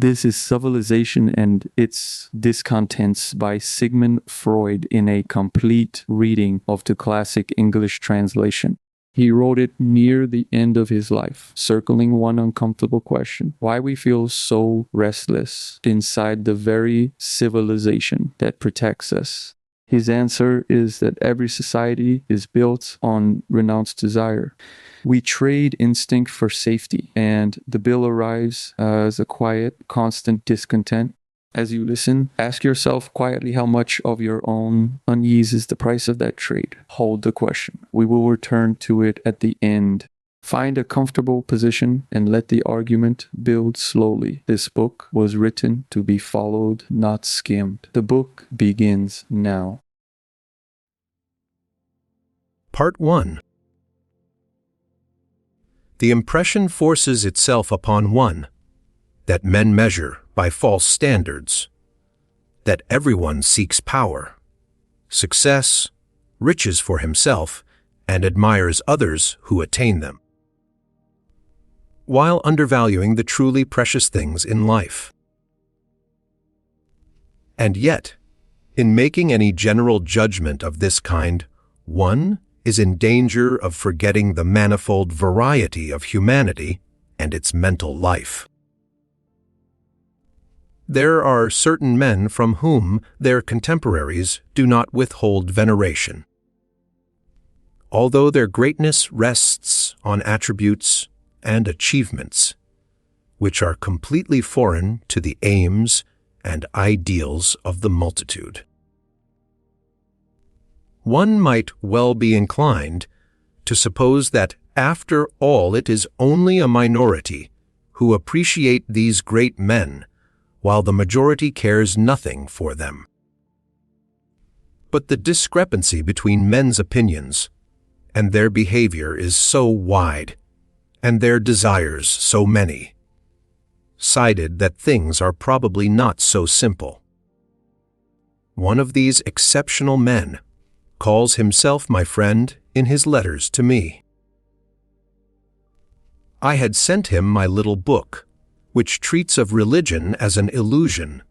This is Civilization and Its Discontents by Sigmund Freud in a complete reading of the classic English translation. He wrote it near the end of his life, circling one uncomfortable question: why we feel so restless inside the very civilization that protects us. His answer is that every society is built on renounced desire. We trade instinct for safety, and the bill arrives as a quiet, constant discontent. As you listen, ask yourself quietly how much of your own unease is the price of that trade. Hold the question. We will return to it at the end. Find a comfortable position and let the argument build slowly. This book was written to be followed, not skimmed. The book begins now. Part 1. The impression forces itself upon one that men measure by false standards, that everyone seeks power, success, riches for himself, and admires others who attain them, while undervaluing the truly precious things in life. And yet, in making any general judgment of this kind, one is in danger of forgetting the manifold variety of humanity and its mental life. There are certain men from whom their contemporaries do not withhold veneration. Although their greatness rests on attributes and achievements which are completely foreign to the aims and ideals of the multitude. One might well be inclined to suppose that after all it is only a minority who appreciate these great men, while the majority cares nothing for them. But the discrepancy between men's opinions and their behavior is so wide, and their desires so many, sided that things are probably not so simple. One of these exceptional men calls himself my friend in his letters to me. I had sent him my little book, which treats of religion as an illusion,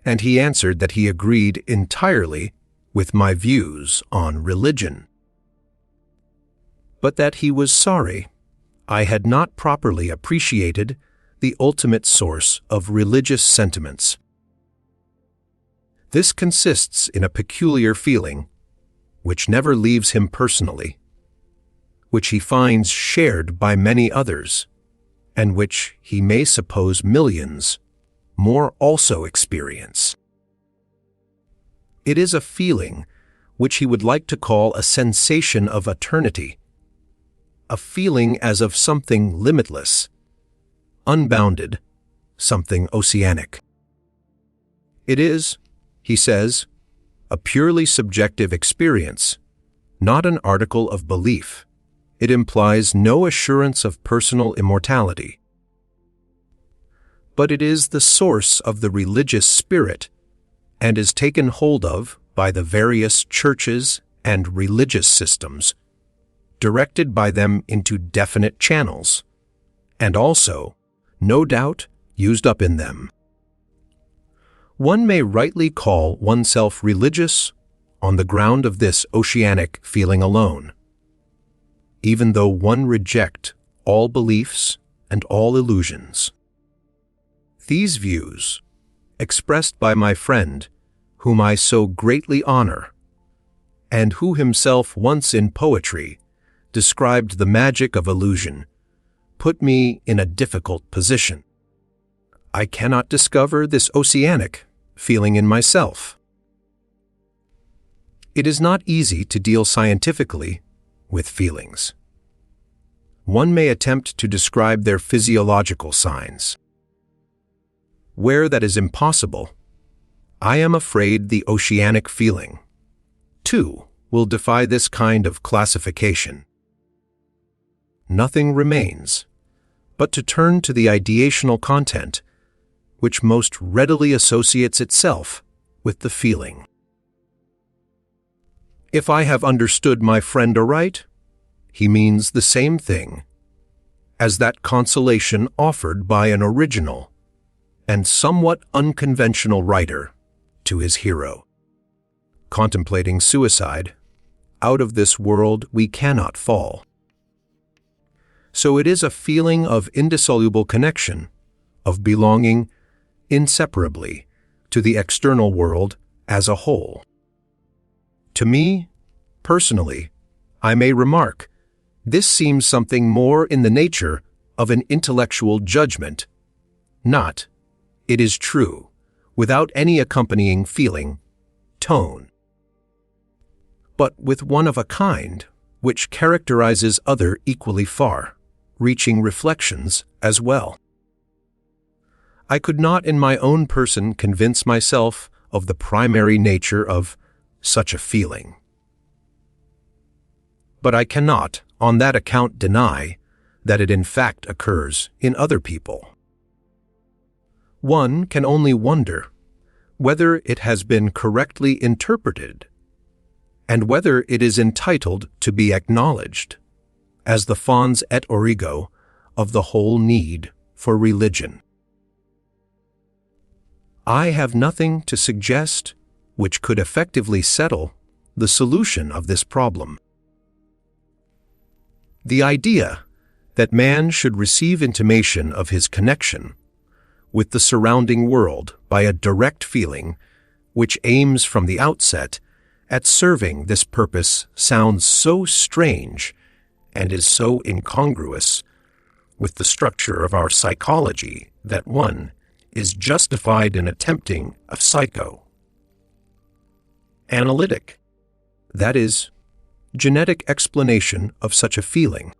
and he answered that he agreed entirely with my views on religion, but that he was sorry I had not properly appreciated the ultimate source of religious sentiments. This consists in a peculiar feeling which never leaves him personally, which he finds shared by many others, and which he may suppose millions more also experience. It is a feeling which he would like to call a sensation of eternity, a feeling as of something limitless, unbounded, something oceanic. It is, he says, a purely subjective experience, not an article of belief. It implies no assurance of personal immortality. But it is the source of the religious spirit, and is taken hold of by the various churches and religious systems, directed by them into definite channels, and also, no doubt, used up in them. One may rightly call oneself religious on the ground of this oceanic feeling alone, even though one reject all beliefs and all illusions. These views, expressed by my friend, whom I so greatly honor, and who himself once in poetry described the magic of illusion, put me in a difficult position. I cannot discover this oceanic feeling in myself. It is not easy to deal scientifically with feelings. One may attempt to describe their physiological signs. Where that is impossible, I am afraid the oceanic feeling, too, will defy this kind of classification. Nothing remains but to turn to the ideational content, which most readily associates itself with the feeling. If I have understood my friend aright, he means the same thing as that consolation offered by an original, and somewhat unconventional writer to his hero. Contemplating suicide, out of this world we cannot fall. So it is a feeling of indissoluble connection, of belonging inseparably to the external world as a whole. To me, personally, I may remark, this seems something more in the nature of an intellectual judgment, not, it is true, without any accompanying feeling, tone, but with one of a kind which characterizes other equally far-reaching reflections as well. I could not in my own person convince myself of the primary nature of such a feeling. But I cannot, on that account, deny that it in fact occurs in other people. One can only wonder whether it has been correctly interpreted and whether it is entitled to be acknowledged as the fons et origo of the whole need for religion. I have nothing to suggest which could effectively settle the solution of this problem. The idea that man should receive intimation of his connection with the surrounding world by a direct feeling which aims from the outset at serving this purpose sounds so strange and is so incongruous with the structure of our psychology that one is justified in attempting a psychoanalytic, that is, genetic explanation of such a feeling.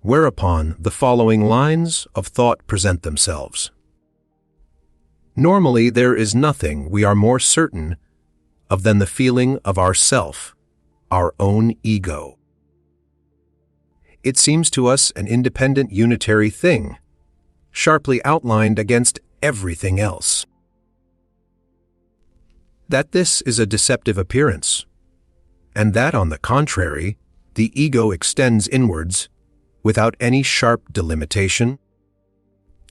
Whereupon the following lines of thought present themselves. Normally there is nothing we are more certain of than the feeling of ourself, our own ego. It seems to us an independent unitary thing, sharply outlined against everything else. That this is a deceptive appearance, and that, on the contrary, the ego extends inwards, without any sharp delimitation,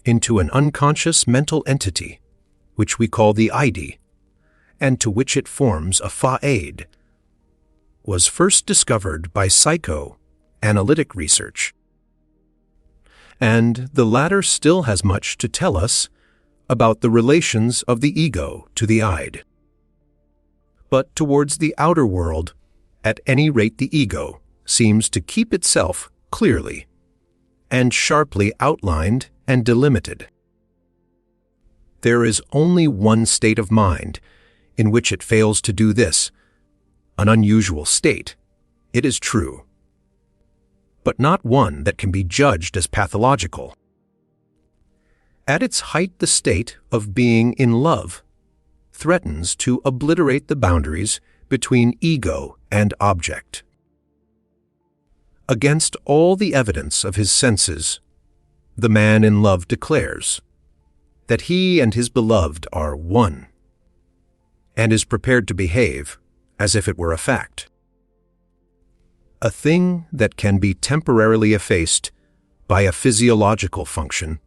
into an unconscious mental entity, which we call the id, and to which it forms a fa-aid, was first discovered by psychoanalytic research. And the latter still has much to tell us about the relations of the ego to the id. But towards the outer world, at any rate the ego seems to keep itself clearly and sharply outlined and delimited. There is only one state of mind in which it fails to do this, an unusual state, it is true, but not one that can be judged as pathological. At its height, the state of being in love threatens to obliterate the boundaries between ego and object. Against all the evidence of his senses, the man in love declares that he and his beloved are one, and is prepared to behave as if it were a fact. A thing that can be temporarily effaced by a physiological function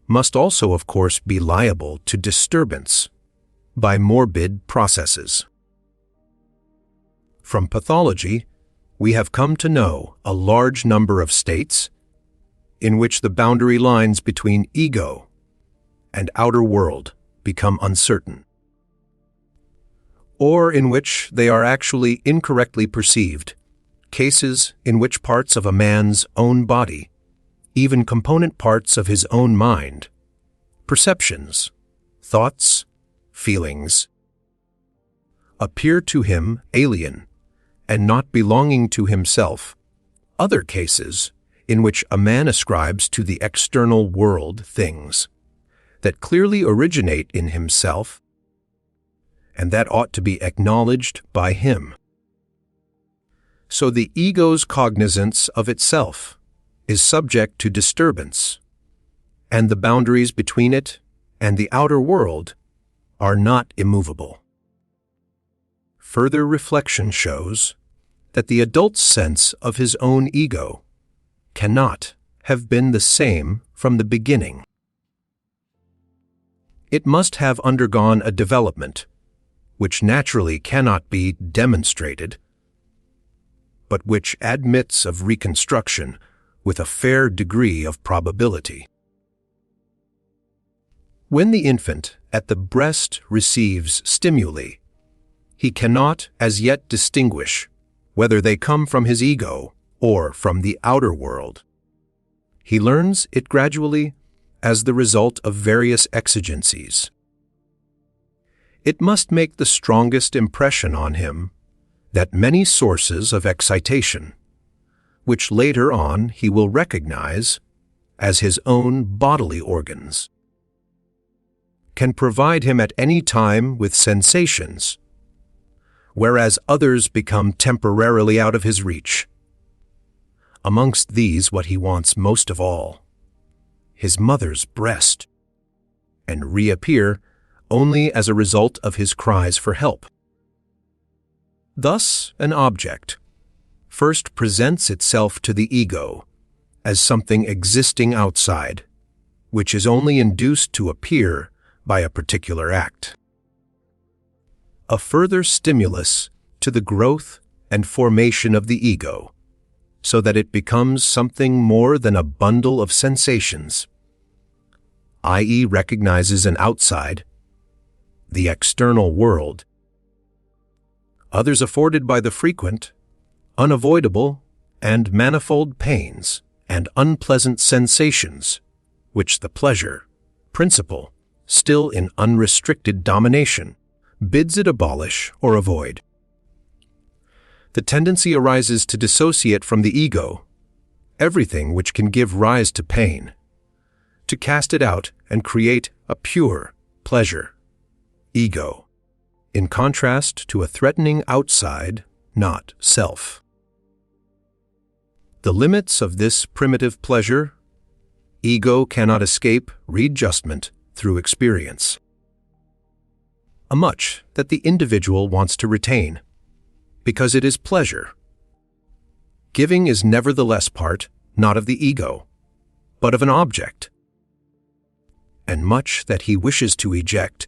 must also, of course, be liable to disturbance by morbid processes. From pathology, we have come to know a large number of states in which the boundary lines between ego and outer world become uncertain, or in which they are actually incorrectly perceived, cases in which parts of a man's own body, even component parts of his own mind, perceptions, thoughts, feelings, appear to him alien and not belonging to himself, other cases in which a man ascribes to the external world things that clearly originate in himself and that ought to be acknowledged by him. So the ego's cognizance of itself is subject to disturbance, and the boundaries between it and the outer world are not immovable. Further reflection shows that the adult's sense of his own ego cannot have been the same from the beginning. It must have undergone a development, which naturally cannot be demonstrated, but which admits of reconstruction with a fair degree of probability. When the infant at the breast receives stimuli, he cannot as yet distinguish whether they come from his ego or from the outer world. He learns it gradually as the result of various exigencies. It must make the strongest impression on him that many sources of excitation, which later on he will recognize as his own bodily organs, can provide him at any time with sensations, whereas others become temporarily out of his reach. Amongst these, what he wants most of all, his mother's breast, and reappear only as a result of his cries for help. Thus, an object first presents itself to the ego as something existing outside, which is only induced to appear by a particular act. A further stimulus to the growth and formation of the ego, so that it becomes something more than a bundle of sensations, i.e., recognizes an outside, the external world, others afforded by the frequent, unavoidable, and manifold pains and unpleasant sensations which the pleasure, principle, still in unrestricted domination, bids it abolish or avoid. The tendency arises to dissociate from the ego everything which can give rise to pain, to cast it out and create a pure pleasure, ego, in contrast to a threatening outside, not self. The limits of this primitive pleasure, ego cannot escape readjustment through experience. A much that the individual wants to retain, because it is pleasure. Giving is nevertheless part, not of the ego, but of an object, and much that he wishes to eject,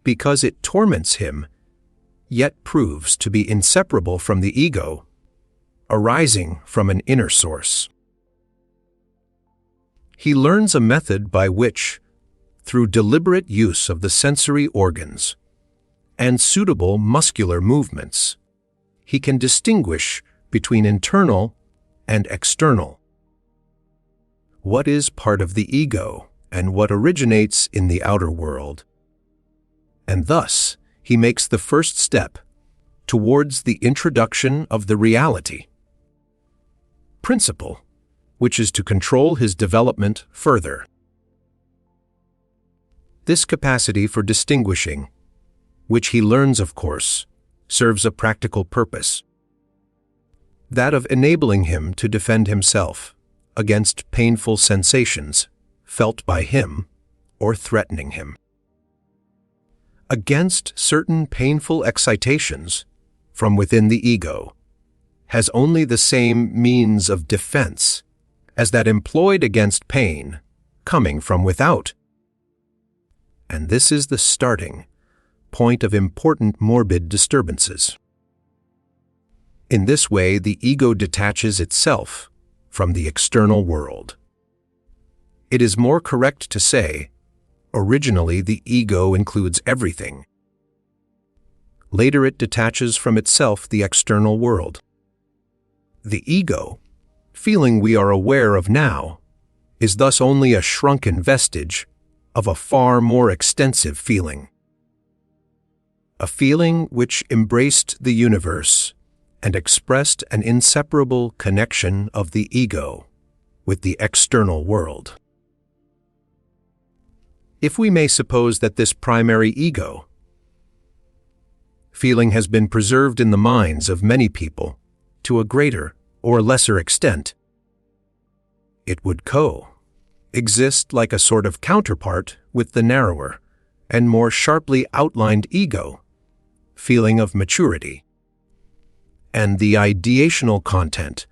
because it torments him, yet proves to be inseparable from the ego, arising from an inner source. He learns a method by which, through deliberate use of the sensory organs and suitable muscular movements, he can distinguish between internal and external, what is part of the ego and what originates in the outer world. And thus, he makes the first step towards the introduction of the reality principle, which is to control his development further. This capacity for distinguishing, which he learns, of course, serves a practical purpose, that of enabling him to defend himself against painful sensations felt by him or threatening him. Against certain painful excitations from within the ego has only the same means of defense as that employed against pain coming from without. And this is the starting point of important morbid disturbances. In this way, the ego detaches itself from the external world. It is more correct to say, originally the ego includes everything. Later it detaches from itself the external world. The ego, feeling we are aware of now, is thus only a shrunken vestige of a far more extensive feeling. A feeling which embraced the universe and expressed an inseparable connection of the ego with the external world. If we may suppose that this primary ego feeling has been preserved in the minds of many people to a greater or lesser extent, it would exist like a sort of counterpart with the narrower and more sharply outlined ego, feeling of maturity, and the ideational content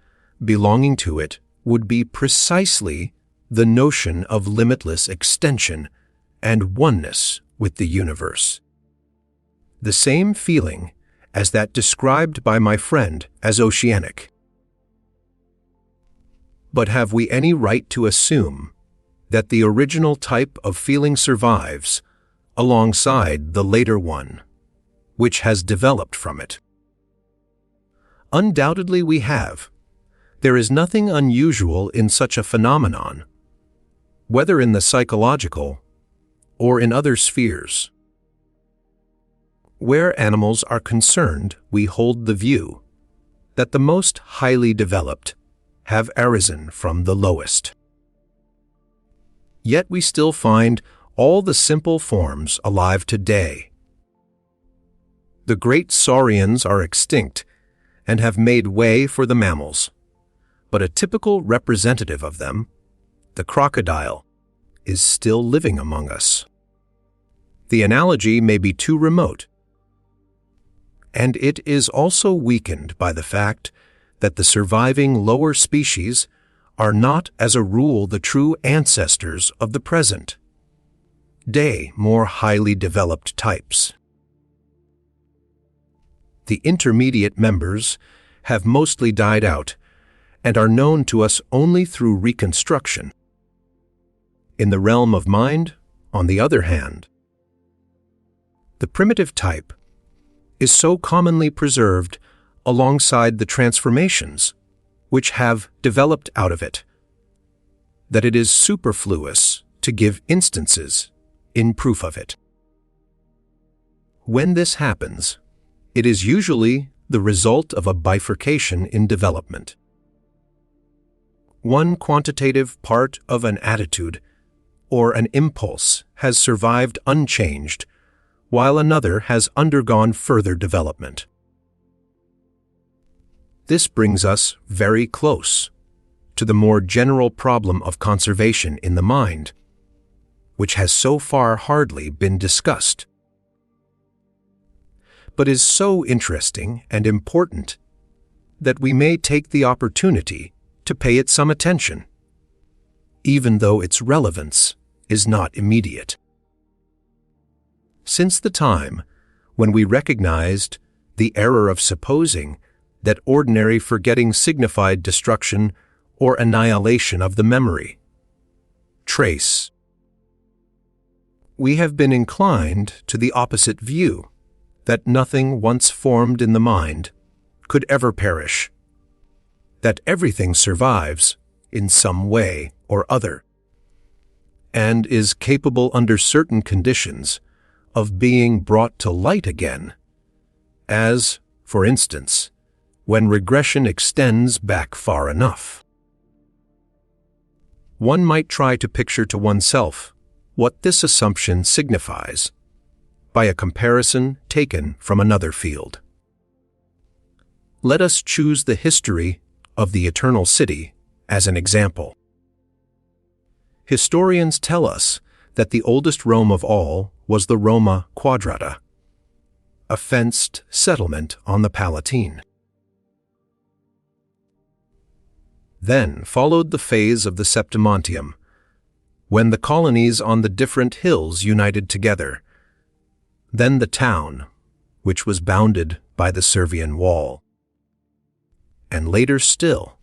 belonging to it would be precisely the notion of limitless extension and oneness with the universe. The same feeling as that described by my friend as oceanic. But have we any right to assume that the original type of feeling survives alongside the later one, which has developed from it? Undoubtedly we have. There is nothing unusual in such a phenomenon, whether in the psychological or in other spheres. Where animals are concerned, we hold the view that the most highly developed have arisen from the lowest. Yet we still find all the simple forms alive today. The great saurians are extinct and have made way for the mammals, but a typical representative of them, the crocodile, is still living among us. The analogy may be too remote, and it is also weakened by the fact that the surviving lower species are not as a rule the true ancestors of the present, more highly developed types. The intermediate members have mostly died out and are known to us only through reconstruction. In the realm of mind, on the other hand, the primitive type is so commonly preserved alongside the transformations which have developed out of it, that it is superfluous to give instances in proof of it. When this happens, it is usually the result of a bifurcation in development. One quantitative part of an attitude or an impulse has survived unchanged, while another has undergone further development. This brings us very close to the more general problem of conservation in the mind, which has so far hardly been discussed, but is so interesting and important that we may take the opportunity to pay it some attention, even though its relevance is not immediate. Since the time when we recognized the error of supposing that ordinary forgetting signified destruction or annihilation of the memory, trace, we have been inclined to the opposite view, that nothing once formed in the mind could ever perish, that everything survives in some way or other, and is capable under certain conditions of being brought to light again, as, for instance, when regression extends back far enough. One might try to picture to oneself what this assumption signifies by a comparison taken from another field. Let us choose the history of the Eternal City as an example. Historians tell us that the oldest Rome of all was the Roma Quadrata, a fenced settlement on the Palatine. Then followed the phase of the Septimontium, when the colonies on the different hills united together, then the town, which was bounded by the Servian wall, and later still,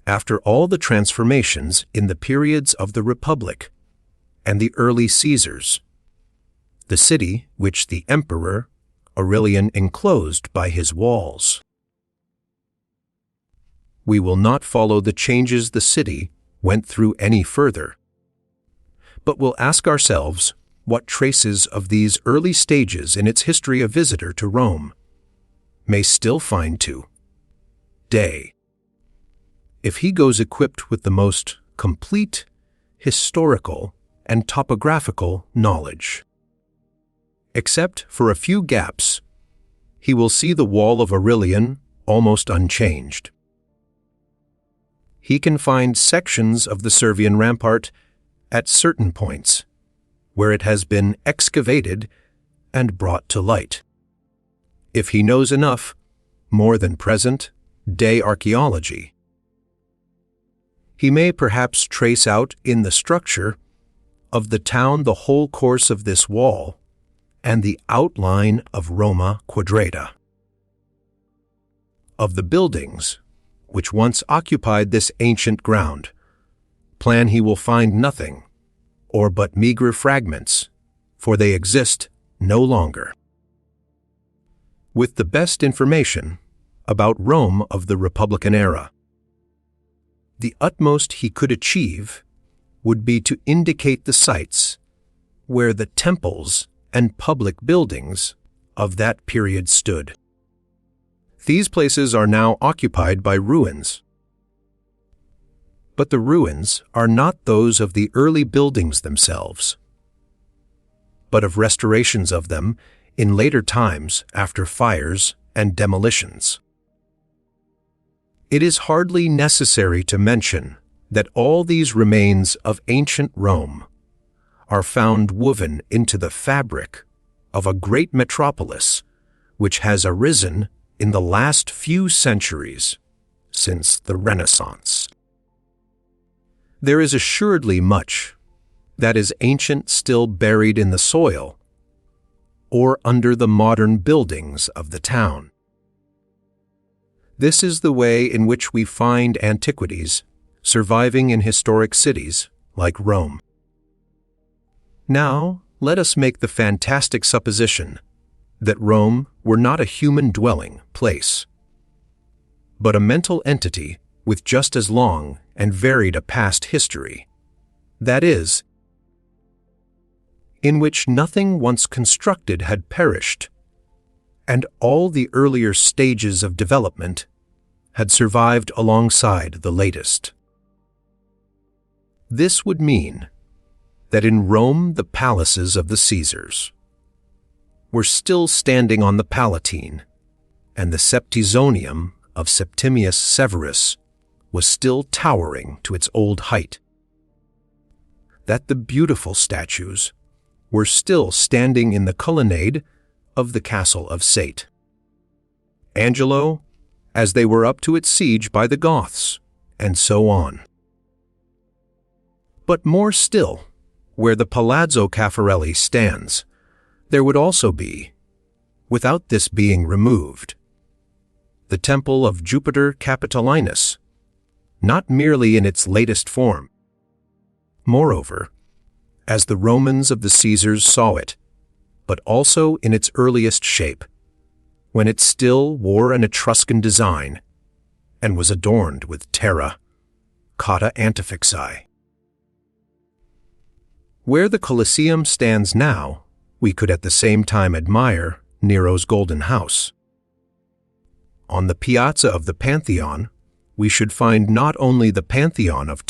after all the transformations in the periods of the Republic and the early Caesars, the city which the Emperor Aurelian enclosed by his walls. We will not follow the changes the city went through any further, but will ask ourselves what traces of these early stages in its history a visitor to Rome may still find today, if he goes equipped with the most complete historical and topographical knowledge. Except for a few gaps, he will see the wall of Aurelian almost unchanged. He can find sections of the Servian rampart at certain points where it has been excavated and brought to light. If he knows enough, more than present-day archaeology, he may perhaps trace out in the structure of the town the whole course of this wall, and the outline of Roma Quadrata. Of the buildings, which once occupied this ancient ground, plan he will find nothing, or but meager fragments, for they exist no longer. With the best information about Rome of the Republican era, the utmost he could achieve would be to indicate the sites where the temples and public buildings of that period stood. These places are now occupied by ruins. But the ruins are not those of the early buildings themselves, but of restorations of them in later times after fires and demolitions. It is hardly necessary to mention that all these remains of ancient Rome are found woven into the fabric of a great metropolis which has arisen in the last few centuries since the Renaissance. There is assuredly much that is ancient still buried in the soil or under the modern buildings of the town. This is the way in which we find antiquities surviving in historic cities like Rome. Now, let us make the fantastic supposition that Rome were not a human-dwelling place, but a mental entity with just as long and varied a past history, that is, in which nothing once constructed had perished, and all the earlier stages of development had survived alongside the latest. This would mean that in Rome the palaces of the Caesars were still standing on the Palatine, and the Septizonium of Septimius Severus was still towering to its old height, that the beautiful statues were still standing in the colonnade of the castle of Sate, Angelo, as they were up to its siege by the Goths, and so on. But more still, where the Palazzo Caffarelli stands, there would also be, without this being removed, the temple of Jupiter Capitolinus, not merely in its latest form. Moreover, as the Romans of the Caesars saw it, but also in its earliest shape, when it still wore an Etruscan design and was adorned with terra, cotta antefixi. Where the Colosseum stands now, we could at the same time admire Nero's Golden House. On the piazza of the Pantheon, we should find not only the Pantheon of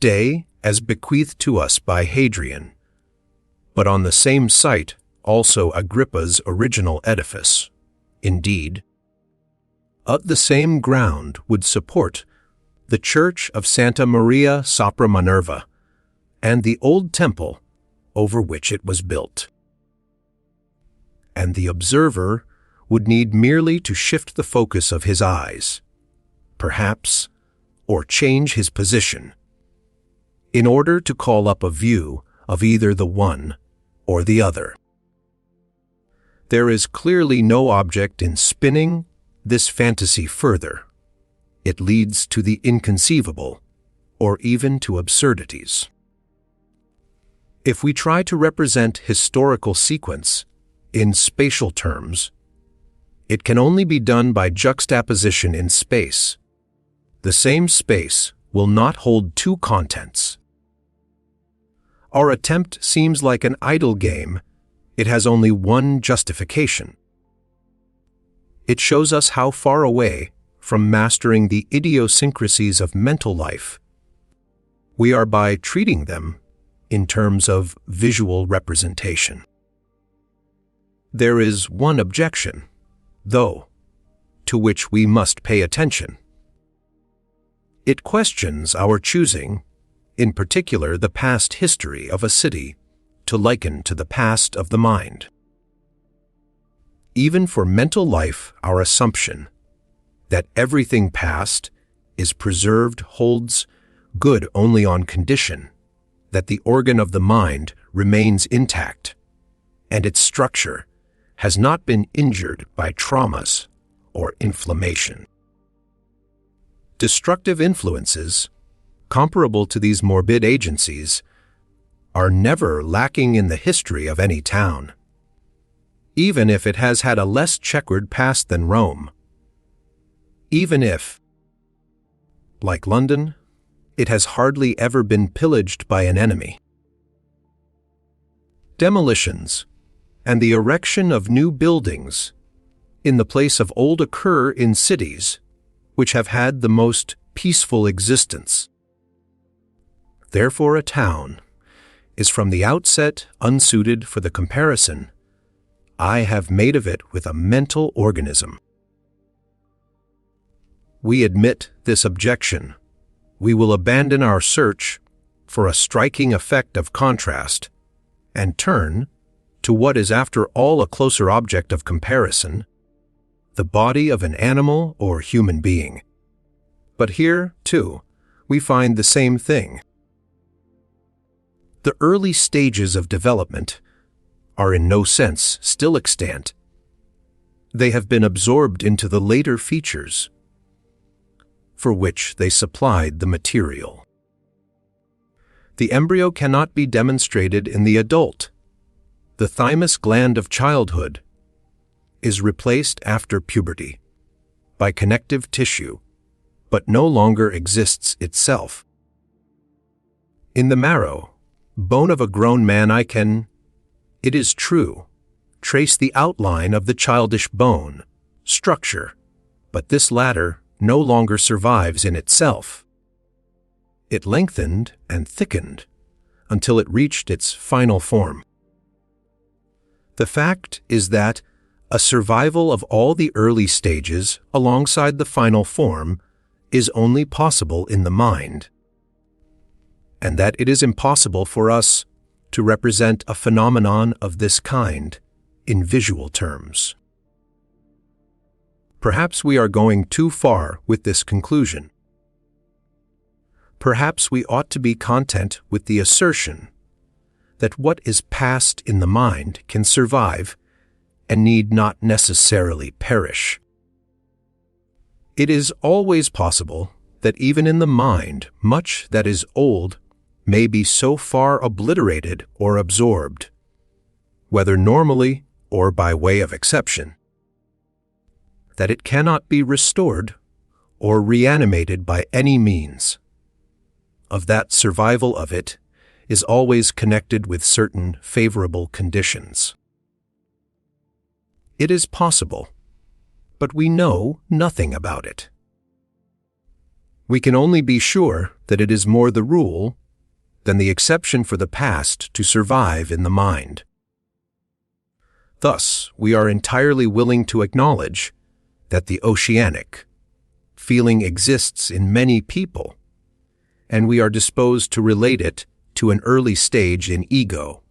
Day, as bequeathed to us by Hadrian, but on the same site also Agrippa's original edifice. Indeed, the same ground would support the church of Santa Maria sopra Minerva and the old temple over which it was built. And the observer would need merely to shift the focus of his eyes, perhaps, or change his position, in order to call up a view of either the one or the other. There is clearly no object in spinning this fantasy further. It leads to the inconceivable, or even to absurdities. If we try to represent historical sequence in spatial terms, it can only be done by juxtaposition in space. The same space will not hold two contents. Our attempt seems like an idle game. It has only one justification. It shows us how far away from mastering the idiosyncrasies of mental life we are by treating them in terms of visual representation. There is one objection, though, to which we must pay attention. It questions our choosing, in particular the past history of a city, to liken to the past of the mind. Even for mental life, our assumption that everything past is preserved holds good only on condition that the organ of the mind remains intact, and its structure has not been injured by traumas or inflammation. Destructive influences, comparable to these morbid agencies, are never lacking in the history of any town, even if it has had a less checkered past than Rome. Even if, like London, it has hardly ever been pillaged by an enemy. Demolitions and the erection of new buildings in the place of old occur in cities which have had the most peaceful existence. Therefore, a town is from the outset unsuited for the comparison I have made of it with a mental organism. We admit this objection. We will abandon our search for a striking effect of contrast and turn to what is after all a closer object of comparison, the body of an animal or human being. But here, too, we find the same thing. The early stages of development are in no sense still extant. They have been absorbed into the later features for which they supplied the material. The embryo cannot be demonstrated in the adult. The thymus gland of childhood is replaced after puberty by connective tissue, but no longer exists itself. In the marrow, bone of a grown man I can, it is true, trace the outline of the childish bone structure, but this latter no longer survives in itself. It lengthened and thickened until it reached its final form. The fact is that a survival of all the early stages alongside the final form is only possible in the mind, and that it is impossible for us to represent a phenomenon of this kind in visual terms. Perhaps we are going too far with this conclusion. Perhaps we ought to be content with the assertion that what is past in the mind can survive and need not necessarily perish. It is always possible that even in the mind much that is old may be so far obliterated or absorbed, whether normally or by way of exception, that it cannot be restored or reanimated by any means. Of that survival of it is always connected with certain favorable conditions. It is possible, but we know nothing about it. We can only be sure that it is more the rule than the exception for the past to survive in the mind. Thus, we are entirely willing to acknowledge that the oceanic feeling exists in many people, and we are disposed to relate it to an early stage in ego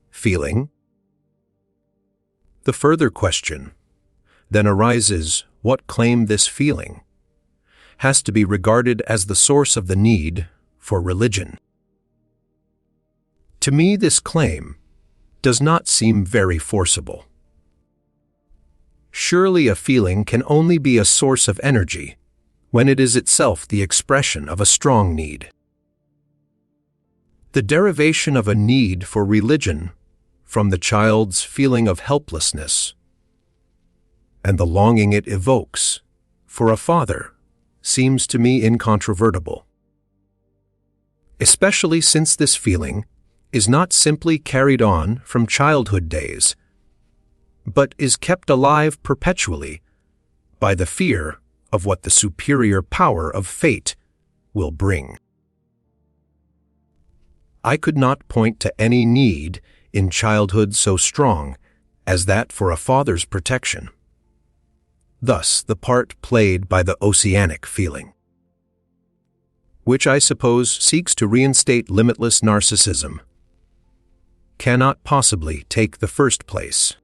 feeling. The further question then arises, what claim this feeling has to be regarded as the source of the need for religion? To me, this claim does not seem very forcible. Surely a feeling can only be a source of energy when it is itself the expression of a strong need. The derivation of a need for religion from the child's feeling of helplessness and the longing it evokes for a father seems to me incontrovertible, especially since this feeling is not simply carried on from childhood days, but is kept alive perpetually by the fear of what the superior power of fate will bring. I could not point to any need in childhood so strong as that for a father's protection. Thus, the part played by the oceanic feeling, which I suppose seeks to reinstate limitless narcissism, cannot possibly take the first place.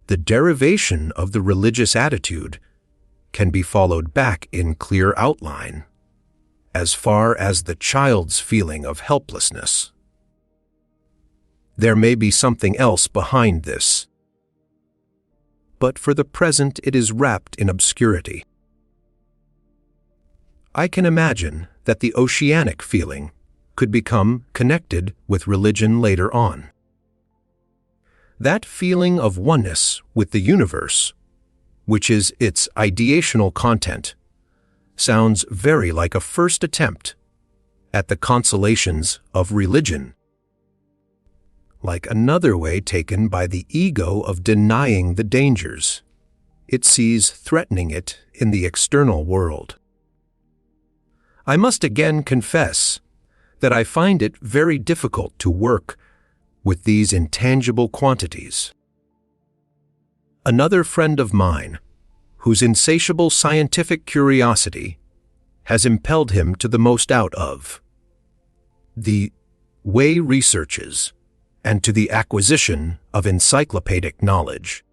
The derivation of the religious attitude can be followed back in clear outline, as far as the child's feeling of helplessness. There may be something else behind this, but for the present it is wrapped in obscurity. I can imagine that the oceanic feeling could become connected with religion later on. That feeling of oneness with the universe, which is its ideational content, sounds very like a first attempt at the consolations of religion, like another way taken by the ego of denying the dangers it sees threatening it in the external world. I must again confess that I find it very difficult to work with these intangible quantities. Another friend of mine, whose insatiable scientific curiosity has impelled him to the most out of the way researches and to the acquisition of encyclopedic knowledge,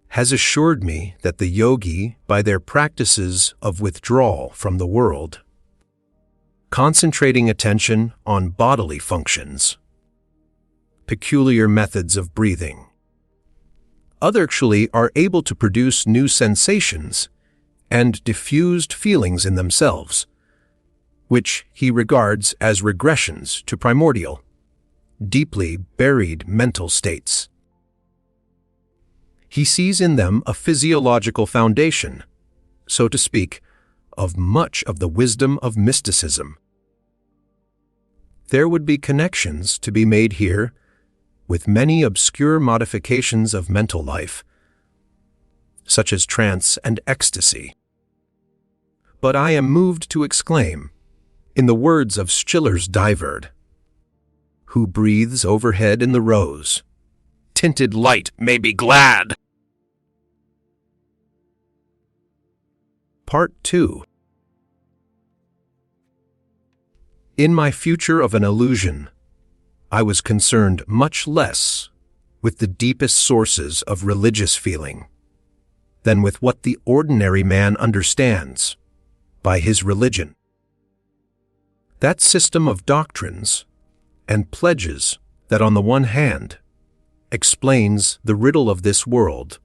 has assured me that the yogi, by their practices of withdrawal from the world, concentrating attention on bodily functions, peculiar methods of breathing, actually are able to produce new sensations and diffused feelings in themselves, which he regards as regressions to primordial, deeply buried mental states. He sees in them a physiological foundation, so to speak, of much of the wisdom of mysticism. There would be connections to be made here with many obscure modifications of mental life, such as trance and ecstasy. But I am moved to exclaim, in the words of Schiller's Diverd, "Who breathes overhead in the rose, tinted light may be glad." Part 2. In my future of an illusion, I was concerned much less with the deepest sources of religious feeling than with what the ordinary man understands by his religion. That system of doctrines and pledges that, on the one hand, explains the riddle of this world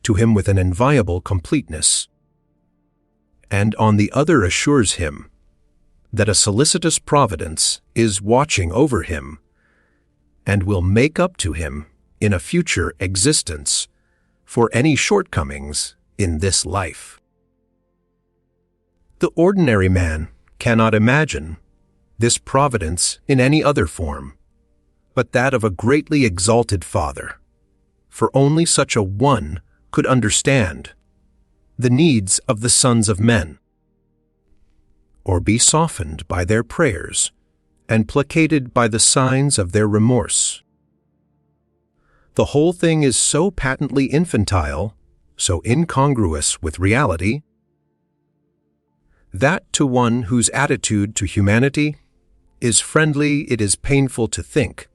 to him with an inviolable completeness, and on the other assures him that a solicitous providence is watching over him and will make up to him in a future existence for any shortcomings in this life. The ordinary man cannot imagine this providence in any other form but that of a greatly exalted Father, for only such a one could understand the needs of the sons of men, or be softened by their prayers and placated by the signs of their remorse. The whole thing is so patently infantile, so incongruous with reality, that to one whose attitude to humanity is friendly, it is painful to think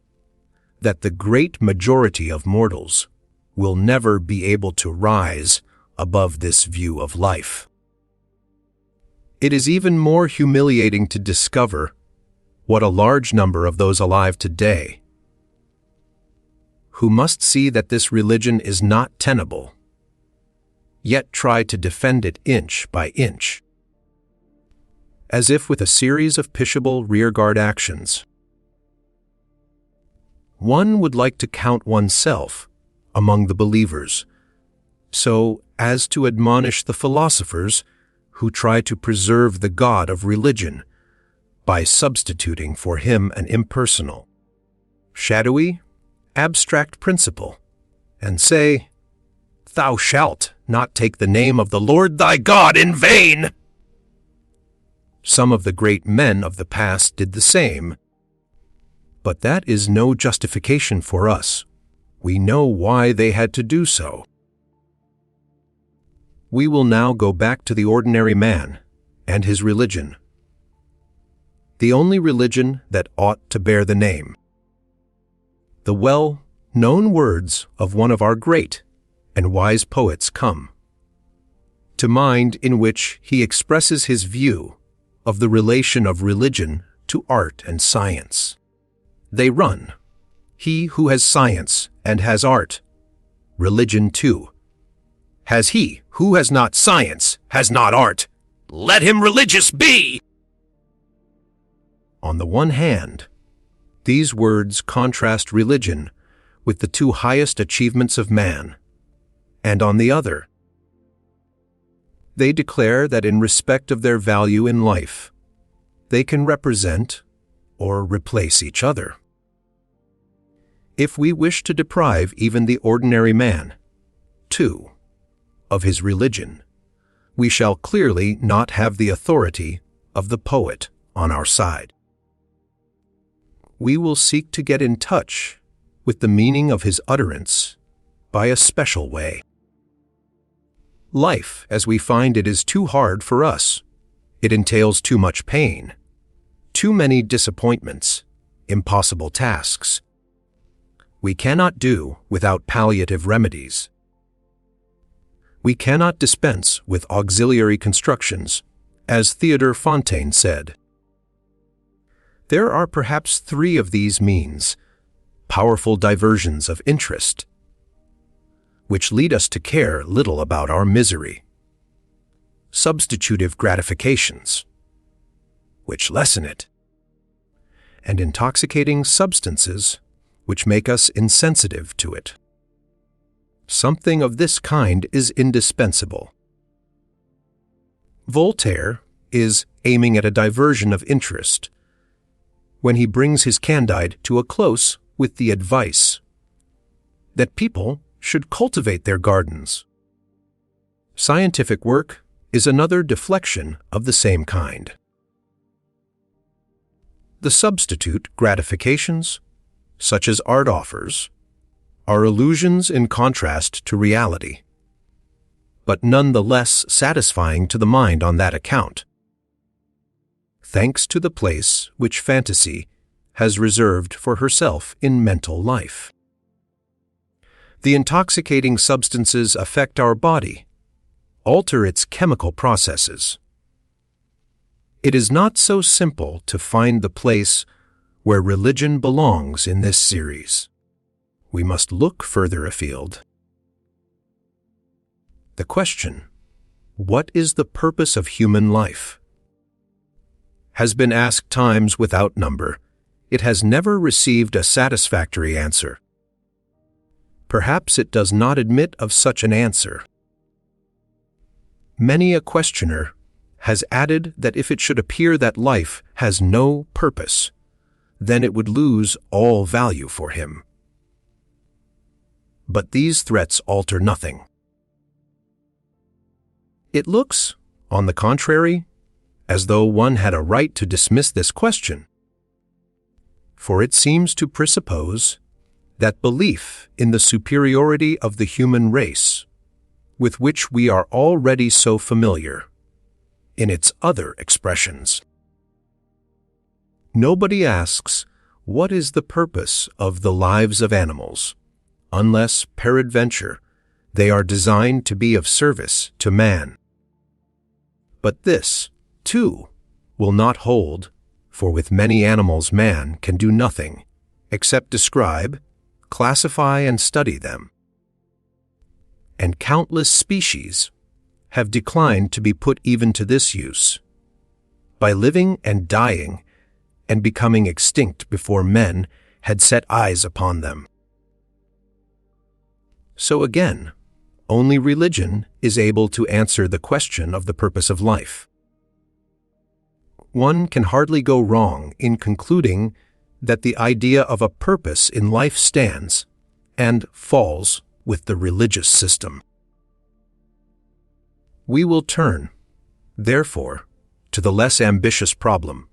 that the great majority of mortals will never be able to rise above this view of life. It is even more humiliating to discover what a large number of those alive today, who must see that this religion is not tenable, yet try to defend it inch by inch, as if with a series of pitiable rearguard actions. One would like to count oneself among the believers, so as to admonish the philosophers who try to preserve the God of religion by substituting for him an impersonal, shadowy, abstract principle, and say, "Thou shalt not take the name of the Lord thy God in vain." Some of the great men of the past did the same, but that is no justification for us. We know why they had to do so. We will now go back to the ordinary man and his religion, the only religion that ought to bear the name. The well-known words of one of our great and wise poets come to mind, in which he expresses his view of the relation of religion to art and science. They run. He who has science and has art, religion too. Has he who has not science, has not art, let him religious be! On the one hand, these words contrast religion with the two highest achievements of man, and on the other, they declare that in respect of their value in life, they can represent or replace each other. If we wish to deprive even the ordinary man, too, of his religion, we shall clearly not have the authority of the poet on our side. We will seek to get in touch with the meaning of his utterance by a special way. Life, as we find it, is too hard for us. It entails too much pain, too many disappointments, impossible tasks. We cannot do without palliative remedies. We cannot dispense with auxiliary constructions, as Theodore Fontaine said. There are perhaps three of these means, powerful diversions of interest, which lead us to care little about our misery. Substitutive gratifications, which lessen it, and intoxicating substances, which make us insensitive to it. Something of this kind is indispensable. Voltaire is aiming at a diversion of interest when he brings his Candide to a close with the advice that people should cultivate their gardens. Scientific work is another deflection of the same kind. The substitute gratifications, such as art offers, are illusions in contrast to reality, but none the less satisfying to the mind on that account, thanks to the place which fantasy has reserved for herself in mental life. The intoxicating substances affect our body, alter its chemical processes. It is not so simple to find the place where religion belongs in this series. We must look further afield. The question, what is the purpose of human life, has been asked times without number. It has never received a satisfactory answer. Perhaps it does not admit of such an answer. Many a questioner has added that if it should appear that life has no purpose, then it would lose all value for him. But these threats alter nothing. It looks, on the contrary, as though one had a right to dismiss this question, for it seems to presuppose that belief in the superiority of the human race, with which we are already so familiar, in its other expressions. Nobody asks, what is the purpose of the lives of animals, unless, peradventure, they are designed to be of service to man. But this, too, will not hold, for with many animals man can do nothing except describe, classify, and study them. And countless species have declined to be put even to this use, by living and dying and becoming extinct before men had set eyes upon them. So again, only religion is able to answer the question of the purpose of life. One can hardly go wrong in concluding that the idea of a purpose in life stands and falls with the religious system. We will turn, therefore, to the less ambitious problem: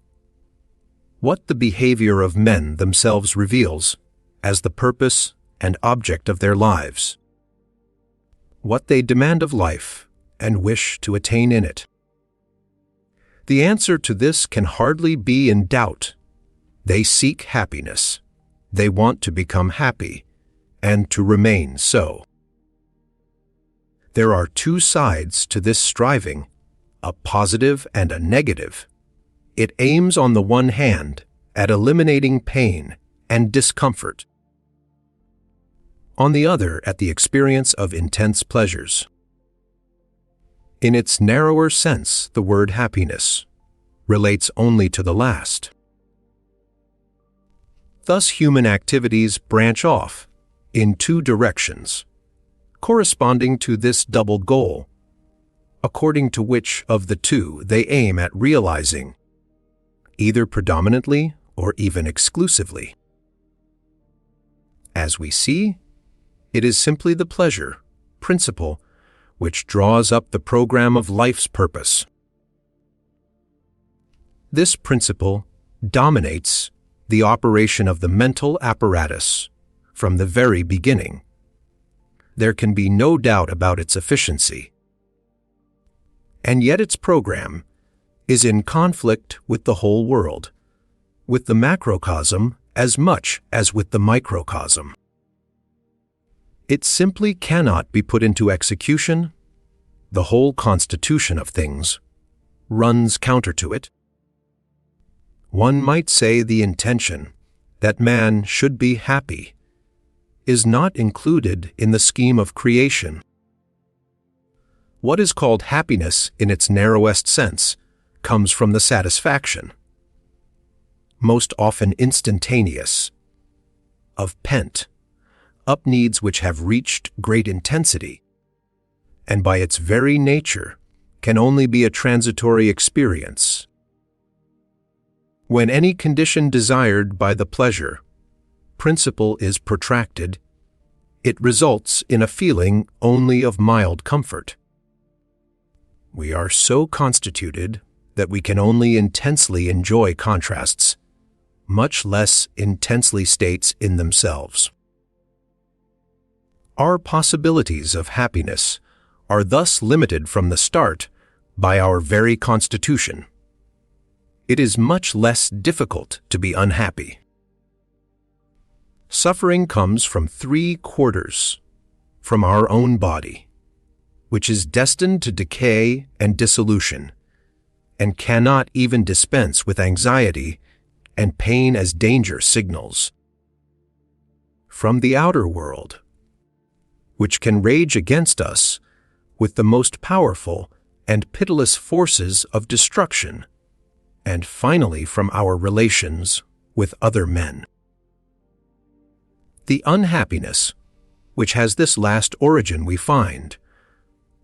what the behavior of men themselves reveals as the purpose and object of their lives, what they demand of life and wish to attain in it. The answer to this can hardly be in doubt. They seek happiness. They want to become happy and to remain so. There are two sides to this striving, a positive and a negative, It aims on the one hand at eliminating pain and discomfort, on the other at the experience of intense pleasures. In its narrower sense, the word happiness relates only to the last. Thus, human activities branch off in two directions, corresponding to this double goal, according to which of the two they aim at realizing, either predominantly or even exclusively. As we see, it is simply the pleasure principle which draws up the program of life's purpose. This principle dominates the operation of the mental apparatus from the very beginning. There can be no doubt about its efficiency. And yet its program is in conflict with the whole world, with the macrocosm as much as with the microcosm. It simply cannot be put into execution. The whole constitution of things runs counter to it. One might say the intention that man should be happy is not included in the scheme of creation. What is called happiness in its narrowest sense comes from the satisfaction, most often instantaneous, of pent-up needs which have reached great intensity, and by its very nature can only be a transitory experience. When any condition desired by the pleasure principle is protracted, it results in a feeling only of mild comfort. We are so constituted that we can only intensely enjoy contrasts, much less intensely states in themselves. Our possibilities of happiness are thus limited from the start by our very constitution. It is much less difficult to be unhappy. Suffering comes from 3/4 from our own body, which is destined to decay and dissolution, and cannot even dispense with anxiety and pain as danger signals. From the outer world, which can rage against us with the most powerful and pitiless forces of destruction, and finally from our relations with other men. The unhappiness, which has this last origin, we find,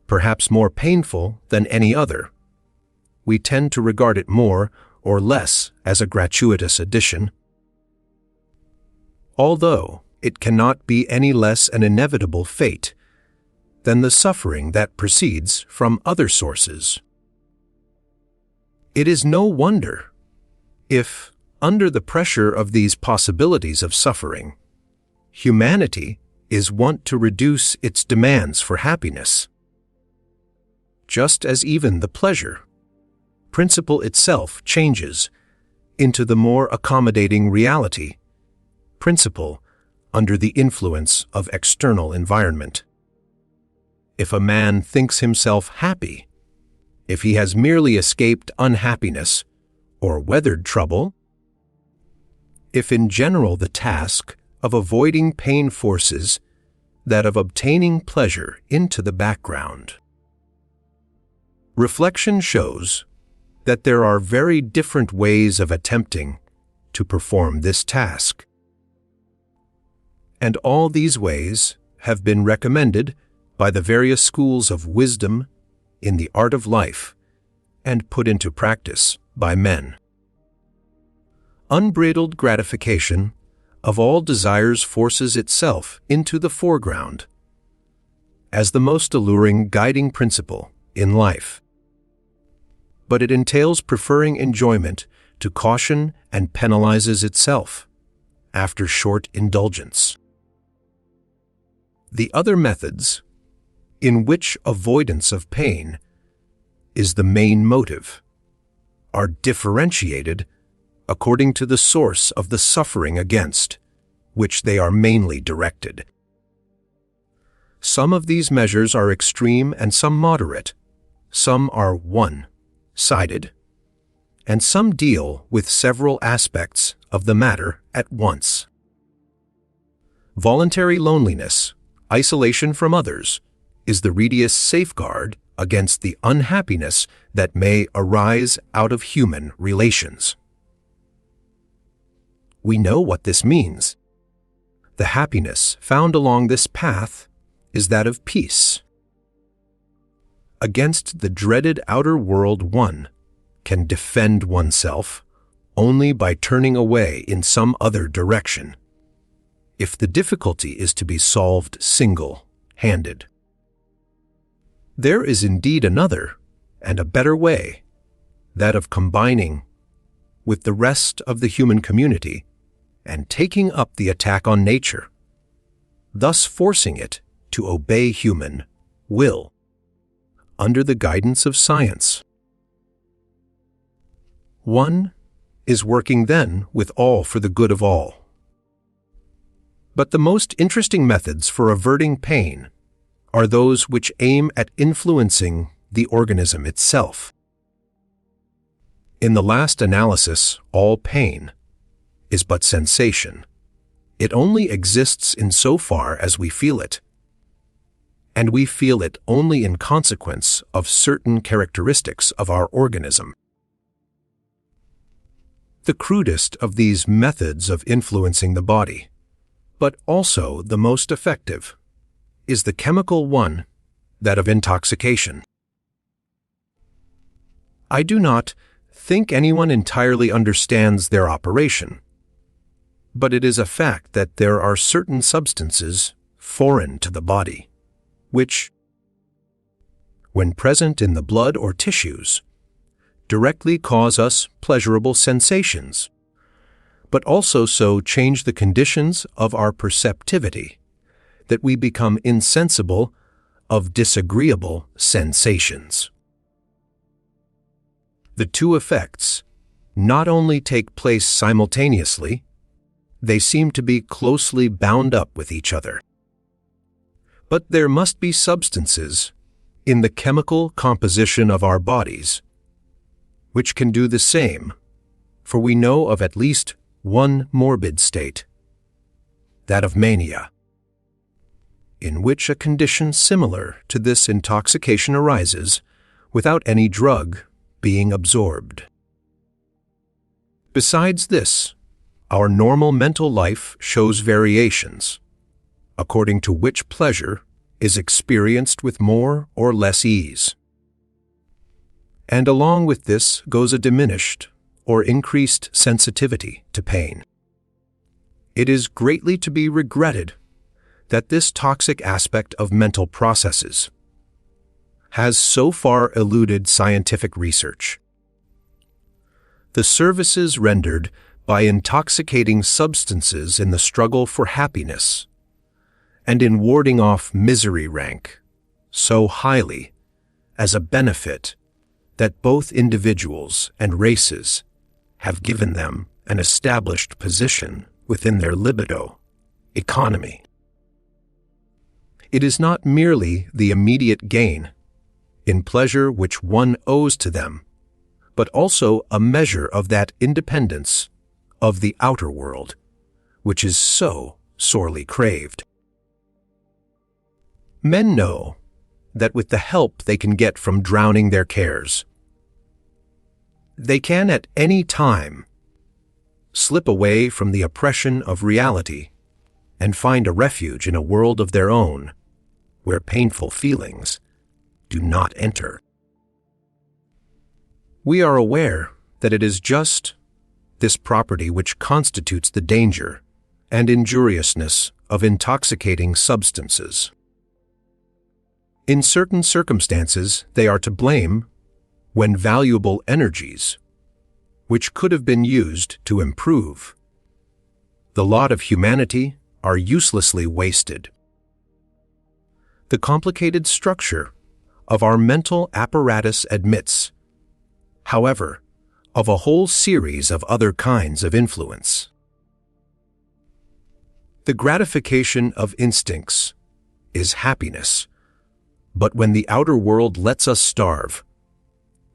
perhaps more painful than any other. We tend to regard it more or less as a gratuitous addition, although it cannot be any less an inevitable fate than the suffering that proceeds from other sources. It is no wonder if, under the pressure of these possibilities of suffering, humanity is wont to reduce its demands for happiness, just as even the pleasure principle itself changes into the more accommodating reality principle under the influence of external environment. If a man thinks himself happy, if he has merely escaped unhappiness or weathered trouble, if in general the task of avoiding pain forces that of obtaining pleasure into the background, reflection shows that there are very different ways of attempting to perform this task. And all these ways have been recommended by the various schools of wisdom in the art of life and put into practice by men. Unbridled gratification of all desires forces itself into the foreground as the most alluring guiding principle in life. But it entails preferring enjoyment to caution and penalizes itself after short indulgence. The other methods, in which avoidance of pain is the main motive, are differentiated according to the source of the suffering against which they are mainly directed. Some of these measures are extreme and some moderate. Some are one-sided, and some deal with several aspects of the matter at once. Voluntary loneliness, isolation from others, is the readiest safeguard against the unhappiness that may arise out of human relations. We know what this means. The happiness found along this path is that of peace. Against the dreaded outer world, one can defend oneself only by turning away in some other direction, if the difficulty is to be solved single-handed. There is indeed another and a better way, that of combining with the rest of the human community and taking up the attack on nature, thus forcing it to obey human will under the guidance of science. One is working then with all for the good of all. But the most interesting methods for averting pain are those which aim at influencing the organism itself. In the last analysis, all pain is but sensation. It only exists in so far as we feel it, and we feel it only in consequence of certain characteristics of our organism. The crudest of these methods of influencing the body, but also the most effective, is the chemical one, that of intoxication. I do not think anyone entirely understands their operation, but it is a fact that there are certain substances foreign to the body, which, when present in the blood or tissues, directly cause us pleasurable sensations, but also so change the conditions of our perceptivity that we become insensible of disagreeable sensations. The two effects not only take place simultaneously, they seem to be closely bound up with each other. But there must be substances in the chemical composition of our bodies which can do the same, for we know of at least one morbid state, that of mania, in which a condition similar to this intoxication arises without any drug being absorbed. Besides this, our normal mental life shows variations, according to which pleasure is experienced with more or less ease. And along with this goes a diminished or increased sensitivity to pain. It is greatly to be regretted that this toxic aspect of mental processes has so far eluded scientific research. The services rendered by intoxicating substances in the struggle for happiness and in warding off misery rank so highly as a benefit that both individuals and races have given them an established position within their libido economy. It is not merely the immediate gain in pleasure which one owes to them, but also a measure of that independence of the outer world, which is so sorely craved. Men know that with the help they can get from drowning their cares, they can at any time slip away from the oppression of reality and find a refuge in a world of their own, where painful feelings do not enter. We are aware that it is just this property which constitutes the danger and injuriousness of intoxicating substances. In certain circumstances, they are to blame when valuable energies, which could have been used to improve the lot of humanity, are uselessly wasted. The complicated structure of our mental apparatus admits, however, of a whole series of other kinds of influence. The gratification of instincts is happiness, but when the outer world lets us starve,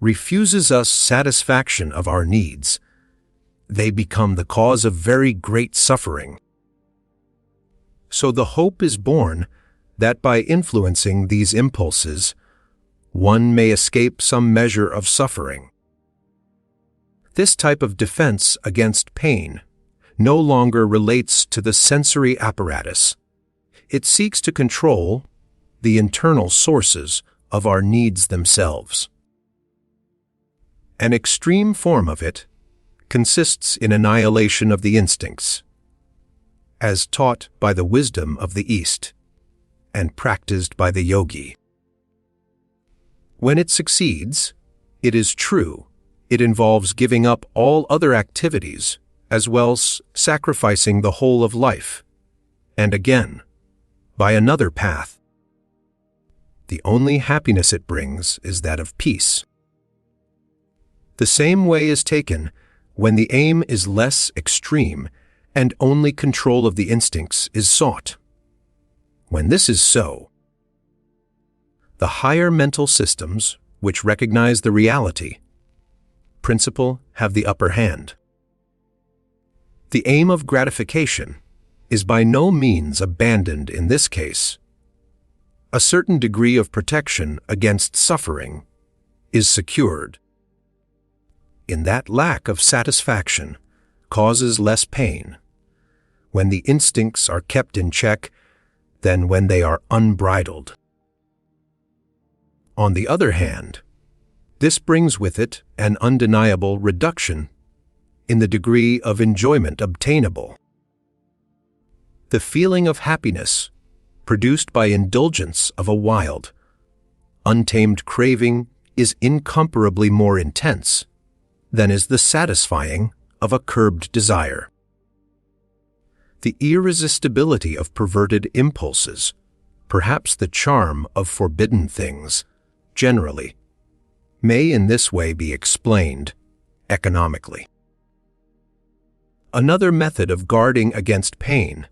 refuses us satisfaction of our needs, they become the cause of very great suffering. So the hope is born that by influencing these impulses, one may escape some measure of suffering. This type of defense against pain no longer relates to the sensory apparatus. It seeks to control the internal sources of our needs themselves. An extreme form of it consists in annihilation of the instincts, as taught by the wisdom of the East and practiced by the yogi. When it succeeds, it is true, it involves giving up all other activities as well as sacrificing the whole of life, and again, by another path. The only happiness it brings is that of peace. The same way is taken when the aim is less extreme and only control of the instincts is sought. When this is so, the higher mental systems, which recognize the reality, principle have the upper hand. The aim of gratification is by no means abandoned in this case. A certain degree of protection against suffering is secured. In that lack of satisfaction causes less pain when the instincts are kept in check than when they are unbridled. On the other hand, this brings with it an undeniable reduction in the degree of enjoyment obtainable. The feeling of happiness produced by indulgence of a wild, untamed craving is incomparably more intense than is the satisfying of a curbed desire. The irresistibility of perverted impulses, perhaps the charm of forbidden things, generally, may in this way be explained economically. Another method of guarding against pain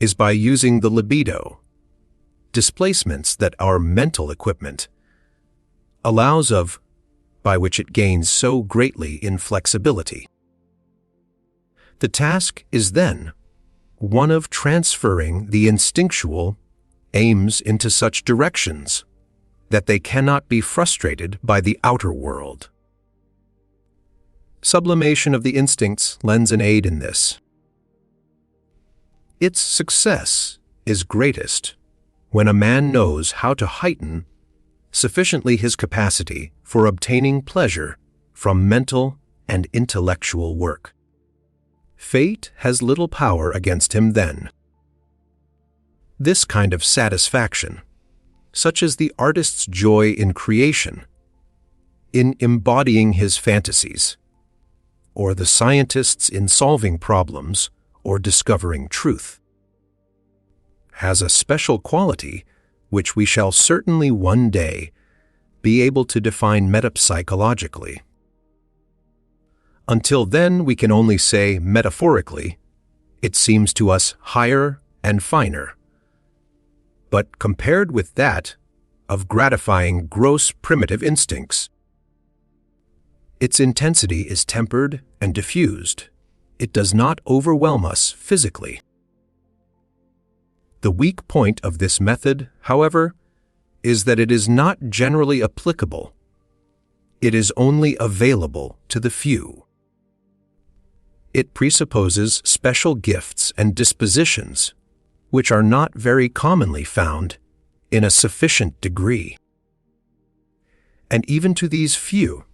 is by using the libido, displacements that our mental equipment allows of, by which it gains so greatly in flexibility. The task is then one of transferring the instinctual aims into such directions that they cannot be frustrated by the outer world. Sublimation of the instincts lends an aid in this. Its success is greatest when a man knows how to heighten sufficiently his capacity for obtaining pleasure from mental and intellectual work. Fate has little power against him then. This kind of satisfaction, such as the artist's joy in creation, in embodying his fantasies, or the scientist's in solving problems or discovering truth, has a special quality which we shall certainly one day be able to define metapsychologically. Until then, we can only say metaphorically, it seems to us higher and finer. But compared with that of gratifying gross primitive instincts, its intensity is tempered and diffused. It does not overwhelm us physically. The weak point of this method, however, is that it is not generally applicable. It is only available to the few. It presupposes special gifts and dispositions, which are not very commonly found in a sufficient degree. And even to these few,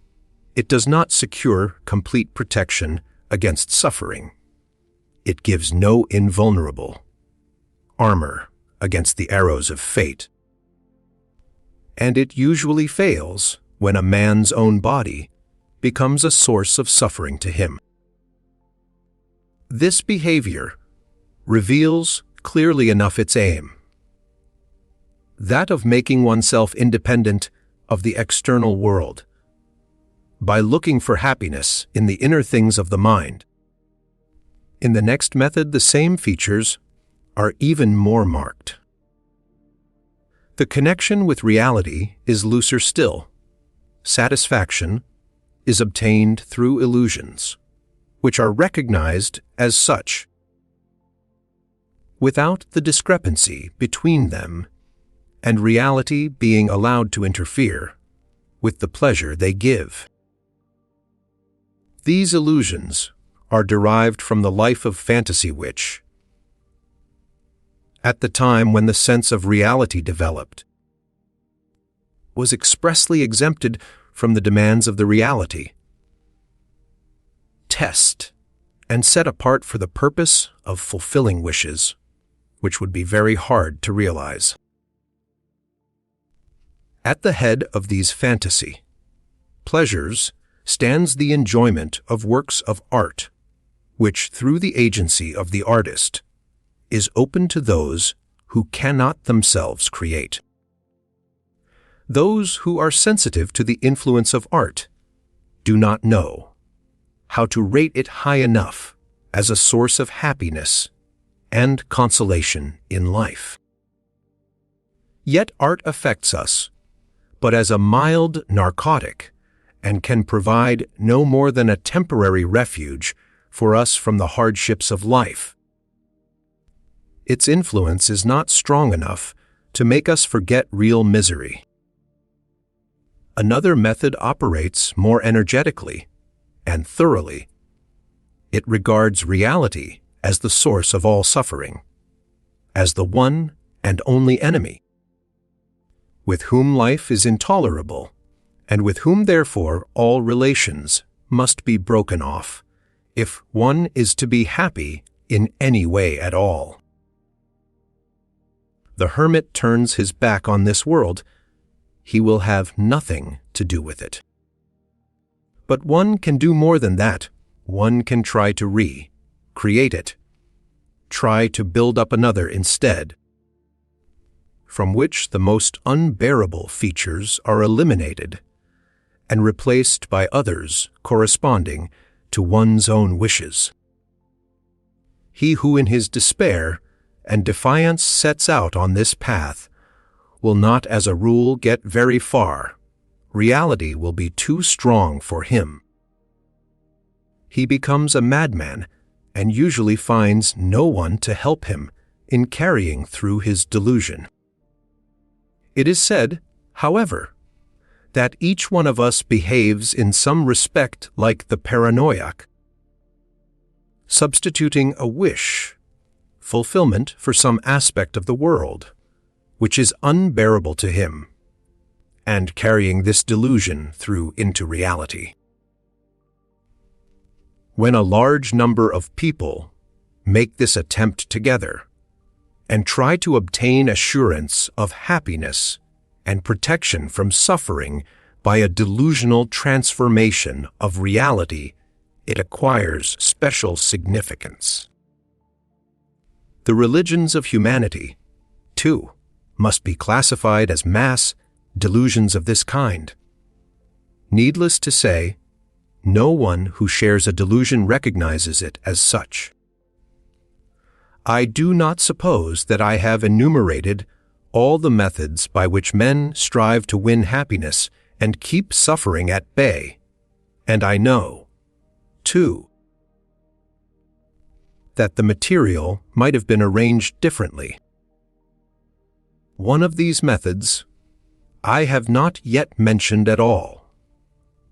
it does not secure complete protection against suffering. It gives no invulnerable armor against the arrows of fate. And it usually fails when a man's own body becomes a source of suffering to him. This behavior reveals clearly enough its aim, that of making oneself independent of the external world, by looking for happiness in the inner things of the mind. In the next method, the same features are even more marked. The connection with reality is looser still, satisfaction is obtained through illusions, which are recognized as such, without the discrepancy between them and reality being allowed to interfere with the pleasure they give. These illusions are derived from the life of fantasy which, at the time when the sense of reality developed, was expressly exempted from the demands of the reality, test, and set apart for the purpose of fulfilling wishes, which would be very hard to realize. At the head of these fantasy pleasures stands the enjoyment of works of art, which, through the agency of the artist, is open to those who cannot themselves create. Those who are sensitive to the influence of art do not know how to rate it high enough as a source of happiness and consolation in life. Yet art affects us, but as a mild narcotic, and can provide no more than a temporary refuge for us from the hardships of life. Its influence is not strong enough to make us forget real misery. Another method operates more energetically and thoroughly. It regards reality as the source of all suffering, as the one and only enemy, with whom life is intolerable, and with whom therefore all relations must be broken off, if one is to be happy in any way at all. The hermit turns his back on this world, he will have nothing to do with it. But one can do more than that. One can try to recreate it, try to build up another instead, from which the most unbearable features are eliminated and replaced by others corresponding to one's own wishes. He who in his despair and defiance sets out on this path will not as a rule get very far. Reality will be too strong for him. He becomes a madman and usually finds no one to help him in carrying through his delusion. It is said, however, that each one of us behaves in some respect like the paranoiac, substituting a wish, fulfillment for some aspect of the world, which is unbearable to him, and carrying this delusion through into reality. When a large number of people make this attempt together and try to obtain assurance of happiness and protection from suffering by a delusional transformation of reality, it acquires special significance. The religions of humanity, too, must be classified as mass delusions of this kind. Needless to say, no one who shares a delusion recognizes it as such. I do not suppose that I have enumerated all the methods by which men strive to win happiness and keep suffering at bay, and I know, too, that the material might have been arranged differently. One of these methods I have not yet mentioned at all,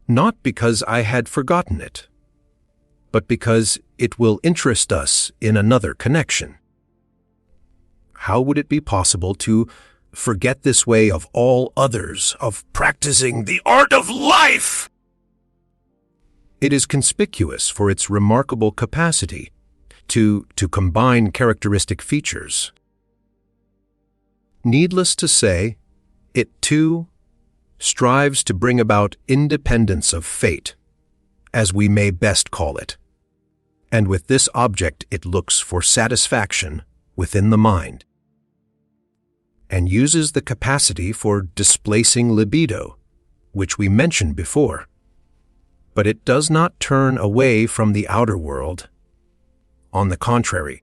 not because I had forgotten it, but because it will interest us in another connection. How would it be possible to forget this way of all others of practicing the art of life? It is conspicuous for its remarkable capacity to combine characteristic features. Needless to say, it too strives to bring about independence of fate, as we may best call it, and with this object it looks for satisfaction within the mind, and uses the capacity for displacing libido, which we mentioned before. But it does not turn away from the outer world. On the contrary,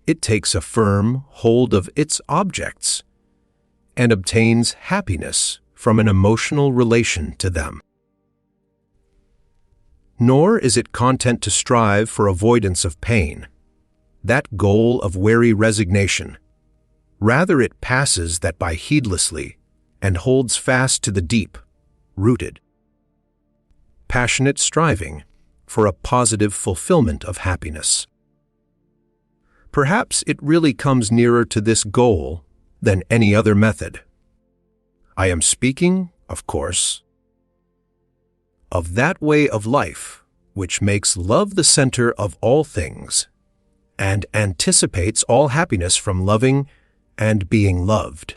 it takes a firm hold of its objects and obtains happiness from an emotional relation to them. Nor is it content to strive for avoidance of pain, that goal of wary resignation. Rather it passes that by heedlessly, and holds fast to the deep, rooted, passionate striving for a positive fulfillment of happiness. Perhaps it really comes nearer to this goal than any other method. I am speaking, of course, of that way of life which makes love the center of all things and anticipates all happiness from loving and being loved.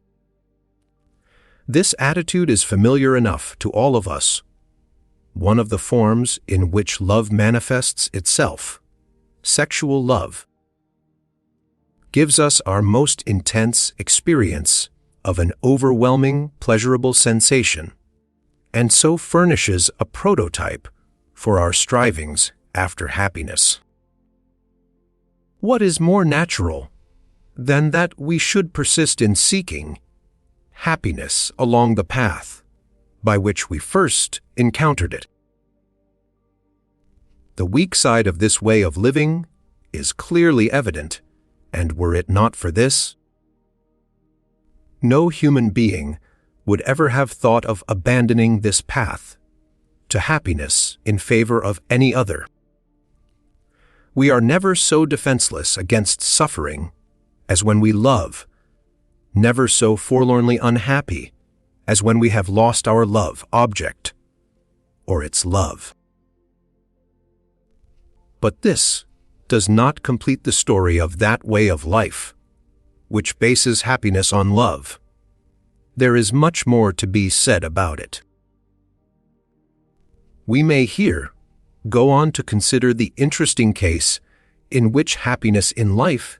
This attitude is familiar enough to all of us. One of the forms in which love manifests itself, sexual love, gives us our most intense experience of an overwhelming, pleasurable sensation, and so furnishes a prototype for our strivings after happiness. What is more natural than that we should persist in seeking happiness along the path by which we first encountered it? The weak side of this way of living is clearly evident, and were it not for this, no human being would ever have thought of abandoning this path to happiness in favor of any other. We are never so defenseless against suffering as when we love, never so forlornly unhappy as when we have lost our love object or its love. But this does not complete the story of that way of life, which bases happiness on love. There is much more to be said about it. We may here go on to consider the interesting case in which happiness in life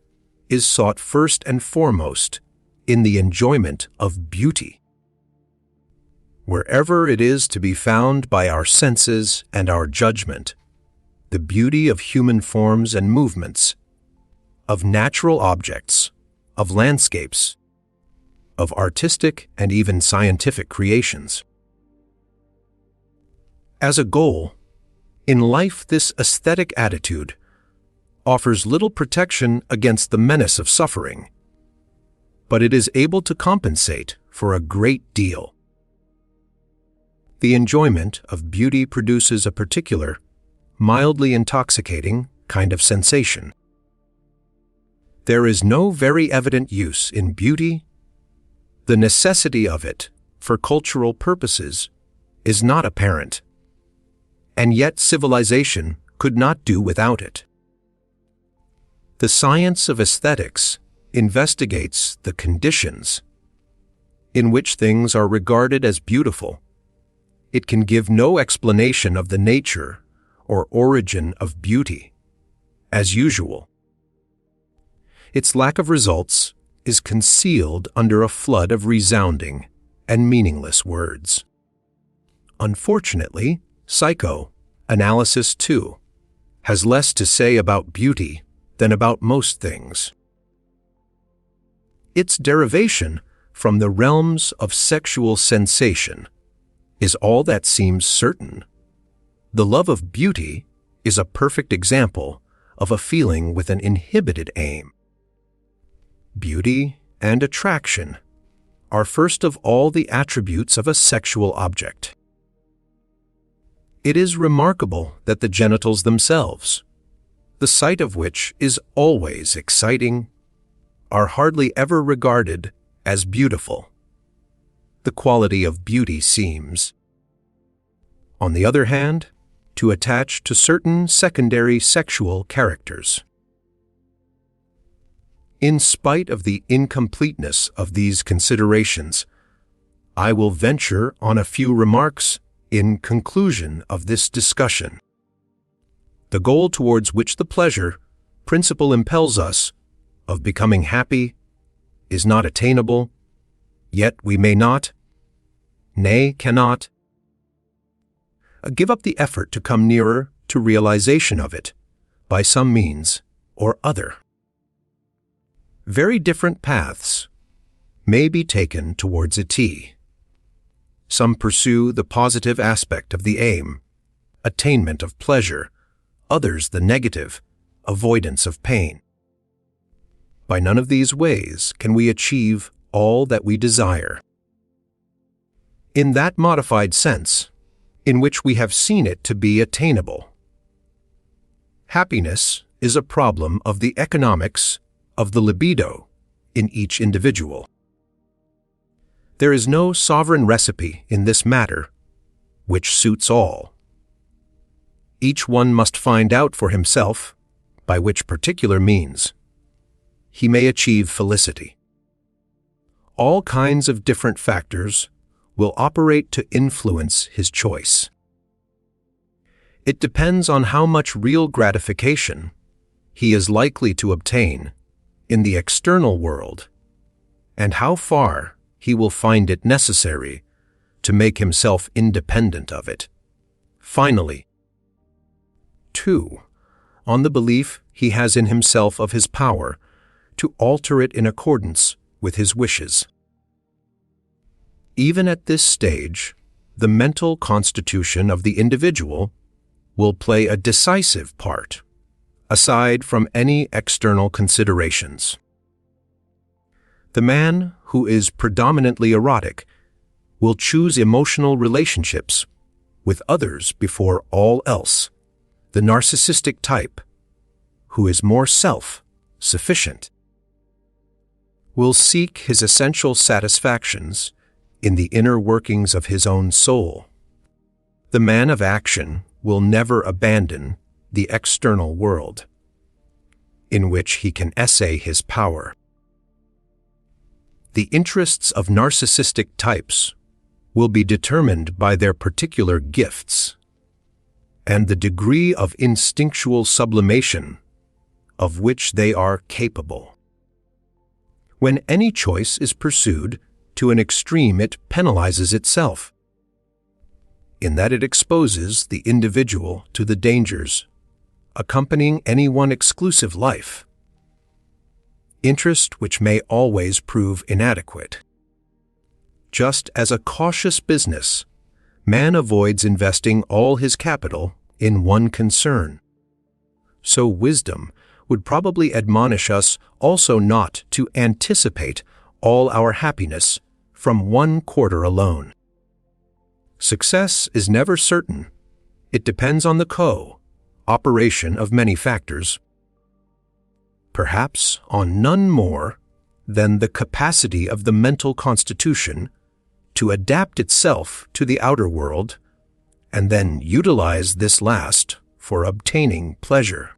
is sought first and foremost in the enjoyment of beauty. Wherever it is to be found by our senses and our judgment, the beauty of human forms and movements, of natural objects, of landscapes, of artistic and even scientific creations. As a goal, in life this aesthetic attitude offers little protection against the menace of suffering, but it is able to compensate for a great deal. The enjoyment of beauty produces a particular, mildly intoxicating kind of sensation. There is no very evident use in beauty. The necessity of it for cultural purposes is not apparent, and yet civilization could not do without it. The science of aesthetics investigates the conditions in which things are regarded as beautiful. It can give no explanation of the nature or origin of beauty, as usual. Its lack of results is concealed under a flood of resounding and meaningless words. Unfortunately, psychoanalysis, too, has less to say about beauty than about most things. Its derivation from the realms of sexual sensation is all that seems certain. The love of beauty is a perfect example of a feeling with an inhibited aim. Beauty and attraction are first of all the attributes of a sexual object. It is remarkable that the genitals themselves, the sight of which is always exciting, are hardly ever regarded as beautiful. The quality of beauty seems, on the other hand, to attach to certain secondary sexual characters. In spite of the incompleteness of these considerations, I will venture on a few remarks in conclusion of this discussion. The goal towards which the pleasure principle impels us of becoming happy is not attainable, yet we may not, nay, cannot, give up the effort to come nearer to realization of it by some means or other. Very different paths may be taken towards it. Some pursue the positive aspect of the aim, attainment of pleasure, others the negative, avoidance of pain. By none of these ways can we achieve all that we desire. In that modified sense, in which we have seen it to be attainable, happiness is a problem of the economics of the libido in each individual. There is no sovereign recipe in this matter which suits all. Each one must find out for himself by which particular means he may achieve felicity. All kinds of different factors will operate to influence his choice. It depends on how much real gratification he is likely to obtain in the external world and how far he will find it necessary to make himself independent of it. Finally, 2. On the belief he has in himself of his power to alter it in accordance with his wishes. Even at this stage, the mental constitution of the individual will play a decisive part, aside from any external considerations. The man who is predominantly erotic will choose emotional relationships with others before all else. The narcissistic type, who is more self-sufficient, will seek his essential satisfactions in the inner workings of his own soul. The man of action will never abandon the external world, in which he can essay his power. The interests of narcissistic types will be determined by their particular gifts and the degree of instinctual sublimation of which they are capable. When any choice is pursued to an extreme, it penalizes itself, in that it exposes the individual to the dangers accompanying any one exclusive life, interest which may always prove inadequate. Just as a cautious business, man avoids investing all his capital in one concern, so wisdom would probably admonish us also not to anticipate all our happiness from one quarter alone. Success is never certain. It depends on the co-operation of many factors, perhaps on none more than the capacity of the mental constitution to adapt itself to the outer world and then utilize this last for obtaining pleasure.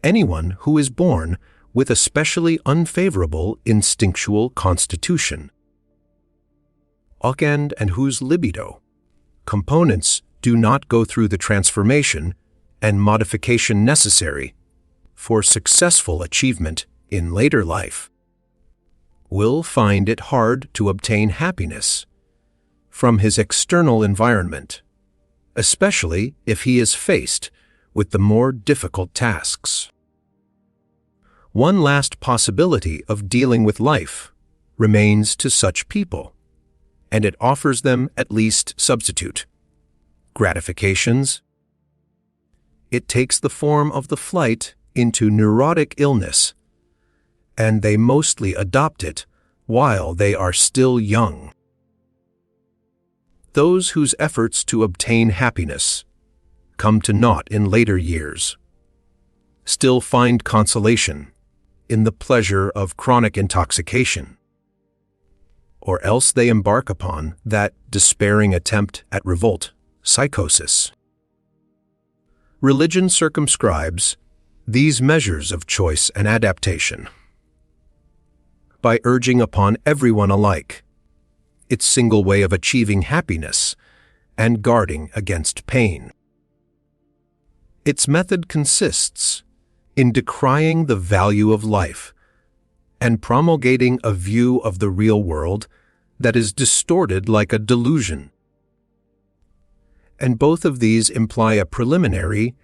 Anyone who is born with a specially unfavorable instinctual constitution, and whose libido components do not go through the transformation and modification necessary for successful achievement in later life, will find it hard to obtain happiness from his external environment, especially if he is faced with the more difficult tasks. One last possibility of dealing with life remains to such people, and it offers them at least substitute gratifications. It takes the form of the flight into neurotic illness, and they mostly adopt it while they are still young. Those whose efforts to obtain happiness come to naught in later years still find consolation in the pleasure of chronic intoxication, or else they embark upon that despairing attempt at revolt, psychosis. Religion circumscribes these measures of choice and adaptation by urging upon everyone alike its single way of achieving happiness and guarding against pain. Its method consists in decrying the value of life and promulgating a view of the real world that is distorted like a delusion. And both of these imply a preliminary,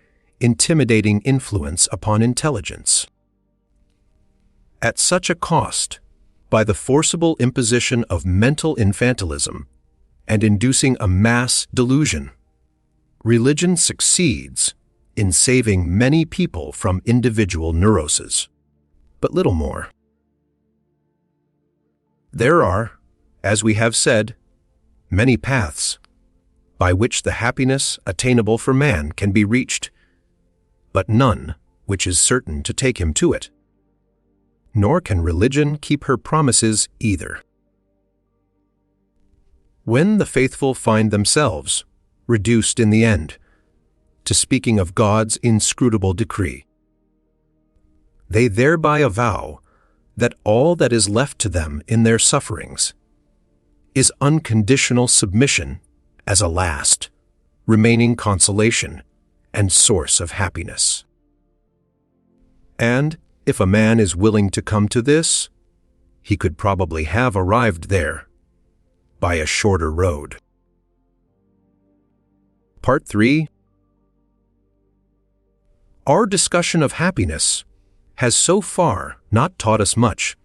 intimidating influence upon intelligence. At such a cost, by the forcible imposition of mental infantilism and inducing a mass delusion. Religion succeeds in saving many people from individual neuroses, but little more. There are, as we have said, many paths by which the happiness attainable for man can be reached, but none which is certain to take him to it. Nor can religion keep her promises either. When the faithful find themselves reduced in the end to speaking of God's inscrutable decree, they thereby avow that all that is left to them in their sufferings is unconditional submission as a last, remaining consolation and source of happiness. And if a man is willing to come to this, he could probably have arrived there by a shorter road. Part 3. Our discussion of happiness has so far not taught us much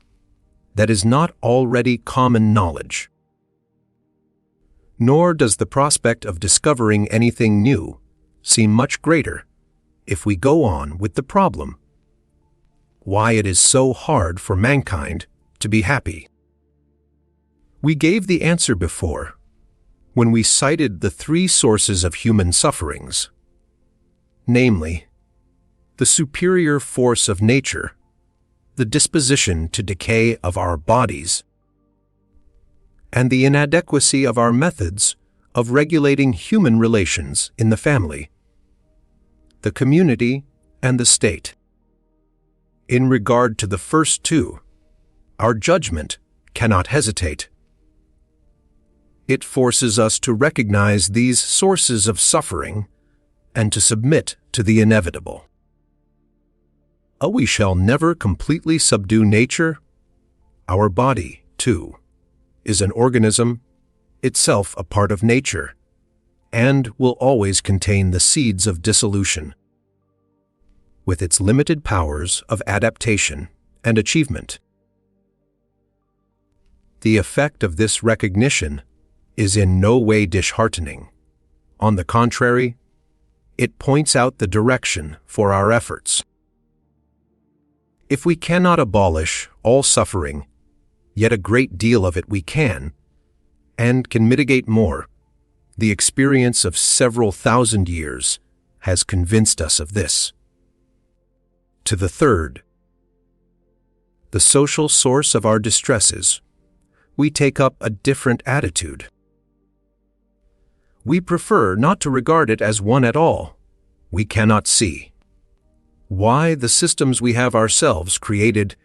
that is not already common knowledge. Nor does the prospect of discovering anything new seem much greater if we go on with the problem why it is so hard for mankind to be happy. We gave the answer before when we cited the three sources of human sufferings, namely, the superior force of nature, the disposition to decay of our bodies, and the inadequacy of our methods of regulating human relations in the family, the community, and the state. In regard to the first two, our judgment cannot hesitate. It forces us to recognize these sources of suffering and to submit to the inevitable. We shall never completely subdue nature. Our body, too, is an organism, itself a part of nature, and will always contain the seeds of dissolution, with its limited powers of adaptation and achievement. The effect of this recognition is in no way disheartening. On the contrary, it points out the direction for our efforts. If we cannot abolish all suffering, yet a great deal of it we can, and can mitigate more. The experience of several thousand years has convinced us of this. To the third, the social source of our distresses, we take up a different attitude. We prefer not to regard it as one at all. We cannot see why the systems we have ourselves created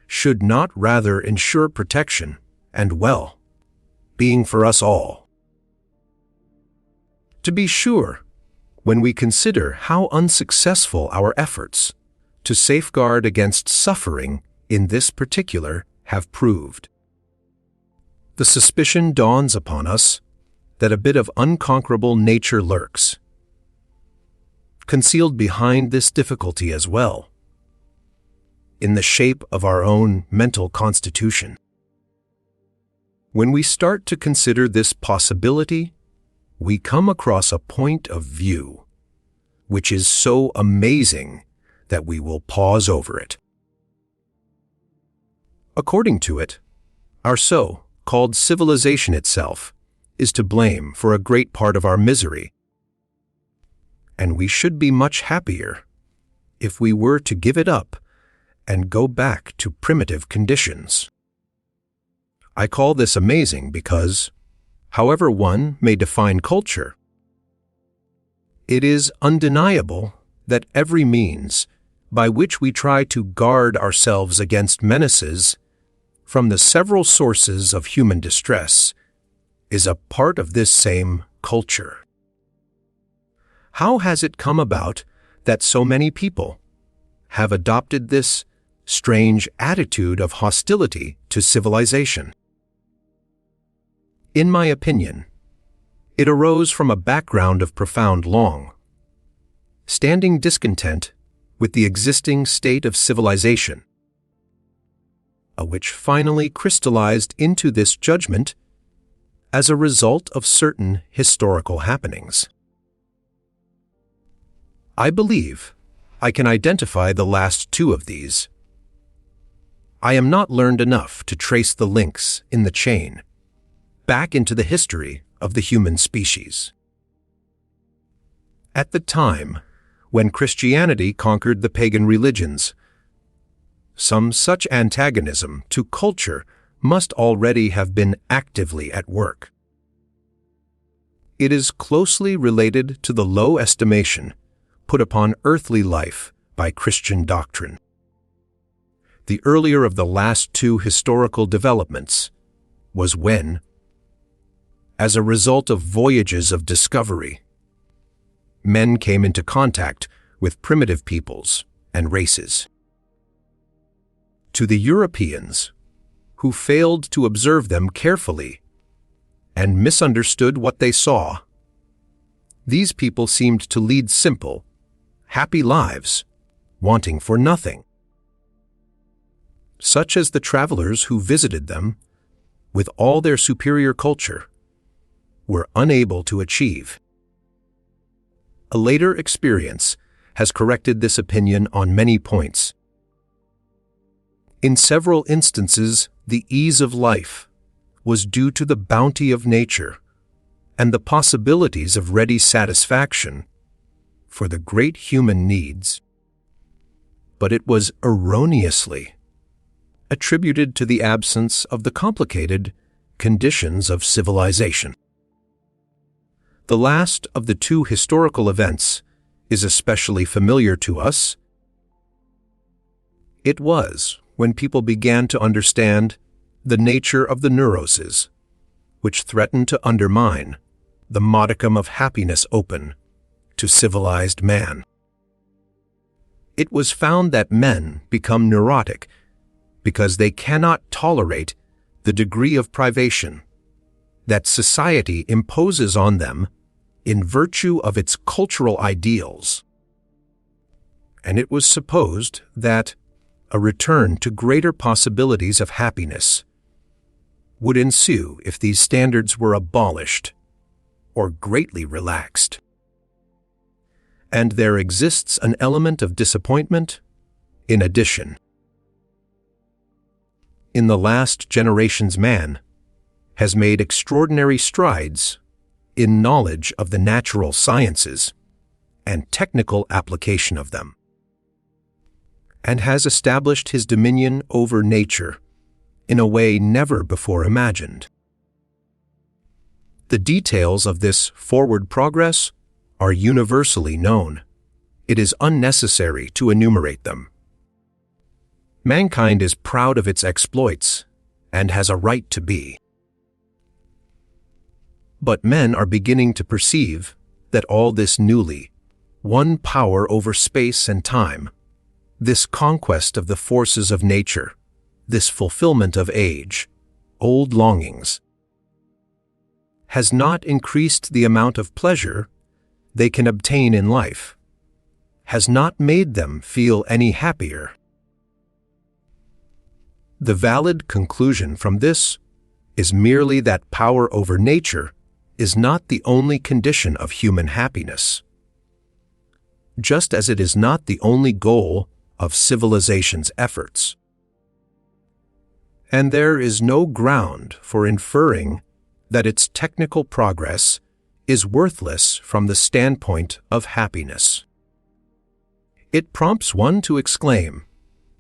should not rather ensure protection and well-being for us all. To be sure, when we consider how unsuccessful our efforts to safeguard against suffering in this particular have proved, the suspicion dawns upon us that a bit of unconquerable nature lurks, concealed behind this difficulty as well, in the shape of our own mental constitution. When we start to consider this possibility, we come across a point of view which is so amazing that we will pause over it. According to it, our so-called civilization itself is to blame for a great part of our misery, and we should be much happier if we were to give it up and go back to primitive conditions. I call this amazing because, however one may define culture, it is undeniable that every means by which we try to guard ourselves against menaces from the several sources of human distress is a part of this same culture. How has it come about that so many people have adopted this strange attitude of hostility to civilization? In my opinion, it arose from a background of profound long-standing discontent with the existing state of civilization. which finally crystallized into this judgment as a result of certain historical happenings. I believe I can identify the last two of these. I am not learned enough to trace the links in the chain back into the history of the human species. At the time when Christianity conquered the pagan religions, some such antagonism to culture must already have been actively at work. It is closely related to the low estimation put upon earthly life by Christian doctrine. The earlier of the last two historical developments was when, as a result of voyages of discovery, men came into contact with primitive peoples and races. To the Europeans, who failed to observe them carefully and misunderstood what they saw, these people seemed to lead simple, happy lives, wanting for nothing. Such as the travelers who visited them, with all their superior culture, were unable to achieve. A later experience has corrected this opinion on many points. In several instances, the ease of life was due to the bounty of nature and the possibilities of ready satisfaction for the great human needs. But it was erroneously attributed to the absence of the complicated conditions of civilization. The last of the two historical events is especially familiar to us. It was when people began to understand the nature of the neuroses, which threatened to undermine the modicum of happiness open to civilized man. It was found that men become neurotic because they cannot tolerate the degree of privation that society imposes on them in virtue of its cultural ideals. And it was supposed that a return to greater possibilities of happiness would ensue if these standards were abolished or greatly relaxed. And there exists an element of disappointment in addition. In the last generations, man has made extraordinary strides in knowledge of the natural sciences and technical application of them, and has established his dominion over nature in a way never before imagined. The details of this forward progress are universally known. It is unnecessary to enumerate them. Mankind is proud of its exploits and has a right to be. But men are beginning to perceive that all this newly won power over space and time, this conquest of the forces of nature, this fulfillment of age-old longings, has not increased the amount of pleasure they can obtain in life, has not made them feel any happier. The valid conclusion from this is merely that power over nature is not the only condition of human happiness, just as it is not the only goal of civilization's efforts. And there is no ground for inferring that its technical progress is worthless from the standpoint of happiness. It prompts one to exclaim,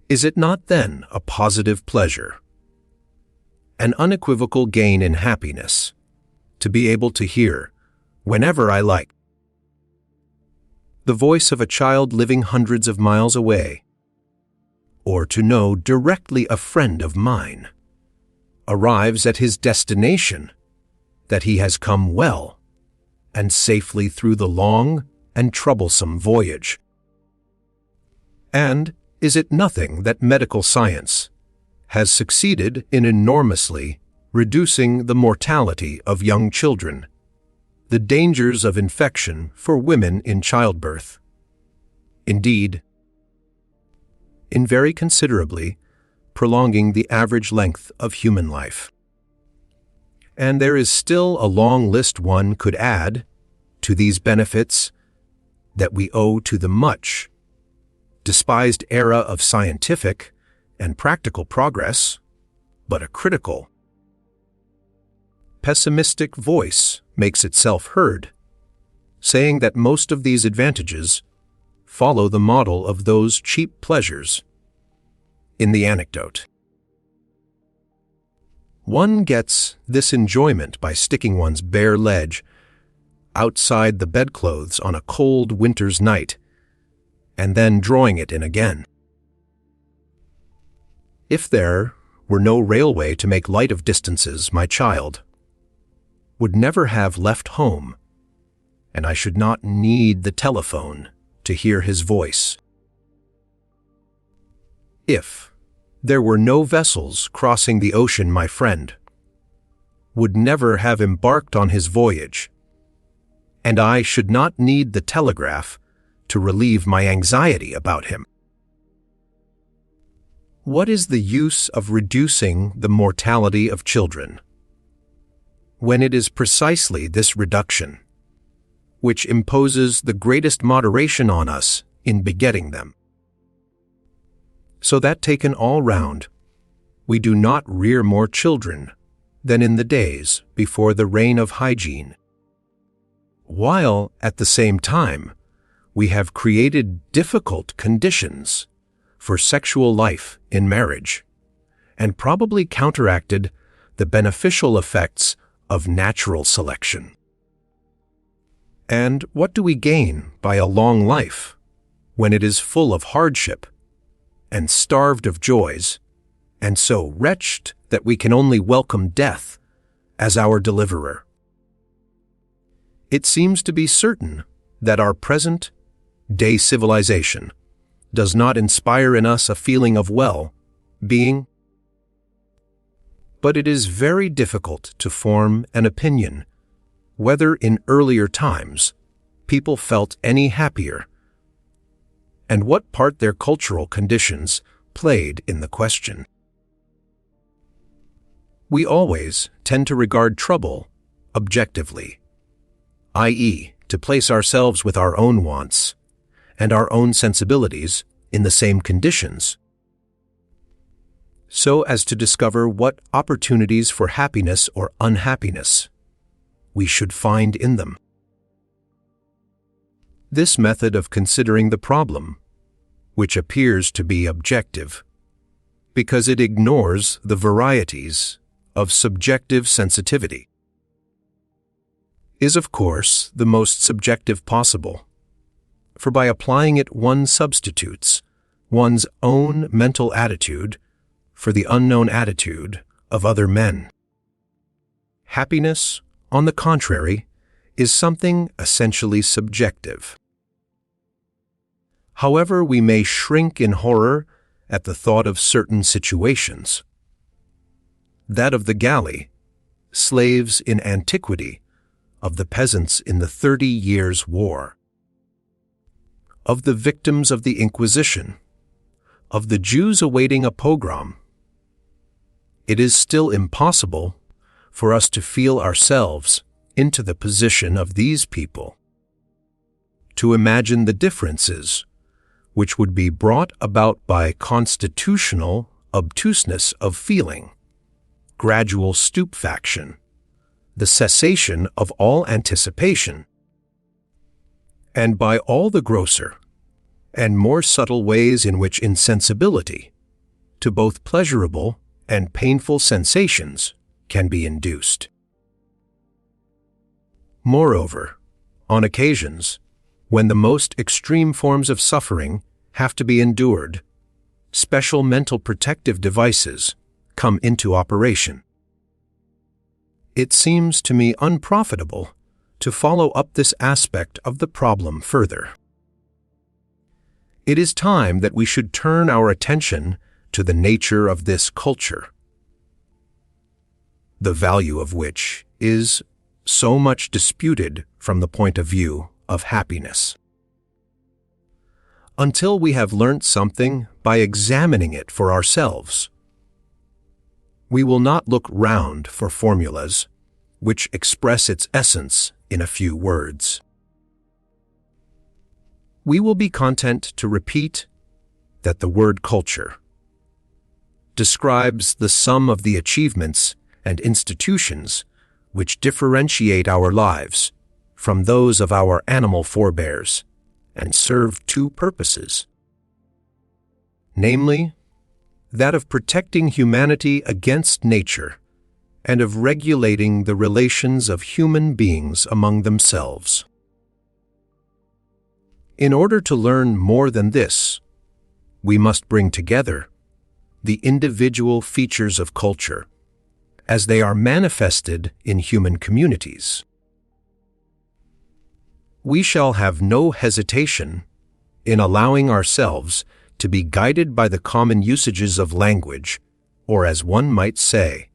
is it not then a positive pleasure, an unequivocal gain in happiness, to be able to hear, whenever I like, the voice of a child living hundreds of miles away, or to know directly a friend of mine arrives at his destination, that he has come well and safely through the long and troublesome voyage? And is it nothing that medical science has succeeded in enormously reducing the mortality of young children, the dangers of infection for women in childbirth? Indeed, in very considerably, prolonging the average length of human life. And there is still a long list one could add to these benefits that we owe to the much despised era of scientific and practical progress, but a critical, pessimistic voice makes itself heard, saying that most of these advantages follow the model of those cheap pleasures in the anecdote. One gets this enjoyment by sticking one's bare leg outside the bedclothes on a cold winter's night and then drawing it in again. If there were no railway to make light of distances, my child would never have left home, and I should not need the telephone to hear his voice. If there were no vessels crossing the ocean, my friend would never have embarked on his voyage, and I should not need the telegraph to relieve my anxiety about him. What is the use of reducing the mortality of children, when it is precisely this reduction which imposes the greatest moderation on us in begetting them? So that taken all round, we do not rear more children than in the days before the reign of hygiene, while at the same time we have created difficult conditions for sexual life in marriage, and probably counteracted the beneficial effects of natural selection. And what do we gain by a long life when it is full of hardship and starved of joys, and so wretched that we can only welcome death as our deliverer? It seems to be certain that our present-day civilization does not inspire in us a feeling of well-being, but it is very difficult to form an opinion whether in earlier times people felt any happier, and what part their cultural conditions played in the question. We always tend to regard trouble objectively, i.e., to place ourselves with our own wants and our own sensibilities in the same conditions, so as to discover what opportunities for happiness or unhappiness we should find in them. This method of considering the problem, which appears to be objective, because it ignores the varieties of subjective sensitivity, is of course the most subjective possible, for by applying it one substitutes one's own mental attitude for the unknown attitude of other men. Happiness, on the contrary, is something essentially subjective. However, we may shrink in horror at the thought of certain situations. That of the galley, slaves in antiquity, of the peasants in the 30 Years' War, of the victims of the Inquisition, of the Jews awaiting a pogrom. It is still impossible for us to feel ourselves into the position of these people, to imagine the differences which would be brought about by constitutional obtuseness of feeling, gradual stupefaction, the cessation of all anticipation, and by all the grosser and more subtle ways in which insensibility to both pleasurable and painful sensations can be induced. Moreover, on occasions, when the most extreme forms of suffering have to be endured, special mental protective devices come into operation. It seems to me unprofitable to follow up this aspect of the problem further. It is time that we should turn our attention to the nature of this culture, the value of which is so much disputed from the point of view of happiness. Until we have learnt something by examining it for ourselves, We will not look round for formulas which express its essence in a few words. We will be content to repeat that the word culture describes the sum of the achievements and institutions which differentiate our lives from those of our animal forebears and serve two purposes, namely, that of protecting humanity against nature and of regulating the relations of human beings among themselves. In order to learn more than this, we must bring together the individual features of culture as they are manifested in human communities. We shall have no hesitation in allowing ourselves to be guided by the common usages of language, or as one might say,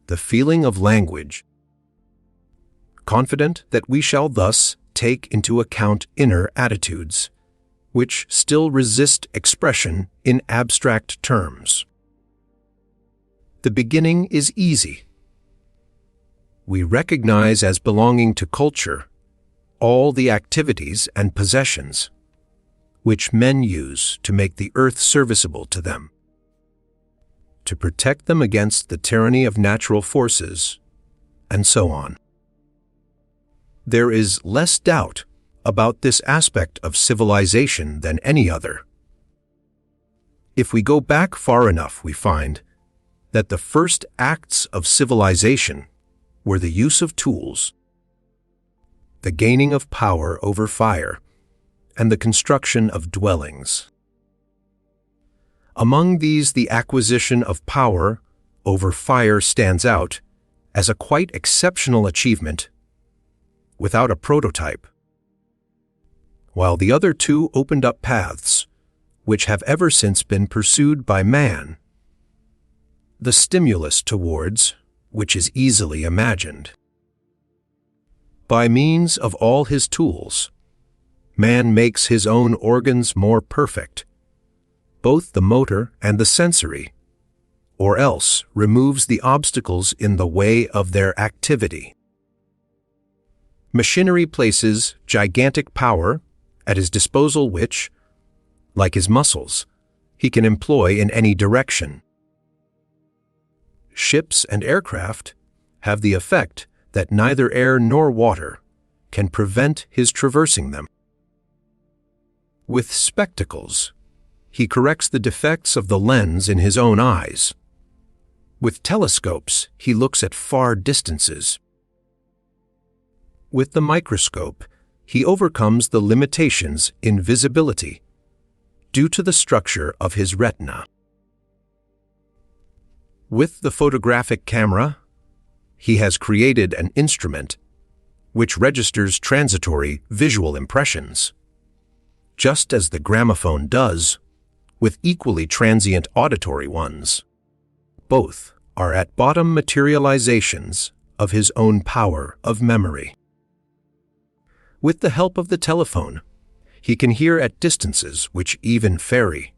the feeling of language, confident that we shall thus take into account inner attitudes, which still resist expression in abstract terms. The beginning is easy. We recognize as belonging to culture all the activities and possessions which men use to make the earth serviceable to them, to protect them against the tyranny of natural forces, and so on. There is less doubt about this aspect of civilization than any other. If we go back far enough, we find that the first acts of civilization were the use of tools, the gaining of power over fire, and the construction of dwellings. Among these, the acquisition of power over fire stands out as a quite exceptional achievement without a prototype, while the other two opened up paths which have ever since been pursued by man, the stimulus towards which is easily imagined. By means of all his tools, man makes his own organs more perfect, both the motor and the sensory, or else removes the obstacles in the way of their activity. Machinery places gigantic power at his disposal which, like his muscles, he can employ in any direction. Ships and aircraft have the effect that neither air nor water can prevent his traversing them. With spectacles, he corrects the defects of the lens in his own eyes. With telescopes, he looks at far distances. With the microscope, he overcomes the limitations in visibility due to the structure of his retina. With the photographic camera, he has created an instrument which registers transitory visual impressions, just as the gramophone does with equally transient auditory ones. Both are at bottom materializations of his own power of memory. With the help of the telephone, he can hear at distances which even fairy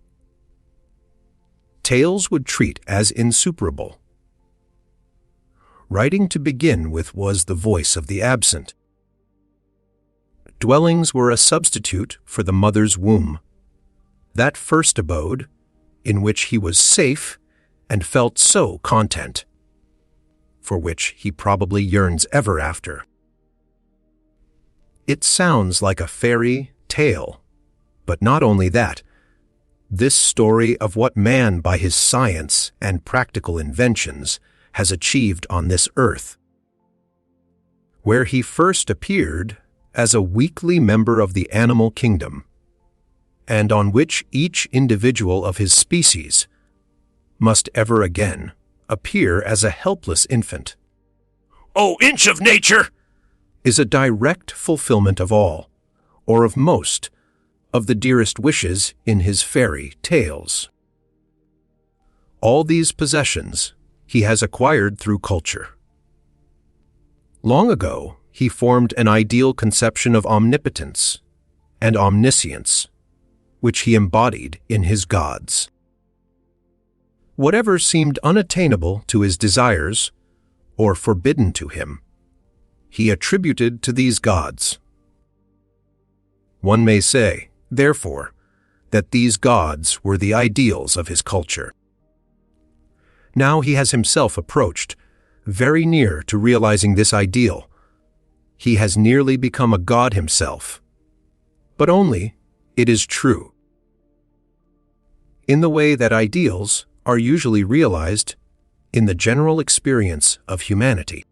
tales would treat as insuperable. Writing to begin with was the voice of the absent. Dwellings were a substitute for the mother's womb, that first abode in which he was safe and felt so content, for which he probably yearns ever after. It sounds like a fairy tale, but not only that, this story of what man by his science and practical inventions has achieved on this earth, where he first appeared as a weakly member of the animal kingdom, and on which each individual of his species must ever again appear as a helpless infant. "O inch of nature!" is a direct fulfillment of all, or of most, of the dearest wishes in his fairy tales. All these possessions he has acquired through culture. Long ago, he formed an ideal conception of omnipotence and omniscience, which he embodied in his gods. whatever seemed unattainable to his desires or forbidden to him, he attributed to these gods. One may say, therefore, that these gods were the ideals of his culture. Now he has himself approached very near to realizing this ideal. He has nearly become a god himself, but only, it is true, in the way that ideals are usually realized in the general experience of humanity.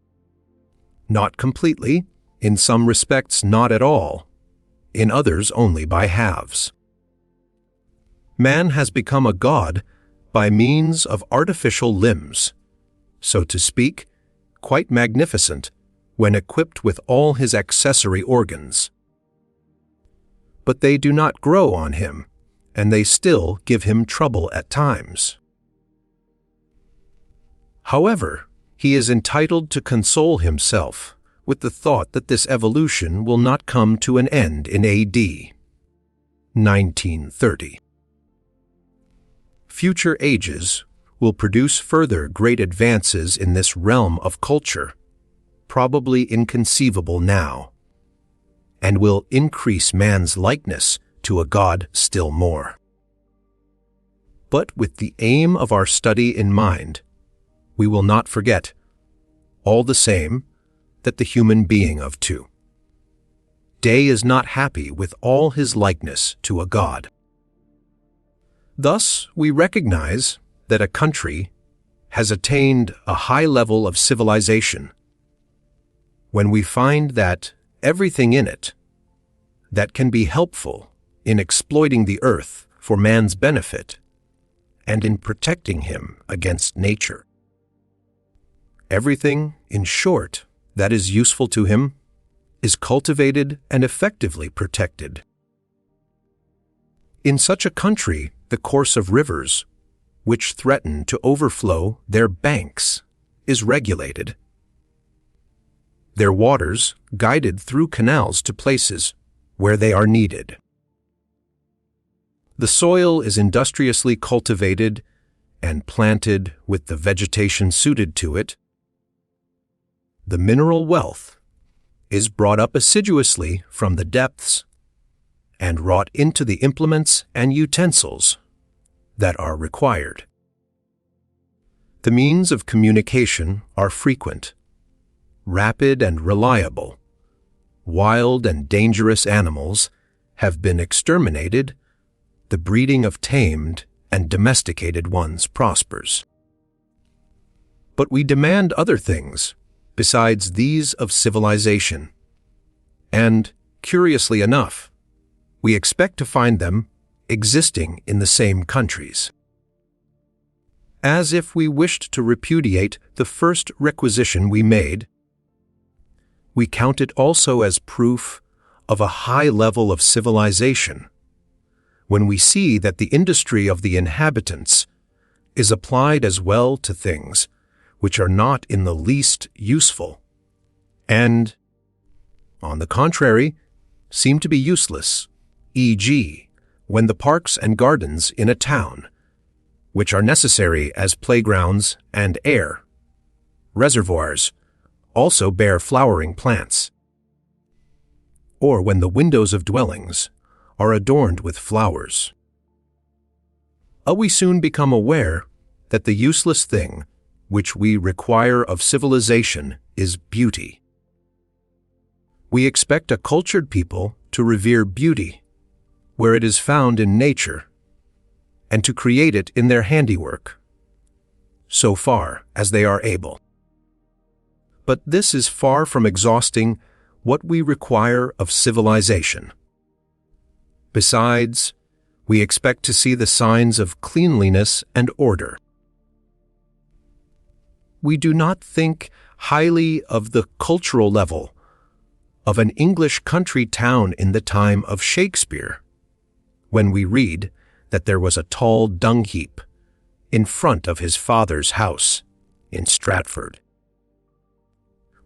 Not completely, in some respects not at all, in others only by halves. Man has become a god by means of artificial limbs, so to speak, quite magnificent when equipped with all his accessory organs. But they do not grow on him, and they still give him trouble at times. However, he is entitled to console himself with the thought that this evolution will not come to an end in A.D. 1930. Future ages will produce further great advances in this realm of culture, probably inconceivable now, and will increase man's likeness to a god still more. But with the aim of our study in mind, we will not forget, all the same, that the human being of two. Day is not happy with all his likeness to a god. Thus, we recognize that a country has attained a high level of civilization when we find that everything in it that can be helpful in exploiting the earth for man's benefit and in protecting him against nature. Everything, in short, that is useful to him is cultivated and effectively protected. In such a country, the course of rivers, which threaten to overflow their banks, is regulated. Their waters guided through canals to places where they are needed. The soil is industriously cultivated and planted with the vegetation suited to it. The mineral wealth is brought up assiduously from the depths and wrought into the implements and utensils that are required. The means of communication are frequent, rapid and reliable. Wild and dangerous animals have been exterminated. The breeding of tamed and domesticated ones prospers. But we demand other things besides these of civilization, and, curiously enough, we expect to find them existing in the same countries. As if we wished to repudiate the first requisition we made, we count it also as proof of a high level of civilization when we see that the industry of the inhabitants is applied as well to things which are not in the least useful, and, on the contrary, seem to be useless, e.g., when the parks and gardens in a town, which are necessary as playgrounds and air, reservoirs, also bear flowering plants, or when the windows of dwellings are adorned with flowers. We soon become aware that the useless thing which we require of civilization is beauty. We expect a cultured people to revere beauty where it is found in nature and to create it in their handiwork, so far as they are able. But this is far from exhausting what we require of civilization. Besides, we expect to see the signs of cleanliness and order. We do not think highly of the cultural level of an English country town in the time of Shakespeare, when we read that there was a tall dung heap in front of his father's house in Stratford.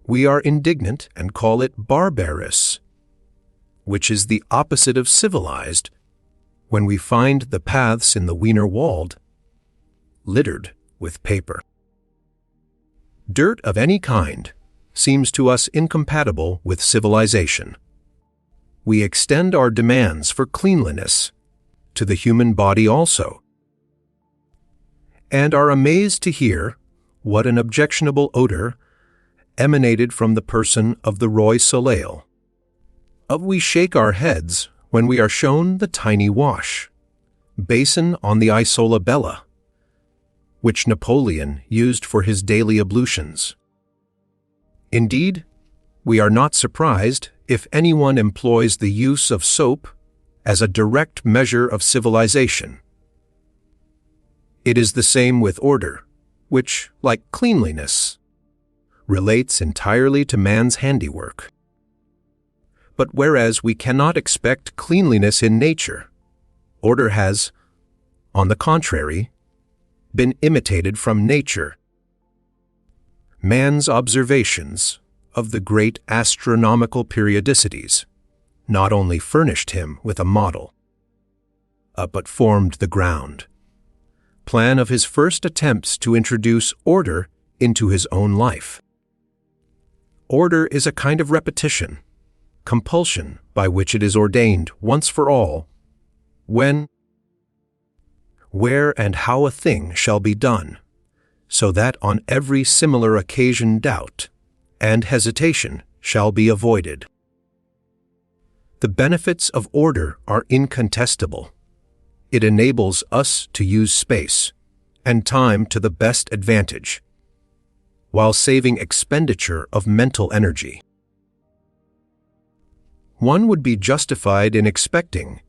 We are indignant and call it barbarous, which is the opposite of civilized, when we find the paths in the Wiener Wald littered with paper. Dirt of any kind seems to us incompatible with civilization. We extend our demands for cleanliness to the human body also, and are amazed to hear what an objectionable odor emanated from the person of the Roi Soleil. We shake our heads when we are shown the tiny wash basin on the Isola Bella, which Napoleon used for his daily ablutions. Indeed, we are not surprised if anyone employs the use of soap as a direct measure of civilization. It is the same with order, which, like cleanliness, relates entirely to man's handiwork. But whereas we cannot expect cleanliness in nature, order has, on the contrary, been imitated from nature. Man's observations of the great astronomical periodicities not only furnished him with a model, but formed the plan of his first attempts to introduce order into his own life. Order is a kind of repetition, compulsion by which it is ordained once for all when, where, and how a thing shall be done, so that on every similar occasion doubt and hesitation shall be avoided. The benefits of order are incontestable. It enables us to use space and time to the best advantage, while saving expenditure of mental energy. One would be justified in expecting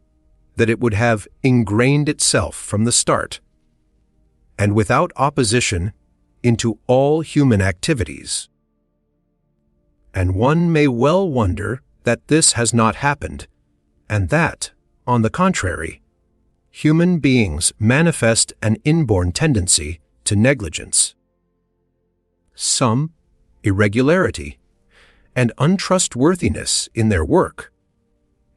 that it would have ingrained itself from the start, and without opposition, into all human activities. And one may well wonder that this has not happened, and that, on the contrary, human beings manifest an inborn tendency to negligence, some irregularity, and untrustworthiness in their work,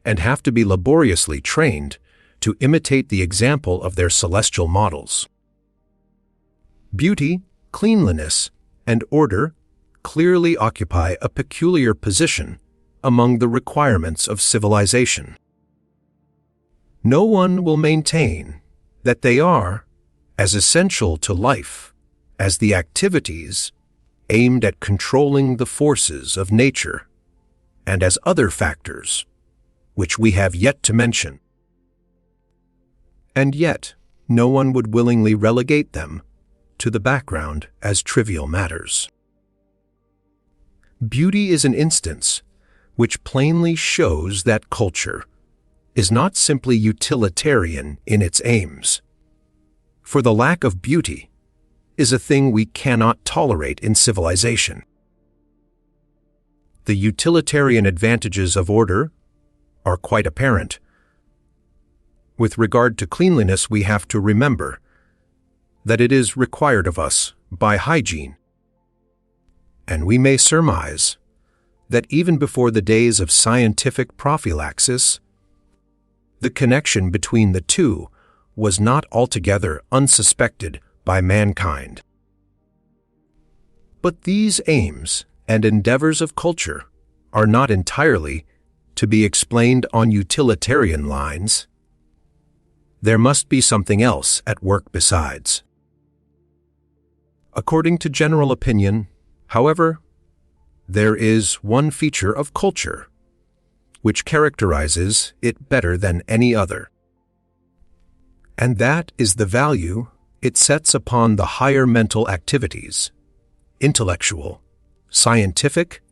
and have to be laboriously trained to imitate the example of their celestial models. Beauty, cleanliness, and order clearly occupy a peculiar position among the requirements of civilization. No one will maintain that they are as essential to life as the activities aimed at controlling the forces of nature and as other factors which we have yet to mention. And yet, no one would willingly relegate them to the background as trivial matters. Beauty is an instance which plainly shows that culture is not simply utilitarian in its aims, for the lack of beauty is a thing we cannot tolerate in civilization. The utilitarian advantages of order are quite apparent. With regard to cleanliness, we have to remember that it is required of us by hygiene, and we may surmise that even before the days of scientific prophylaxis, the connection between the two was not altogether unsuspected by mankind. But these aims and endeavors of culture are not entirely to be explained on utilitarian lines. There must be something else at work besides. According to general opinion, however, there is one feature of culture which characterizes it better than any other, and that is the value it sets upon the higher mental activities, intellectual, scientific,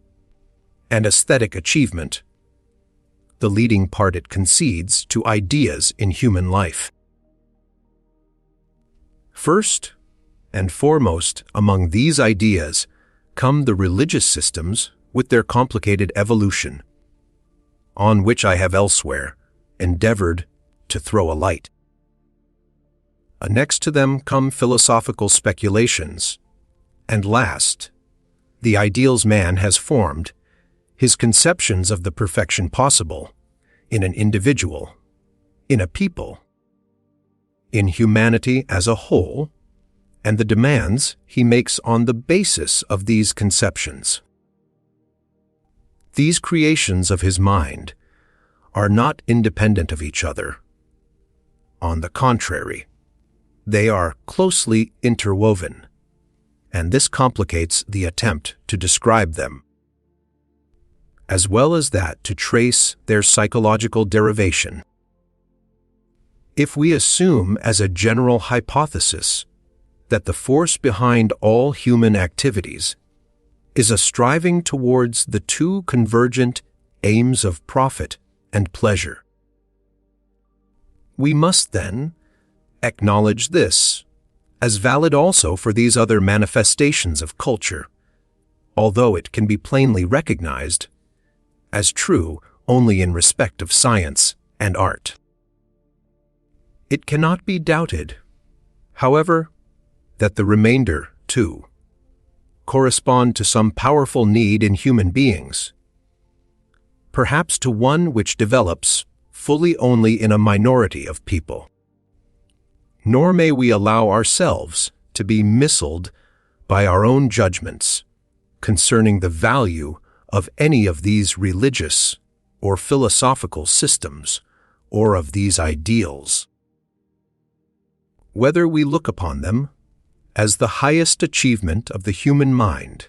and aesthetic achievement, the leading part it concedes to ideas in human life. First and foremost among these ideas come the religious systems with their complicated evolution, on which I have elsewhere endeavored to throw a light. Next to them come philosophical speculations, and last, the ideals man has formed, his conceptions of the perfection possible in an individual, in a people, in humanity as a whole, and the demands he makes on the basis of these conceptions. These creations of his mind are not independent of each other. On the contrary, they are closely interwoven, and this complicates the attempt to describe them, as well as that to trace their psychological derivation. If we assume as a general hypothesis that the force behind all human activities is a striving towards the two convergent aims of profit and pleasure, we must then acknowledge this as valid also for these other manifestations of culture, although it can be plainly recognized as true only in respect of science and art. It cannot be doubted, however, that the remainder, too, correspond to some powerful need in human beings, perhaps to one which develops fully only in a minority of people. Nor may we allow ourselves to be misled by our own judgments concerning the value of any of these religious or philosophical systems or of these ideals. Whether we look upon them as the highest achievement of the human mind,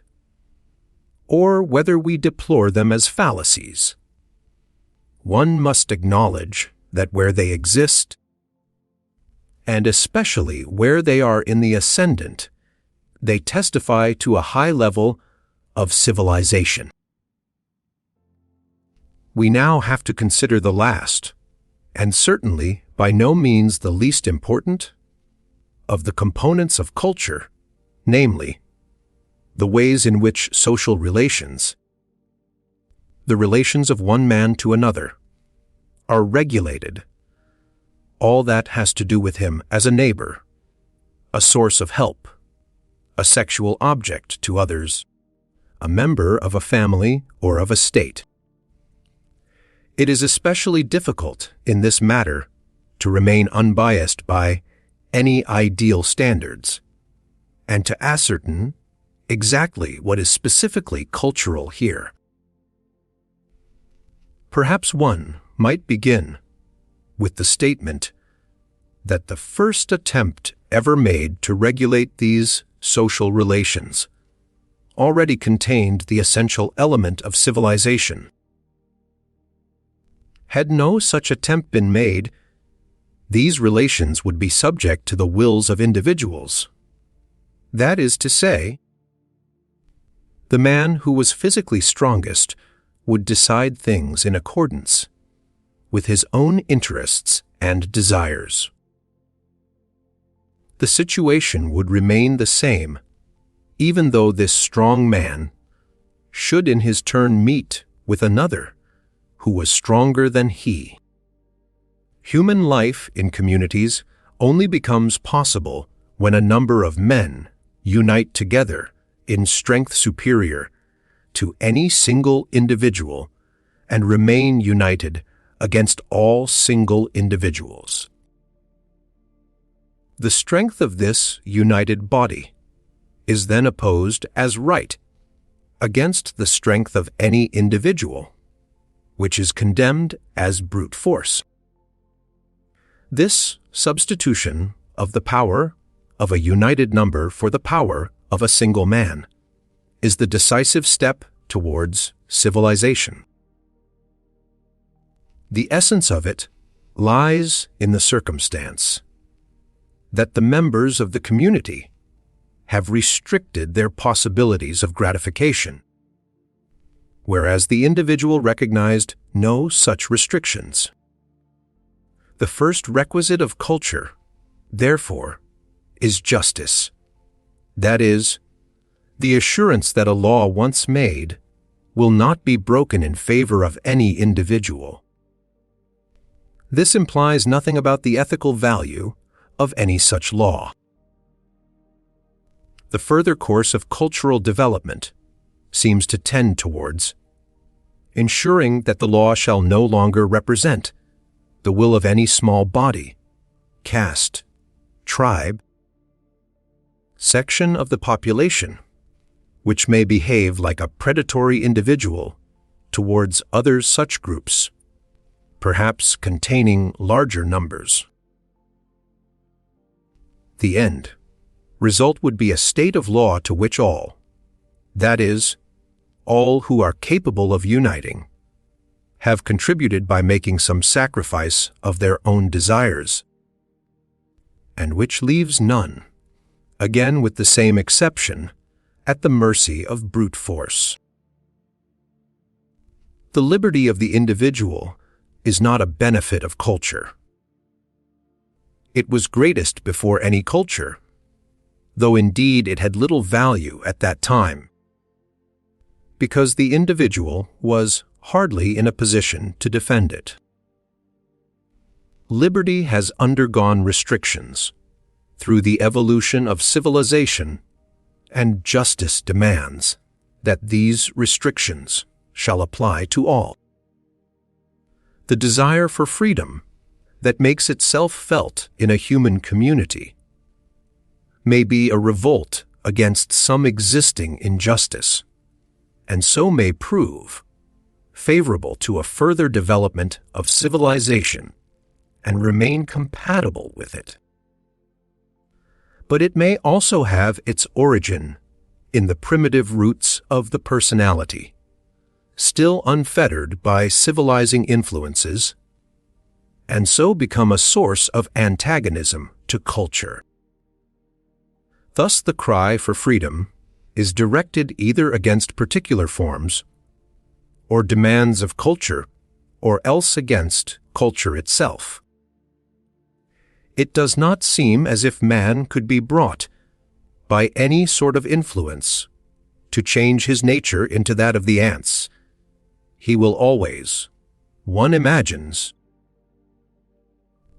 or whether we deplore them as fallacies, one must acknowledge that where they exist, and especially where they are in the ascendant, they testify to a high level of civilization. We now have to consider the last, and certainly by no means the least important, of the components of culture, namely, the ways in which social relations, the relations of one man to another, are regulated. All that has to do with him as a neighbor, a source of help, a sexual object to others, a member of a family or of a state. It is especially difficult in this matter to remain unbiased by any ideal standards, and to ascertain exactly what is specifically cultural here. Perhaps one might begin with the statement that the first attempt ever made to regulate these social relations already contained the essential element of civilization. Had no such attempt been made, these relations would be subject to the wills of individuals. That is to say, the man who was physically strongest would decide things in accordance with his own interests and desires. The situation would remain the same, even though this strong man should in his turn meet with another who was stronger than he. Human life in communities only becomes possible when a number of men unite together in strength superior to any single individual and remain united against all single individuals. The strength of this united body is then opposed as right against the strength of any individual, which is condemned as brute force. This substitution of the power of a united number for the power of a single man is the decisive step towards civilization. The essence of it lies in the circumstance that the members of the community have restricted their possibilities of gratification, whereas the individual recognized no such restrictions. The first requisite of culture, therefore, is justice. That is, the assurance that a law once made will not be broken in favor of any individual. This implies nothing about the ethical value of any such law. The further course of cultural development seems to tend towards ensuring that the law shall no longer represent the will of any small body, caste, tribe, section of the population which may behave like a predatory individual towards other such groups, perhaps containing larger numbers. The end result would be a state of law to which all, that is, all who are capable of uniting, have contributed by making some sacrifice of their own desires, and which leaves none, again with the same exception, at the mercy of brute force. The liberty of the individual is not a benefit of culture. It was greatest before any culture, though indeed it had little value at that time, because the individual was hardly in a position to defend it. Liberty has undergone restrictions through the evolution of civilization, and justice demands that these restrictions shall apply to all. The desire for freedom that makes itself felt in a human community may be a revolt against some existing injustice, and so may prove favorable to a further development of civilization and remain compatible with it. But it may also have its origin in the primitive roots of the personality, still unfettered by civilizing influences, and so become a source of antagonism to culture. Thus the cry for freedom is directed either against particular forms or demands of culture, or else against culture itself. It does not seem as if man could be brought, by any sort of influence, to change his nature into that of the ants. He will always, one imagines,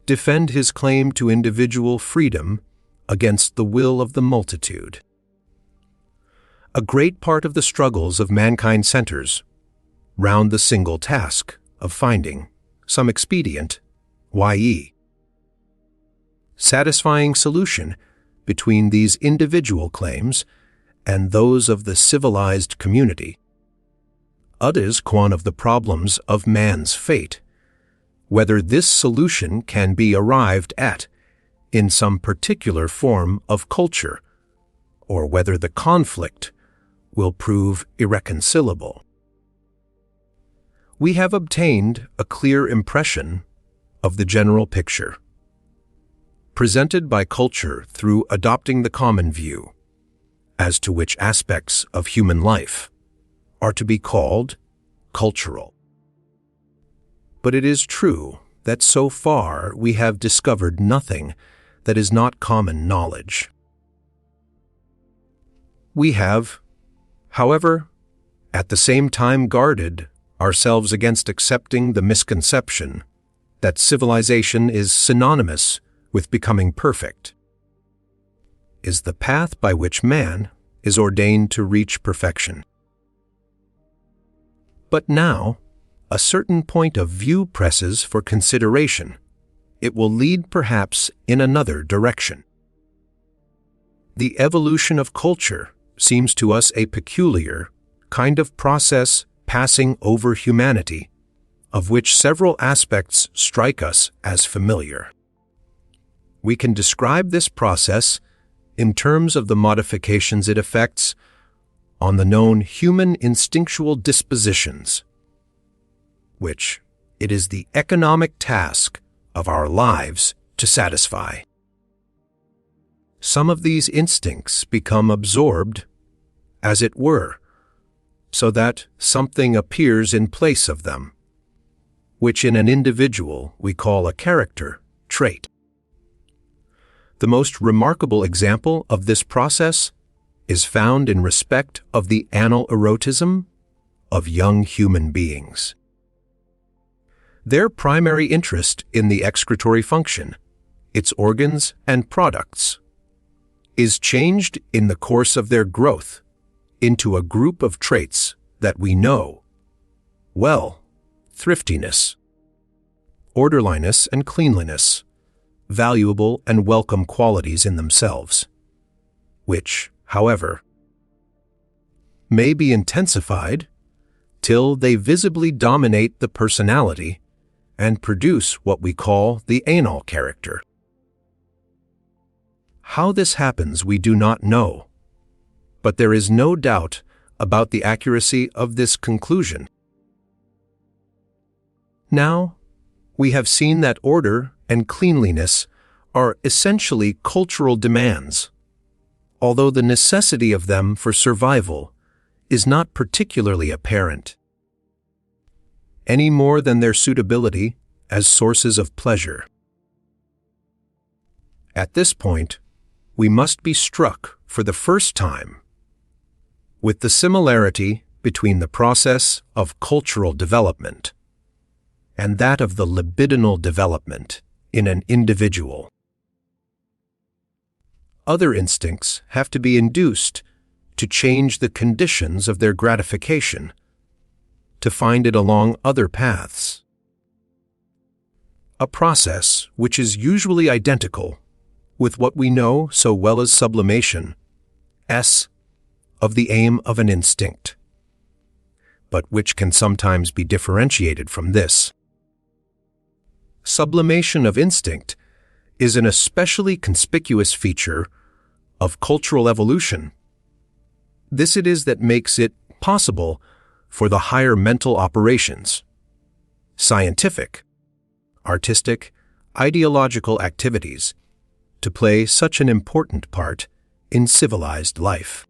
defend his claim to individual freedom against the will of the multitude. A great part of the struggles of mankind centers round the single task of finding some expedient, i.e., satisfying solution between these individual claims and those of the civilized community. Others quan of the problems of man's fate, whether this solution can be arrived at in some particular form of culture, or whether the conflict will prove irreconcilable. We have obtained a clear impression of the general picture, presented by culture through adopting the common view, as to which aspects of human life are to be called cultural. But it is true that so far we have discovered nothing that is not common knowledge. We have, however, at the same time guarded ourselves against accepting the misconception that civilization is synonymous with becoming perfect, is the path by which man is ordained to reach perfection. But now, a certain point of view presses for consideration. It will lead perhaps in another direction. The evolution of culture seems to us a peculiar kind of process passing over humanity, of which several aspects strike us as familiar. We can describe this process in terms of the modifications it effects on the known human instinctual dispositions, which it is the economic task of our lives to satisfy. Some of these instincts become absorbed, as it were, so that something appears in place of them, which in an individual we call a character trait. The most remarkable example of this process is found in respect of the anal erotism of young human beings. Their primary interest in the excretory function, its organs and products, is changed in the course of their growth into a group of traits that we know well: thriftiness, orderliness and cleanliness, valuable and welcome qualities in themselves, which, however, may be intensified till they visibly dominate the personality and produce what we call the anal character. How this happens we do not know, but there is no doubt about the accuracy of this conclusion. Now, we have seen that order and cleanliness are essentially cultural demands, although the necessity of them for survival is not particularly apparent, any more than their suitability as sources of pleasure. At this point, we must be struck for the first time with the similarity between the process of cultural development and that of the libidinal development in an individual. Other instincts have to be induced to change the conditions of their gratification, to find it along other paths. A process which is usually identical with what we know so well as sublimation, of the aim of an instinct, but which can sometimes be differentiated from this. Sublimation of instinct is an especially conspicuous feature of cultural evolution. This it is that makes it possible for the higher mental operations, scientific, artistic, ideological activities, to play such an important part in civilized life.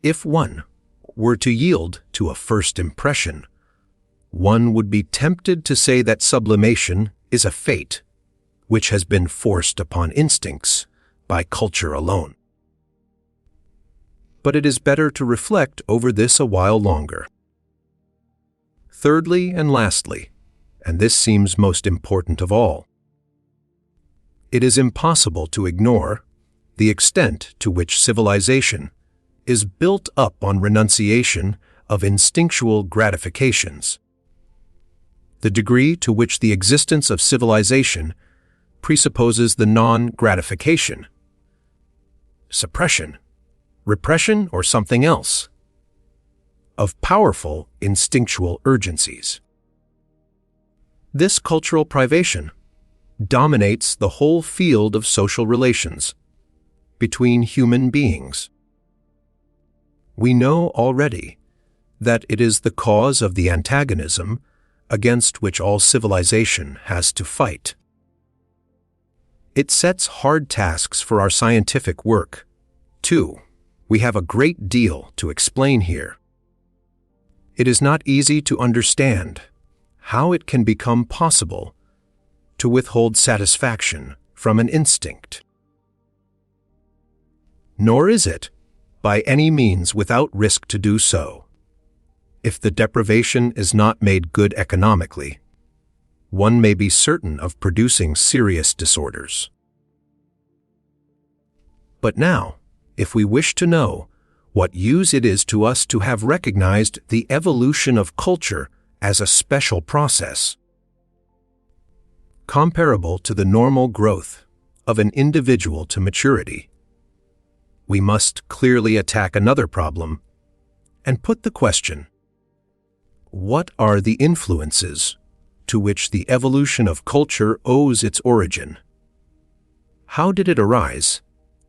If one were to yield to a first impression, one would be tempted to say that sublimation is a fate which has been forced upon instincts by culture alone. But it is better to reflect over this a while longer. Thirdly and lastly, and this seems most important of all, it is impossible to ignore the extent to which civilization is built up on renunciation of instinctual gratifications, the degree to which the existence of civilization presupposes the non-gratification, suppression, repression, or something else, of powerful instinctual urgencies. This cultural privation dominates the whole field of social relations between human beings. We know already that it is the cause of the antagonism against which all civilization has to fight. It sets hard tasks for our scientific work, too. We have a great deal to explain here. It is not easy to understand how it can become possible to withhold satisfaction from an instinct. Nor is it, by any means, without risk to do so. If the deprivation is not made good economically, one may be certain of producing serious disorders. But now, if we wish to know what use it is to us to have recognized the evolution of culture as a special process, comparable to the normal growth of an individual to maturity, we must clearly attack another problem and put the question: what are the influences to which the evolution of culture owes its origin? How did it arise,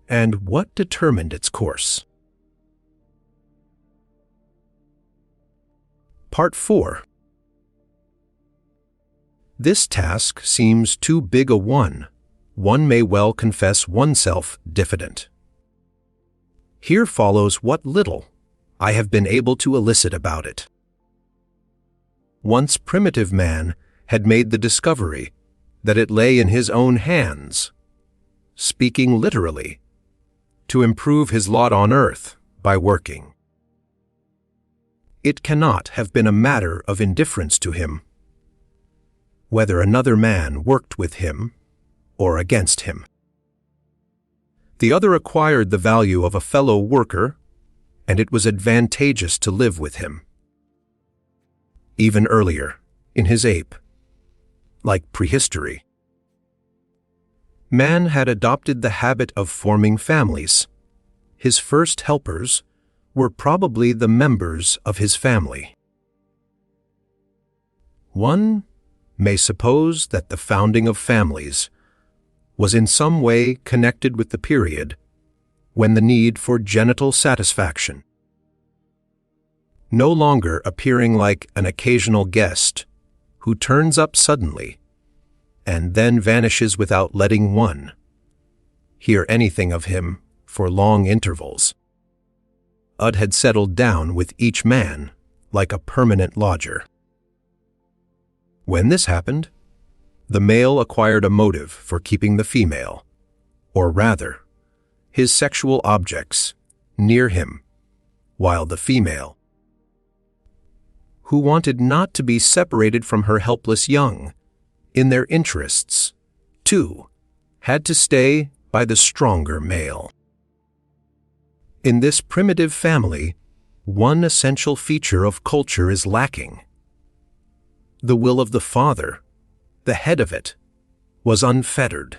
and what determined its course? Part 4. This task seems too big a one. One may well confess oneself diffident. Here follows what little I have been able to elicit about it. Once primitive man had made the discovery that it lay in his own hands, speaking literally, to improve his lot on earth by working. It cannot have been a matter of indifference to him whether another man worked with him or against him. The other acquired the value of a fellow worker, and it was advantageous to live with him. Even earlier, in his ape, like prehistory, man had adopted the habit of forming families. His first helpers were probably the members of his family. One may suppose that the founding of families was in some way connected with the period when the need for genital satisfaction, no longer appearing like an occasional guest who turns up suddenly and then vanishes without letting one hear anything of him for long intervals. Ud had settled down with each man like a permanent lodger. When this happened, the male acquired a motive for keeping the female, or rather, his sexual objects, near him, while the female, who wanted not to be separated from her helpless young, in their interests, too, had to stay by the stronger male. In this primitive family, one essential feature of culture is lacking. The will of the father, the head of it, was unfettered.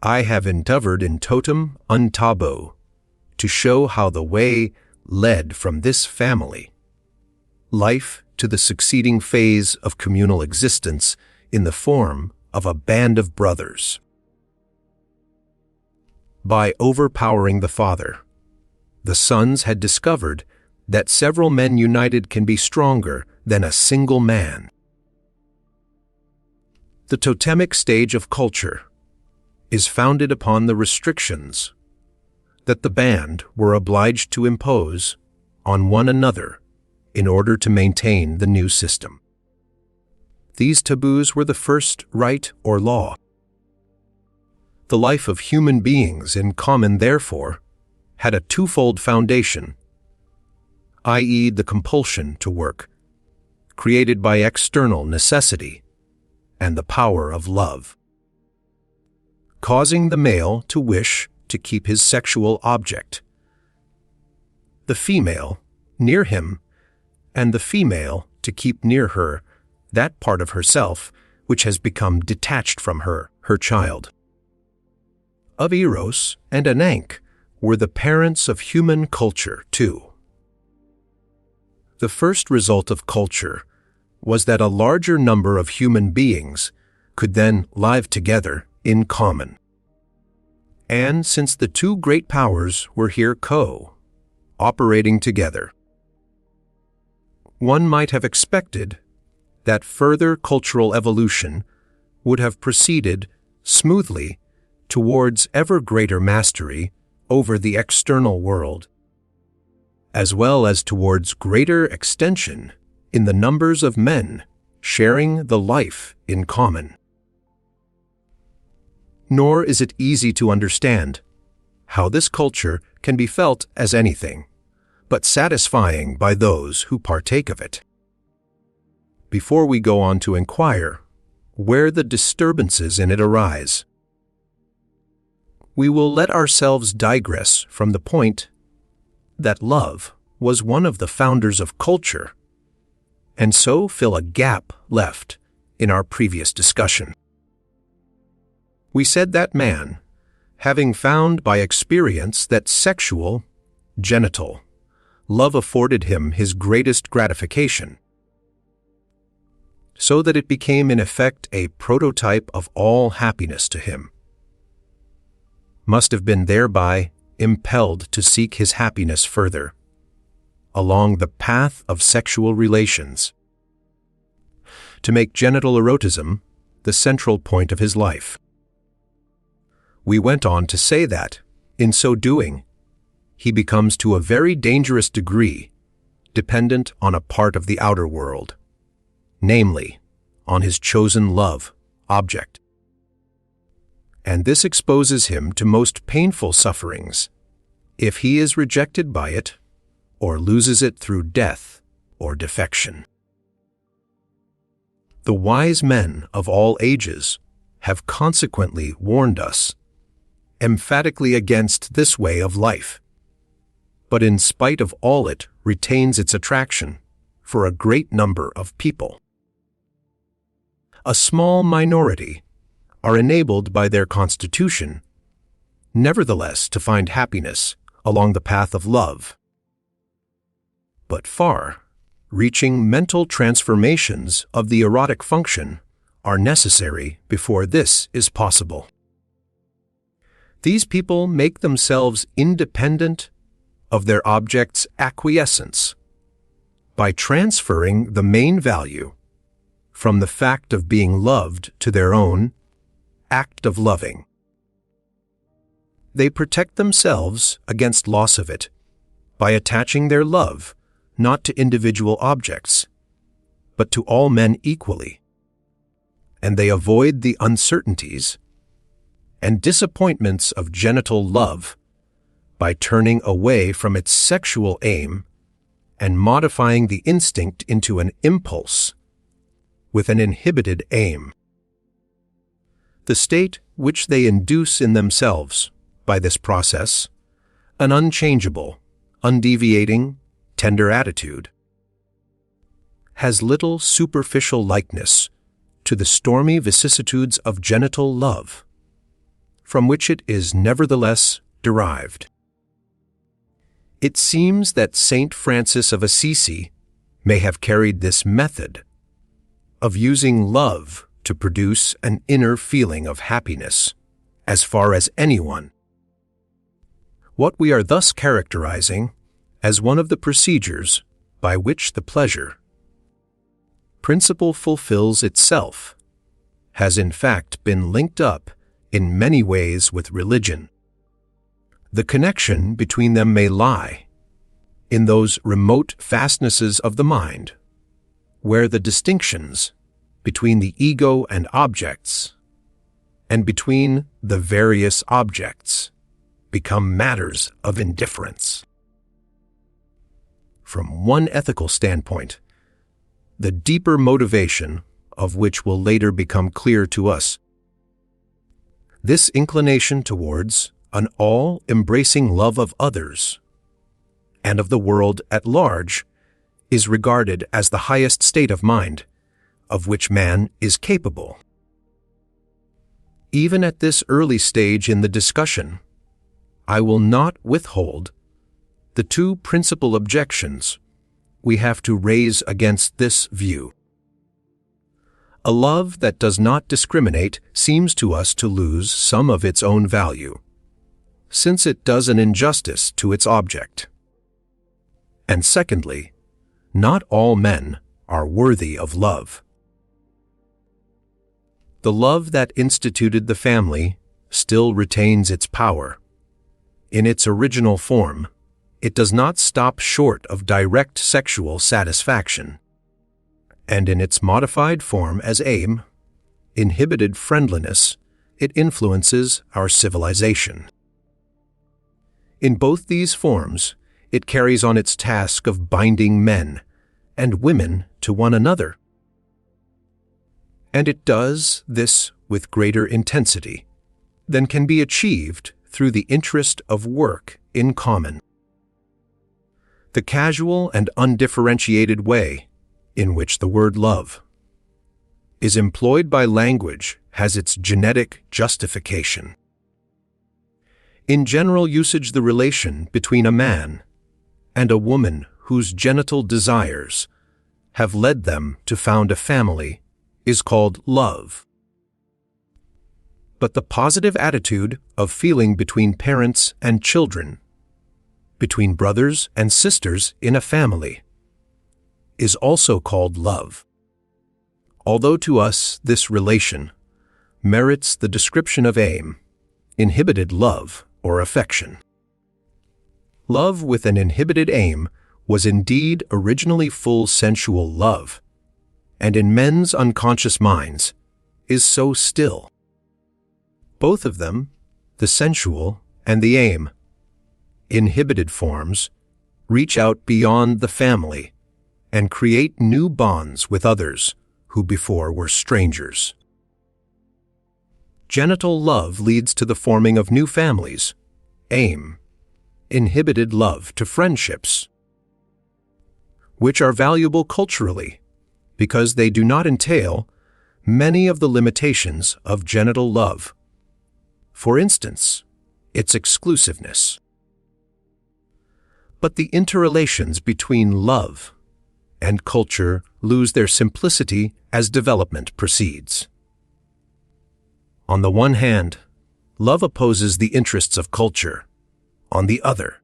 I have endeavored in totem untaboo to show how the way led from this family life to the succeeding phase of communal existence in the form of a band of brothers. By overpowering the father, the sons had discovered that several men united can be stronger than a single man. The totemic stage of culture is founded upon the restrictions that the band were obliged to impose on one another in order to maintain the new system. These taboos were the first right or law. The life of human beings in common, therefore, had a twofold foundation, i.e., the compulsion to work, created by external necessity, and the power of love, causing the male to wish to keep his sexual object, the female near him, and the female to keep near her that part of herself which has become detached from her, her child. Of Eros and Ananke were the parents of human culture, too. The first result of culture was that a larger number of human beings could then live together in common. And since the two great powers were here operating together, one might have expected that further cultural evolution would have proceeded smoothly towards ever greater mastery over the external world, as well as towards greater extension in the numbers of men sharing the life in common. Nor is it easy to understand how this culture can be felt as anything but satisfying by those who partake of it. Before we go on to inquire where the disturbances in it arise, we will let ourselves digress from the point that love was one of the founders of culture, and so fill a gap left in our previous discussion. We said that man, having found by experience that sexual, genital, love afforded him his greatest gratification, so that it became in effect a prototype of all happiness to him, must have been thereby impelled to seek his happiness further, along the path of sexual relations, to make genital erotism the central point of his life. We went on to say that, in so doing, he becomes to a very dangerous degree dependent on a part of the outer world, namely, on his chosen love object. And this exposes him to most painful sufferings if he is rejected by it or loses it through death or defection. The wise men of all ages have consequently warned us emphatically against this way of life, but in spite of all it retains its attraction for a great number of people. A small minority are enabled by their constitution, nevertheless to find happiness along the path of love. But far-reaching mental transformations of the erotic function are necessary before this is possible. These people make themselves independent of their object's acquiescence by transferring the main value from the fact of being loved to their own act of loving. They protect themselves against loss of it by attaching their love not to individual objects, but to all men equally, and they avoid the uncertainties and disappointments of genital love by turning away from its sexual aim and modifying the instinct into an impulse with an inhibited aim. The state which they induce in themselves by this process, an unchangeable, undeviating, tender attitude, has little superficial likeness to the stormy vicissitudes of genital love, from which it is nevertheless derived. It seems that Saint Francis of Assisi may have carried this method of using love to produce an inner feeling of happiness as far as anyone. What we are thus characterizing as one of the procedures by which the pleasure principle fulfills itself has in fact been linked up in many ways with religion. The connection between them may lie in those remote fastnesses of the mind where the distinctions between the ego and objects and between the various objects become matters of indifference. From one ethical standpoint, the deeper motivation of which will later become clear to us, this inclination towards an all-embracing love of others and of the world at large is regarded as the highest state of mind of which man is capable. Even at this early stage in the discussion, I will not withhold the two principal objections we have to raise against this view. A love that does not discriminate seems to us to lose some of its own value, since it does an injustice to its object. And secondly, not all men are worthy of love. The love that instituted the family still retains its power. In its original form, it does not stop short of direct sexual satisfaction. And in its modified form as aim, inhibited friendliness, it influences our civilization. In both these forms, it carries on its task of binding men and women to one another. And it does this with greater intensity than can be achieved through the interest of work in common. The casual and undifferentiated way in which the word love is employed by language has its genetic justification. In general usage, the relation between a man and a woman whose genital desires have led them to found a family is called love. But the positive attitude of feeling between parents and children, between brothers and sisters in a family, is also called love. Although to us this relation merits the description of aim, inhibited love or affection. Love with an inhibited aim was indeed originally full sensual love, and in men's unconscious minds is so still. Both of them, the sensual and the aim, inhibited forms, reach out beyond the family and create new bonds with others who before were strangers. Genital love leads to the forming of new families, aim, inhibited love to friendships, which are valuable culturally because they do not entail many of the limitations of genital love. For instance, its exclusiveness. But the interrelations between love and culture lose their simplicity as development proceeds. On the one hand, love opposes the interests of culture. On the other,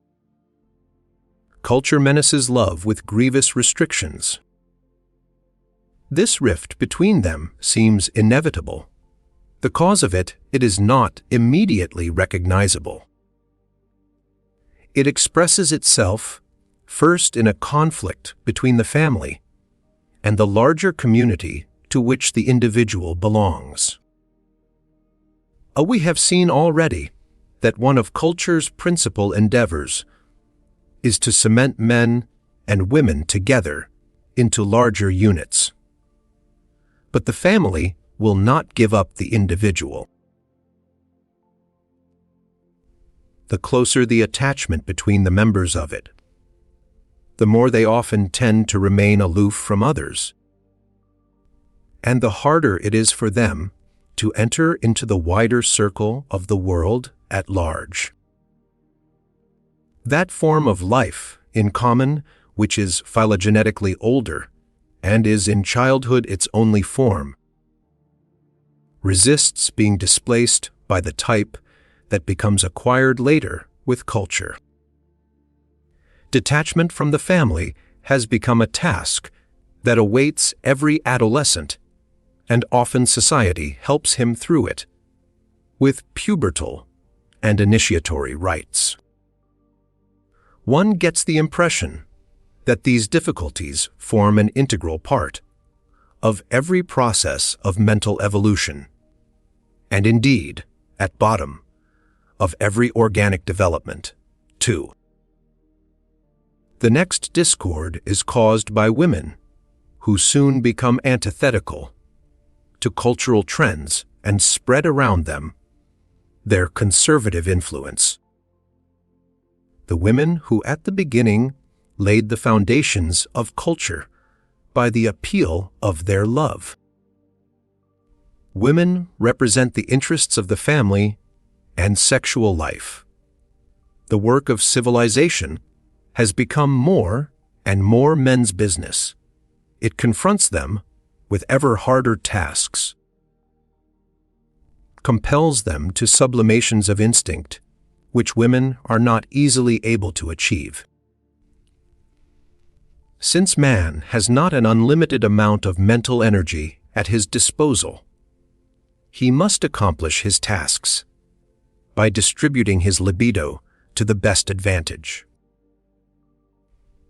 culture menaces love with grievous restrictions. This rift between them seems inevitable. The cause of it is not immediately recognizable. It expresses itself first in a conflict between the family and the larger community to which the individual belongs. We have seen already that one of culture's principal endeavors is to cement men and women together into larger units. But the family will not give up the individual. The closer the attachment between the members of it, the more they often tend to remain aloof from others, and the harder it is for them to enter into the wider circle of the world at large. That form of life in common, which is phylogenetically older and is in childhood its only form, resists being displaced by the type that becomes acquired later with culture. Detachment from the family has become a task that awaits every adolescent, and often society helps him through it, with pubertal and initiatory rites. One gets the impression that these difficulties form an integral part of every process of mental evolution, and indeed, at bottom, of every organic development, too. The next discord is caused by women, who soon become antithetical to cultural trends and spread around them their conservative influence. The women who at the beginning laid the foundations of culture by the appeal of their love. Women represent the interests of the family and sexual life. The work of civilization has become more and more men's business. It confronts them with ever harder tasks, compels them to sublimations of instinct, which women are not easily able to achieve. Since man has not an unlimited amount of mental energy at his disposal, he must accomplish his tasks by distributing his libido to the best advantage.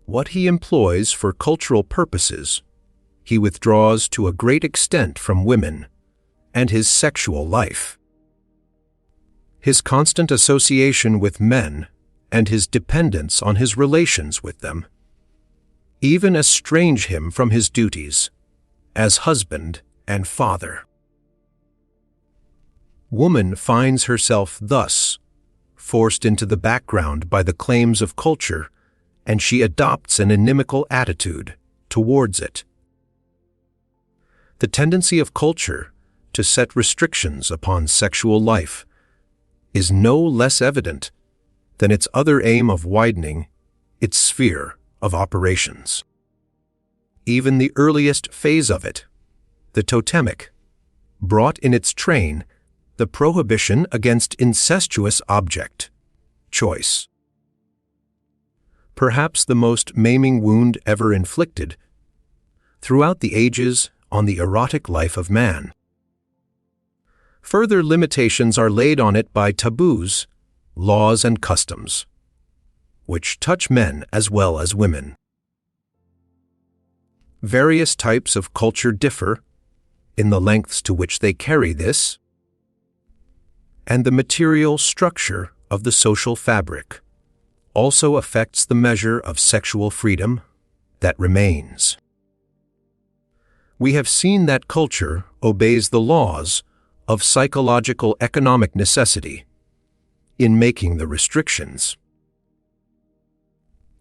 What he employs for cultural purposes, he withdraws to a great extent from women and his sexual life. His constant association with men and his dependence on his relations with them even estrange him from his duties as husband and father. Woman finds herself thus forced into the background by the claims of culture, and she adopts an inimical attitude towards it. The tendency of culture to set restrictions upon sexual life is no less evident than its other aim of widening its sphere of operations. Even the earliest phase of it, the totemic, brought in its train the prohibition against incestuous object choice. Perhaps the most maiming wound ever inflicted throughout the ages on the erotic life of man. Further limitations are laid on it by taboos, laws, and customs, which touch men as well as women. Various types of culture differ in the lengths to which they carry this, and the material structure of the social fabric also affects the measure of sexual freedom that remains. We have seen that culture obeys the laws of psychological economic necessity in making the restrictions.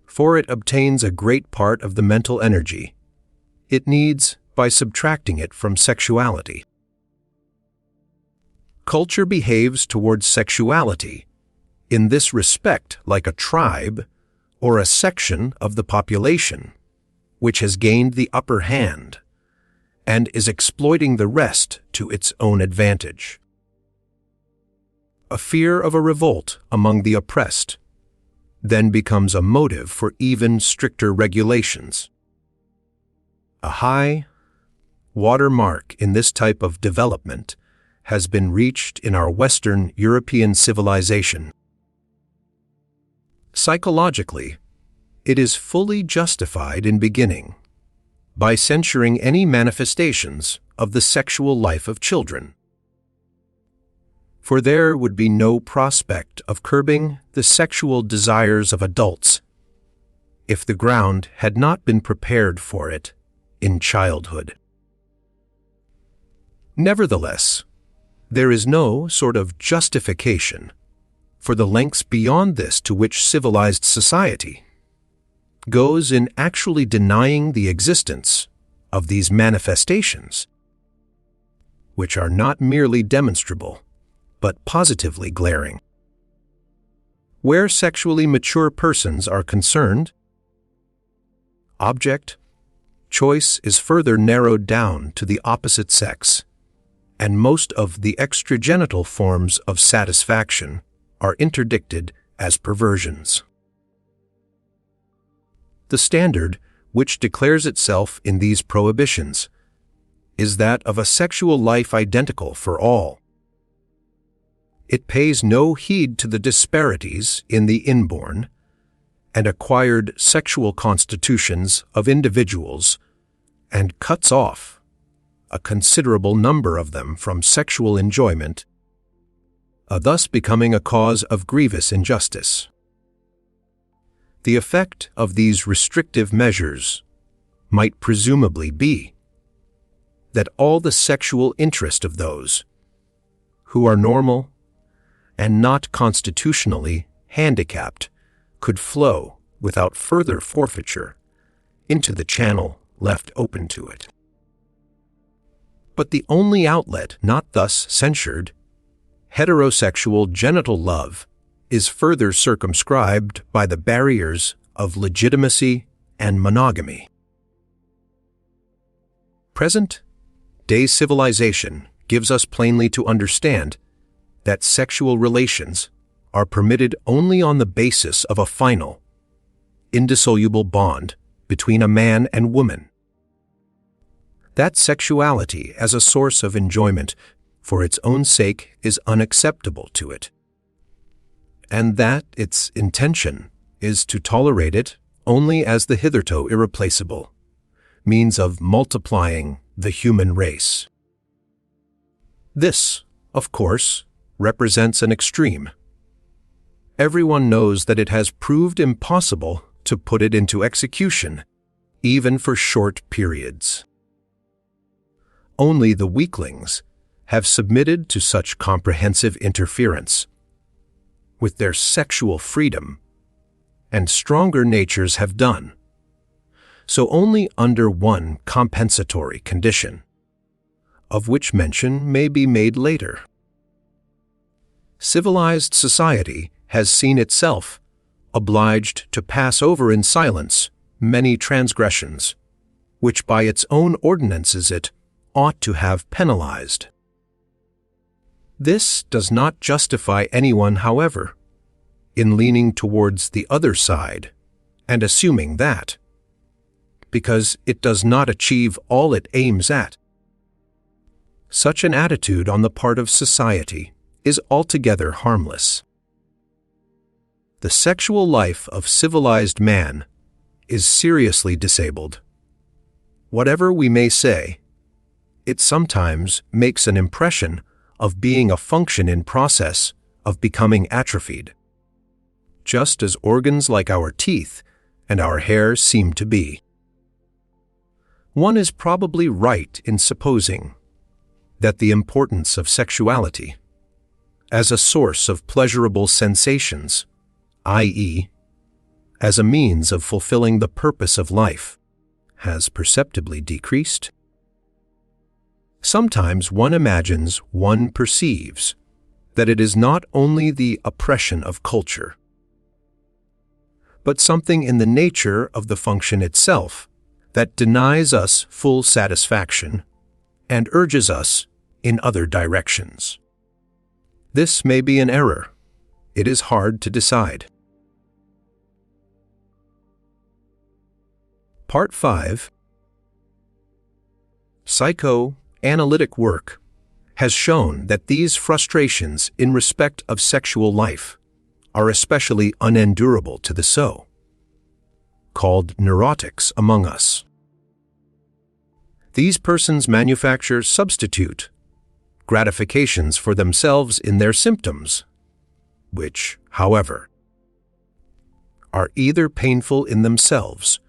For it obtains a great part of the mental energy it needs by subtracting it from sexuality. Culture behaves towards sexuality in this respect like a tribe or a section of the population which has gained the upper hand and is exploiting the rest to its own advantage. A fear of a revolt among the oppressed then becomes a motive for even stricter regulations. A high water mark in this type of development has been reached in our Western European civilization. Psychologically, it is fully justified in beginning by censuring any manifestations of the sexual life of children. For there would be no prospect of curbing the sexual desires of adults if the ground had not been prepared for it in childhood. Nevertheless, there is no sort of justification for the lengths beyond this to which civilized society goes in actually denying the existence of these manifestations, which are not merely demonstrable, but positively glaring. Where sexually mature persons are concerned, object choice is further narrowed down to the opposite sex, and most of the extragenital forms of satisfaction are interdicted as perversions. The standard which declares itself in these prohibitions is that of a sexual life identical for all. It pays no heed to the disparities in the inborn and acquired sexual constitutions of individuals and cuts off a considerable number of them from sexual enjoyment, thus becoming a cause of grievous injustice. The effect of these restrictive measures might presumably be that all the sexual interest of those who are normal and not constitutionally handicapped could flow without further forfeiture into the channel left open to it. But the only outlet not thus censured, heterosexual genital love, is further circumscribed by the barriers of legitimacy and monogamy. Present-day civilization gives us plainly to understand that sexual relations are permitted only on the basis of a final, indissoluble bond between a man and woman. That sexuality as a source of enjoyment for its own sake is unacceptable to it, and that its intention is to tolerate it only as the hitherto irreplaceable means of multiplying the human race. This, of course, represents an extreme. Everyone knows that it has proved impossible to put it into execution, even for short periods. Only the weaklings have submitted to such comprehensive interference with their sexual freedom, and stronger natures have done so only under one compensatory condition, of which mention may be made later. Civilized society has seen itself obliged to pass over in silence many transgressions, which by its own ordinances it ought to have penalized. This does not justify anyone, however, in leaning towards the other side and assuming that, because it does not achieve all it aims at. Such an attitude on the part of society is altogether harmless. The sexual life of civilized man is seriously disabled. Whatever we may say, it sometimes makes an impression of being a function in process of becoming atrophied, just as organs like our teeth and our hair seem to be. One is probably right in supposing that the importance of sexuality as a source of pleasurable sensations, i.e., as a means of fulfilling the purpose of life, has perceptibly decreased. Sometimes one imagines, one perceives, that it is not only the oppression of culture, but something in the nature of the function itself that denies us full satisfaction and urges us in other directions. This may be an error. It is hard to decide. Part 5. Psychoanalytic work has shown that these frustrations in respect of sexual life are especially unendurable to the so, called neurotics among us. These persons manufacture substitute gratifications for themselves in their symptoms, which, however, are either painful in themselves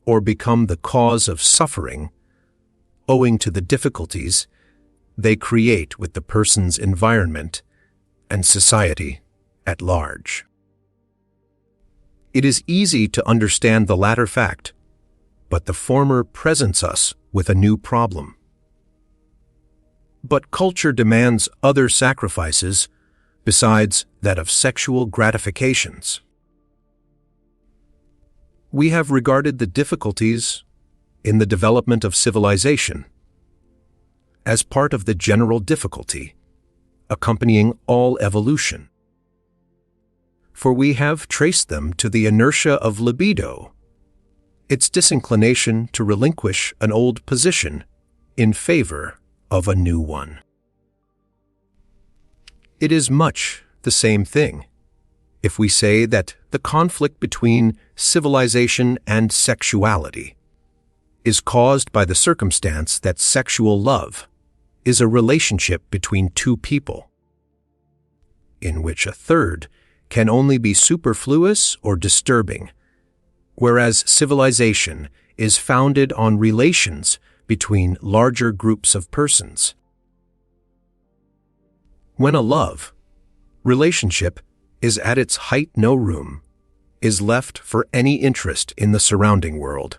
or become the cause of suffering owing to the difficulties they create with the person's environment and society at large. It is easy to understand the latter fact, but the former presents us with a new problem. But culture demands other sacrifices besides that of sexual gratifications. We have regarded the difficulties in the development of civilization as part of the general difficulty accompanying all evolution. For we have traced them to the inertia of libido, its disinclination to relinquish an old position in favor of a new one. It is much the same thing if we say that the conflict between civilization and sexuality is caused by the circumstance that sexual love is a relationship between two people, in which a third can only be superfluous or disturbing, whereas civilization is founded on relations between larger groups of persons. When a love relationship is at its height, no room is left for any interest in the surrounding world.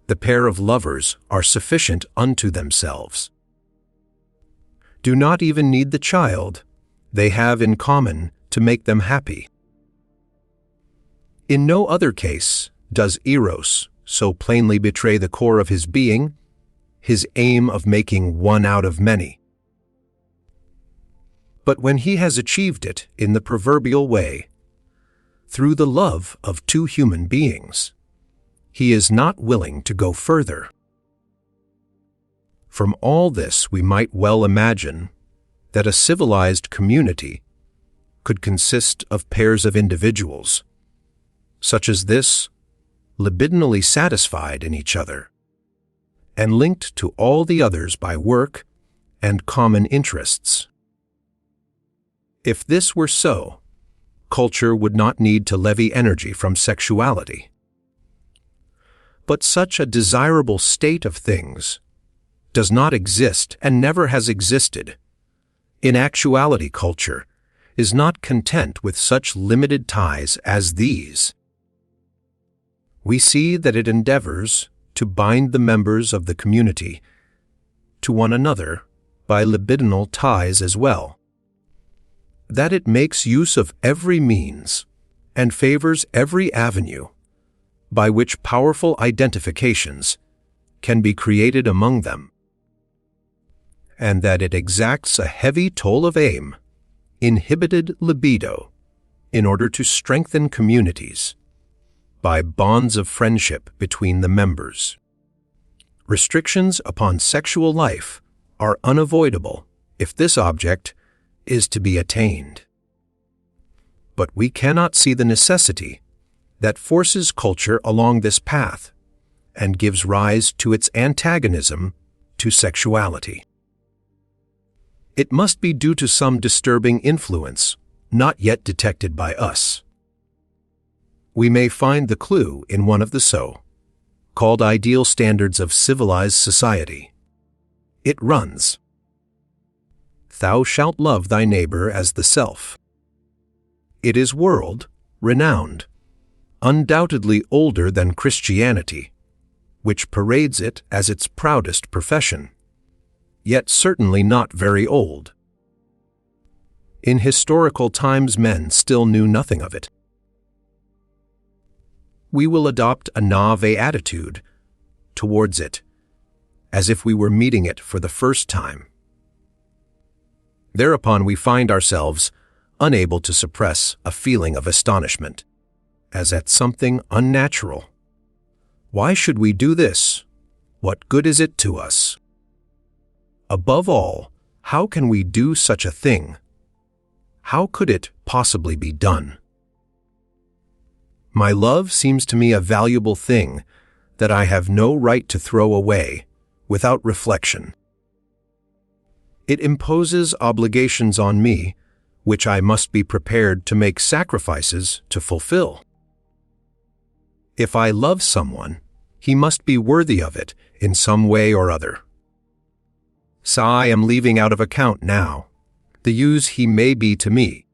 The pair of lovers are sufficient unto themselves, do not even need the child they have in common to make them happy. In no other case does Eros so plainly betray the core of his being, his aim of making one out of many. But when he has achieved it in the proverbial way, through the love of two human beings, he is not willing to go further. From all this we might well imagine that a civilized community could consist of pairs of individuals, such as this, libidinally satisfied in each other, and linked to all the others by work and common interests. If this were so, culture would not need to levy energy from sexuality. But such a desirable state of things does not exist and never has existed. In actuality, culture is not content with such limited ties as these. We see that it endeavors to bind the members of the community to one another by libidinal ties as well, that it makes use of every means and favors every avenue by which powerful identifications can be created among them, and that it exacts a heavy toll of aim, inhibited libido, in order to strengthen communities by bonds of friendship between the members. Restrictions upon sexual life are unavoidable if this object is to be attained. But we cannot see the necessity that forces culture along this path and gives rise to its antagonism to sexuality. It must be due to some disturbing influence not yet detected by us. We may find the clue in one of the so-called ideal standards of civilized society. It runs, "Thou shalt love thy neighbor as the self." It is world-renowned, undoubtedly older than Christianity, which parades it as its proudest profession. yet certainly not very old. In historical times, men still knew nothing of it. We will adopt a naïve attitude towards it, as if we were meeting it for the first time. Thereupon we find ourselves unable to suppress a feeling of astonishment, as at something unnatural. Why should we do this? What good is it to us? Above all, how can we do such a thing? How could it possibly be done? My love seems to me a valuable thing that I have no right to throw away without reflection. It imposes obligations on me, which I must be prepared to make sacrifices to fulfill. If I love someone, he must be worthy of it in some way or other. So I am leaving out of account now the use he may be to me,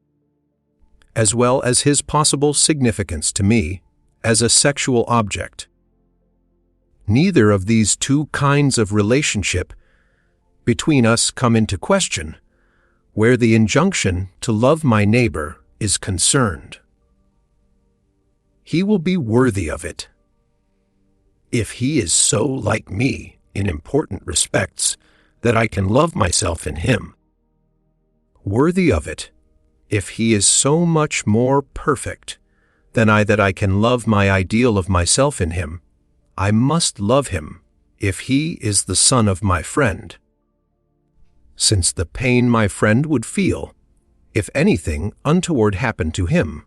as well as his possible significance to me as a sexual object. Neither of these two kinds of relationship between us come into question where the injunction to love my neighbor is concerned. He will be worthy of it. If he is so like me in important respects that I can love myself in him. Worthy of it, if he is so much more perfect than I that I can love my ideal of myself in him, I must love him if he is the son of my friend. Since the pain my friend would feel, if anything untoward happened to him,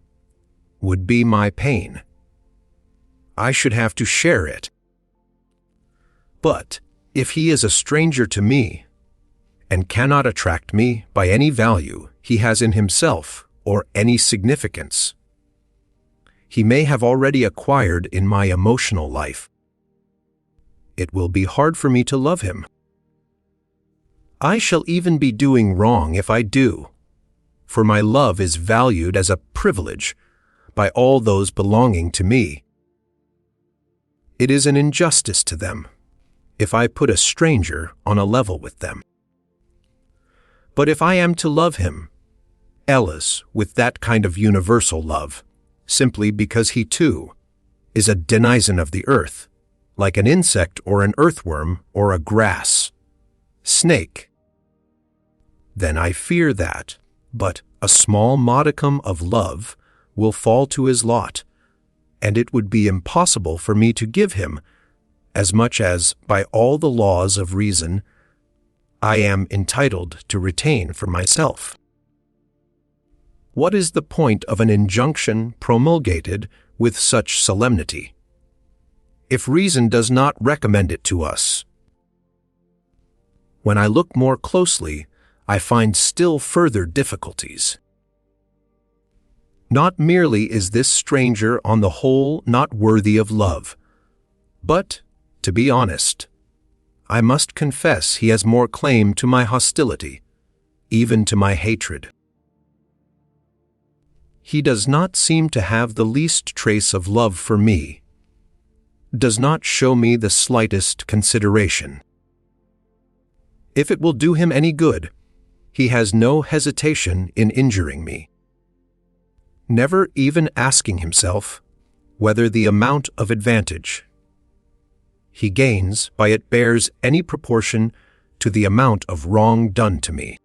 would be my pain, I should have to share it. But if he is a stranger to me, and cannot attract me by any value he has in himself or any significance, he may have already acquired in my emotional life, it will be hard for me to love him. I shall even be doing wrong if I do, for my love is valued as a privilege by all those belonging to me. It is an injustice to them if I put a stranger on a level with them. But if I am to love him, Ellis, with that kind of universal love, simply because he too is a denizen of the earth, like an insect or an earthworm or a grass, snake, then I fear that but a small modicum of love will fall to his lot, and it would be impossible for me to give him as much as, by all the laws of reason, I am entitled to retain for myself. What is the point of an injunction promulgated with such solemnity, if reason does not recommend it to us? When I look more closely, I find still further difficulties. Not merely is this stranger on the whole not worthy of love, but, to be honest, I must confess he has more claim to my hostility, even to my hatred. He does not seem to have the least trace of love for me, does not show me the slightest consideration. If it will do him any good, he has no hesitation in injuring me, never even asking himself whether the amount of advantage he gains by it bears any proportion to the amount of wrong done to me.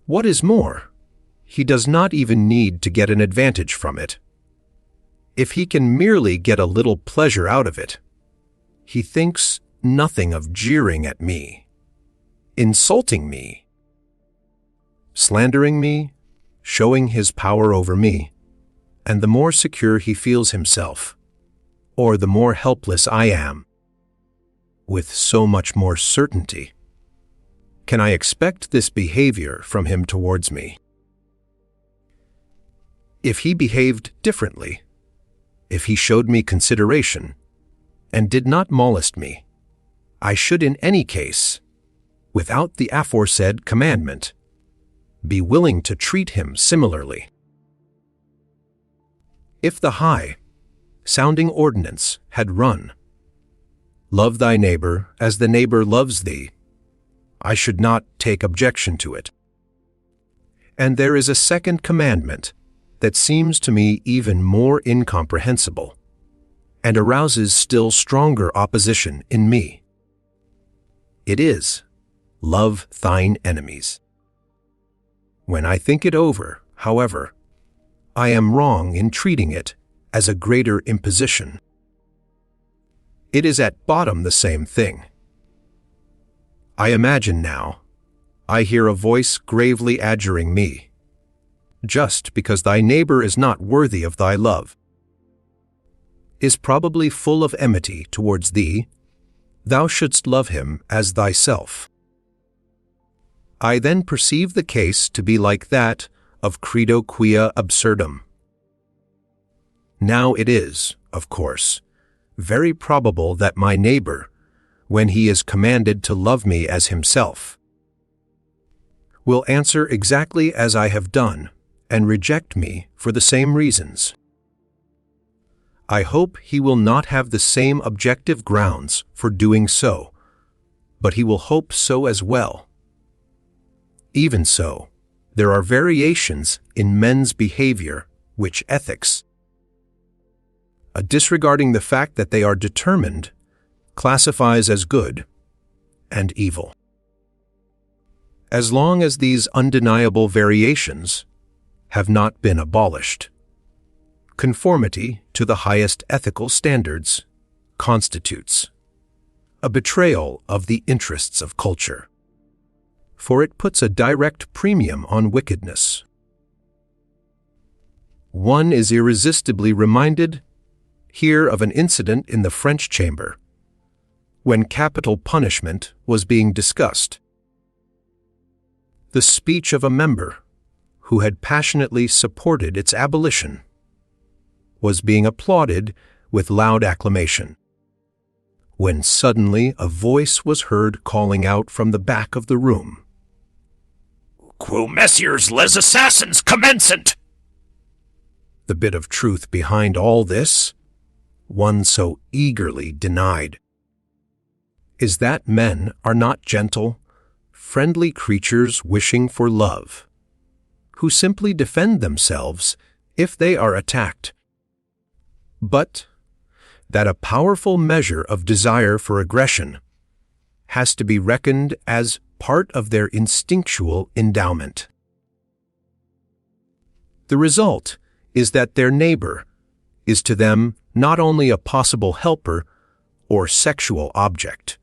What is more, he does not even need to get an advantage from it. If he can merely get a little pleasure out of it, he thinks nothing of jeering at me, insulting me, slandering me, showing his power over me, and the more secure he feels himself, or the more helpless I am, with so much more certainty, can I expect this behavior from him towards me. If he behaved differently, if he showed me consideration, and did not molest me, I should in any case, without the aforesaid commandment, be willing to treat him similarly. If the high sounding ordinance had run, Love thy neighbor as the neighbor loves thee. I should not take objection to it. And there is a second commandment that seems to me even more incomprehensible, and arouses still stronger opposition in me. It is, love thine enemies. When I think it over, however, I am wrong in treating it as a greater imposition. It is at bottom the same thing. I imagine now, I hear a voice gravely adjuring me, just because thy neighbor is not worthy of thy love, is probably full of enmity towards thee, thou shouldst love him as thyself. I then perceive the case to be like that of credo quia absurdum. Now it is, of course, very probable that my neighbor, when he is commanded to love me as himself, will answer exactly as I have done and reject me for the same reasons. I hope he will not have the same objective grounds for doing so, but he will hope so as well. Even so, there are variations in men's behavior which ethics, disregarding the fact that they are determined, classifies as good and evil. As long as these undeniable variations have not been abolished, conformity to the highest ethical standards constitutes a betrayal of the interests of culture, for it puts a direct premium on wickedness. One is irresistibly reminded here of an incident in the French Chamber, when capital punishment was being discussed. The speech of a member who had passionately supported its abolition was being applauded with loud acclamation, when suddenly a voice was heard calling out from the back of the room, "Quo messieurs les assassins commencent!" The bit of truth behind all this, one so eagerly denied, is that men are not gentle, friendly creatures wishing for love, who simply defend themselves if they are attacked, but that a powerful measure of desire for aggression has to be reckoned as part of their instinctual endowment. The result is that their neighbor is to them not only a possible helper or sexual object,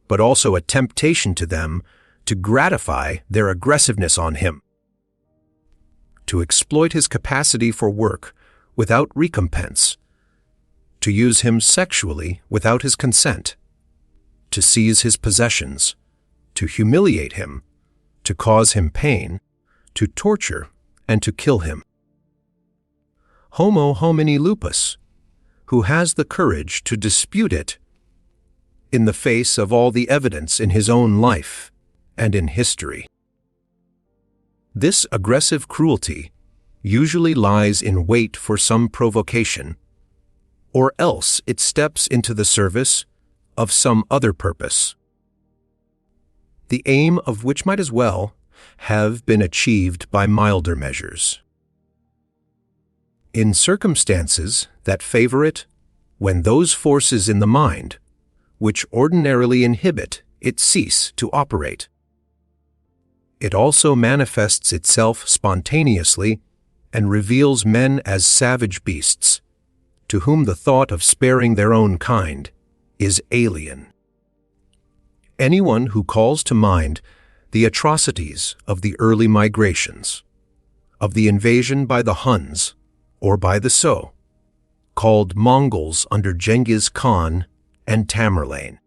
but also a temptation to them to gratify their aggressiveness on him, to exploit his capacity for work without recompense, to use him sexually without his consent, to seize his possessions, to humiliate him, to cause him pain, to torture, and to kill him. Homo homini lupus, who has the courage to dispute it in the face of all the evidence in his own life and in history. This aggressive cruelty usually lies in wait for some provocation, or else it steps into the service of some other purpose, the aim of which might as well have been achieved by milder measures. In circumstances that favor it, when those forces in the mind which ordinarily inhibit it cease to operate, it also manifests itself spontaneously and reveals men as savage beasts, to whom the thought of sparing their own kind is alien. Anyone who calls to mind the atrocities of the early migrations, of the invasion by the Huns or by the So, called Mongols under Genghis Khan and Tamerlane,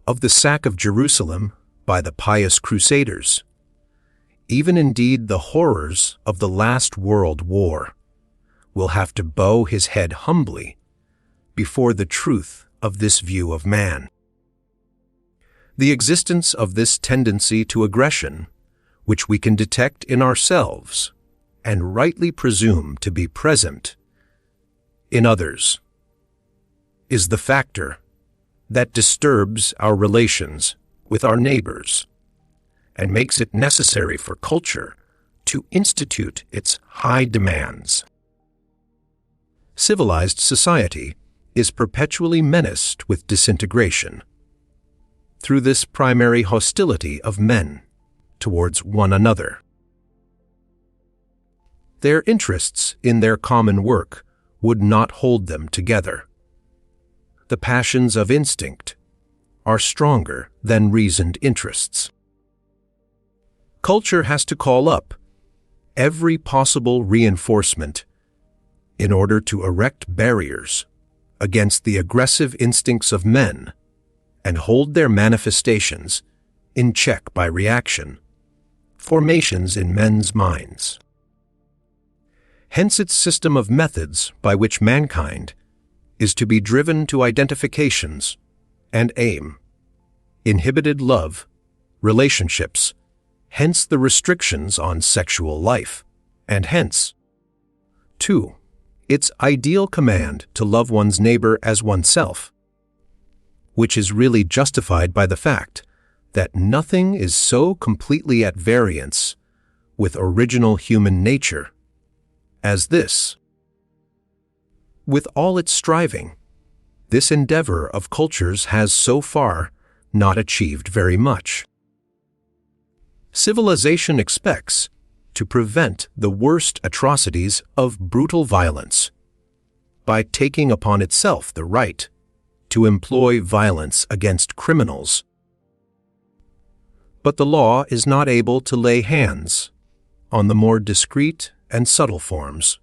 of the sack of Jerusalem by the pious Crusaders, even indeed the horrors of the last World War, will have to bow his head humbly before the truth of this view of man. The existence of this tendency to aggression, which we can detect in ourselves and rightly presume to be present in others, is the factor that disturbs our relations with our neighbors and makes it necessary for culture to institute its high demands. Civilized society is perpetually menaced with disintegration through this primary hostility of men towards one another. Their interests in their common work would not hold them together. The passions of instinct are stronger than reasoned interests. Culture has to call up every possible reinforcement in order to erect barriers against the aggressive instincts of men and hold their manifestations in check by reaction, formations in men's minds. Hence its system of methods by which mankind is to be driven to identifications and aim, inhibited love, relationships, hence the restrictions on sexual life, and hence, 2. Its ideal command to love one's neighbor as oneself, which is really justified by the fact that nothing is so completely at variance with original human nature as this. With all its striving, this endeavor of cultures has so far not achieved very much. Civilization expects to prevent the worst atrocities of brutal violence by taking upon itself the right to employ violence against criminals. But the law is not able to lay hands on the more discreet and subtle forms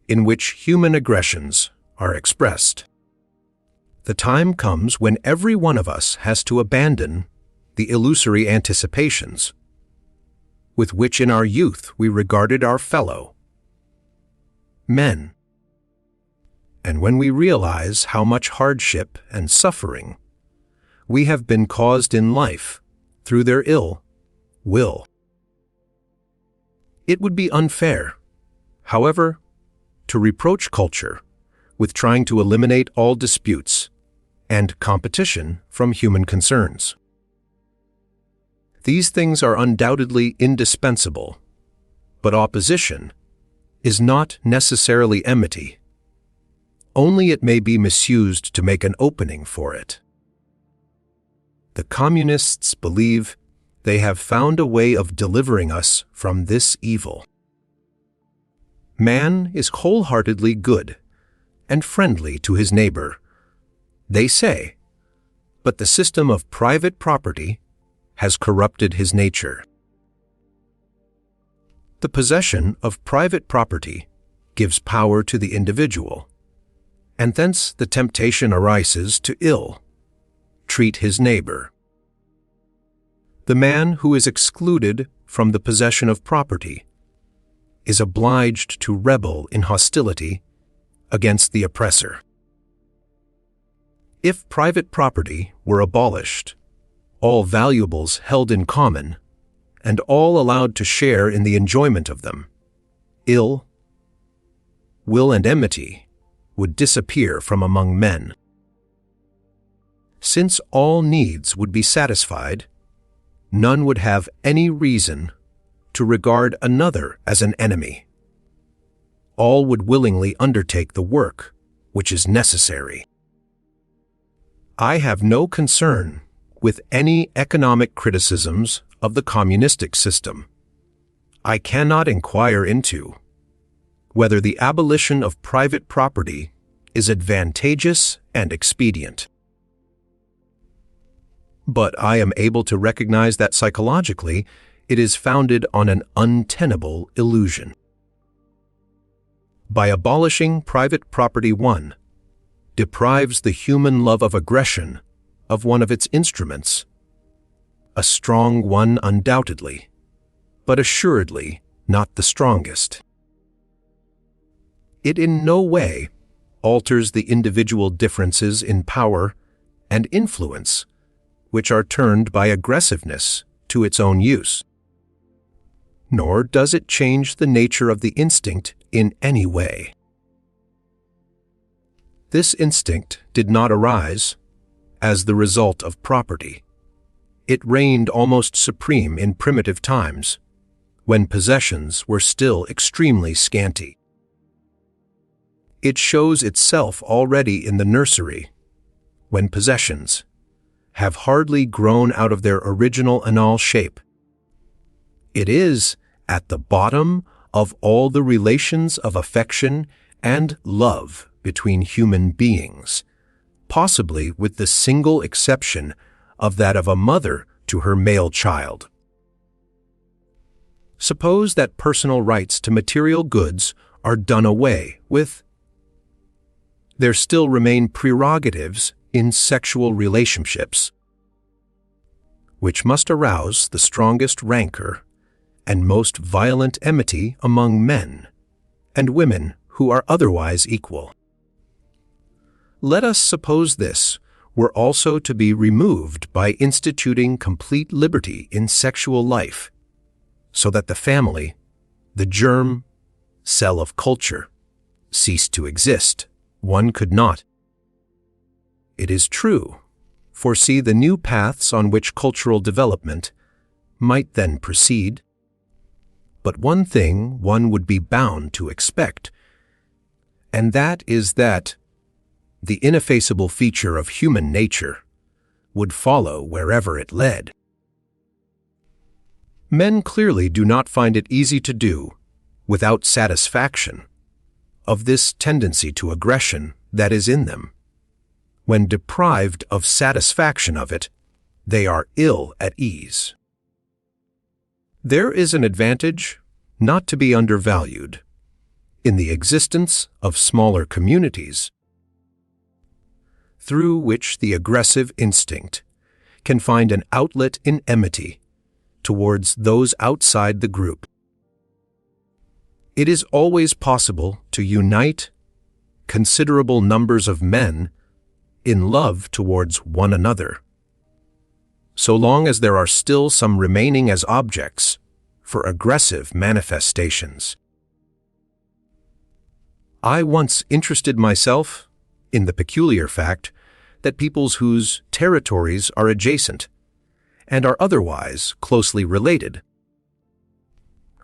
in which human aggressions are expressed. The time comes when every one of us has to abandon the illusory anticipations with which in our youth we regarded our fellow men. And when we realize how much hardship and suffering we have been caused in life through their ill will, it would be unfair, however, to reproach culture with trying to eliminate all disputes and competition from human concerns. These things are undoubtedly indispensable, but opposition is not necessarily enmity. Only it may be misused to make an opening for it. The communists believe they have found a way of delivering us from this evil. Man is wholeheartedly good and friendly to his neighbor, they say, but the system of private property has corrupted his nature. The possession of private property gives power to the individual, and thence the temptation arises to treat his neighbor. The man who is excluded from the possession of property is obliged to rebel in hostility against the oppressor. If private property were abolished, all valuables held in common, and all allowed to share in the enjoyment of them, ill will and enmity would disappear from among men. Since all needs would be satisfied, none would have any reason to regard another as an enemy. All would willingly undertake the work which is necessary. I have no concern with any economic criticisms of the communistic system. I cannot inquire into whether the abolition of private property is advantageous and expedient. But I am able to recognize that psychologically it is founded on an untenable illusion. By abolishing private property, one deprives the human love of aggression of one of its instruments, a strong one undoubtedly, but assuredly not the strongest. It in no way alters the individual differences in power and influence which are turned by aggressiveness to its own use. Nor does it change the nature of the instinct in any way. This instinct did not arise as the result of property. It reigned almost supreme in primitive times, when possessions were still extremely scanty. It shows itself already in the nursery, when possessions have hardly grown out of their original anal shape. It is at the bottom of all the relations of affection and love between human beings, possibly with the single exception of that of a mother to her male child. Suppose that personal rights to material goods are done away with. There still remain prerogatives in sexual relationships, which must arouse the strongest rancor and most violent enmity among men and women who are otherwise equal. Let us suppose this were also to be removed by instituting complete liberty in sexual life, so that the family, the germ cell of culture, ceased to exist. One could not, it is true, foresee the new paths on which cultural development might then proceed. But one thing one would be bound to expect, and that is that the ineffaceable feature of human nature would follow wherever it led. Men clearly do not find it easy to do, without satisfaction, of this tendency to aggression that is in them. When deprived of satisfaction of it, they are ill at ease. There is an advantage, not to be undervalued, in the existence of smaller communities, through which the aggressive instinct can find an outlet in enmity towards those outside the group. It is always possible to unite considerable numbers of men in love towards one another, so long as there are still some remaining as objects for aggressive manifestations. I once interested myself in the peculiar fact that peoples whose territories are adjacent and are otherwise closely related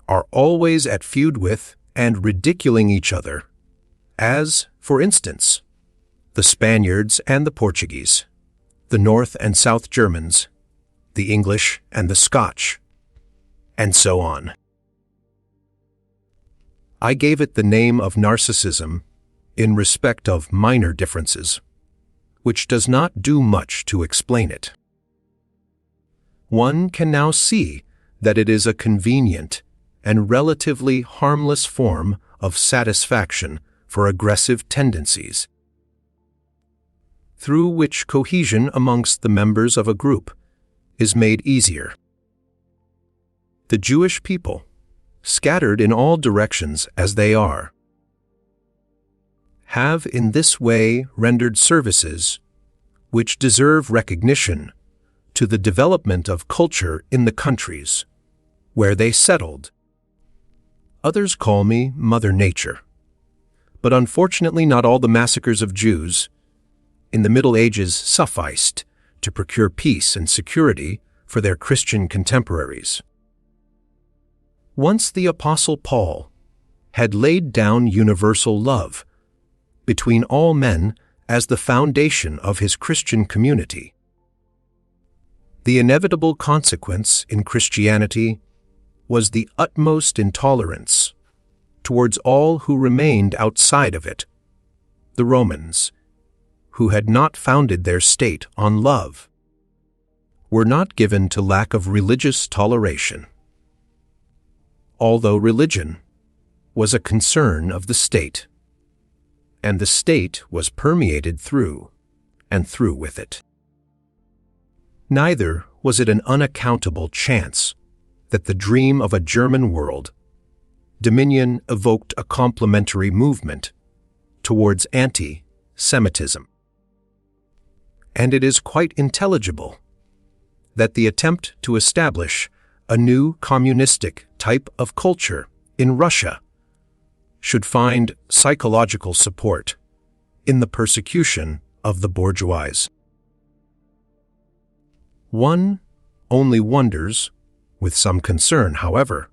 are always at feud with and ridiculing each other, as, for instance, the Spaniards and the Portuguese, the North and South Germans, the English and the Scotch, and so on. I gave it the name of narcissism in respect of minor differences, which does not do much to explain it. One can now see that it is a convenient and relatively harmless form of satisfaction for aggressive tendencies, through which cohesion amongst the members of a group is made easier. The Jewish people, scattered in all directions as they are, have in this way rendered services which deserve recognition to the development of culture in the countries where they settled. Others call me Mother Nature, but unfortunately not all the massacres of Jews in the Middle Ages sufficed to procure peace and security for their Christian contemporaries. Once the Apostle Paul had laid down universal love between all men as the foundation of his Christian community. The inevitable consequence in Christianity was the utmost intolerance towards all who remained outside of it, the Romans, who had not founded their state on love, were not given to lack of religious toleration. Although religion was a concern of the state, and the state was permeated through and through with it. Neither was it an unaccountable chance that the dream of a German world dominion evoked a complementary movement towards anti-Semitism. And it is quite intelligible that the attempt to establish a new communistic type of culture in Russia should find psychological support in the persecution of the bourgeois. One only wonders, with some concern, however,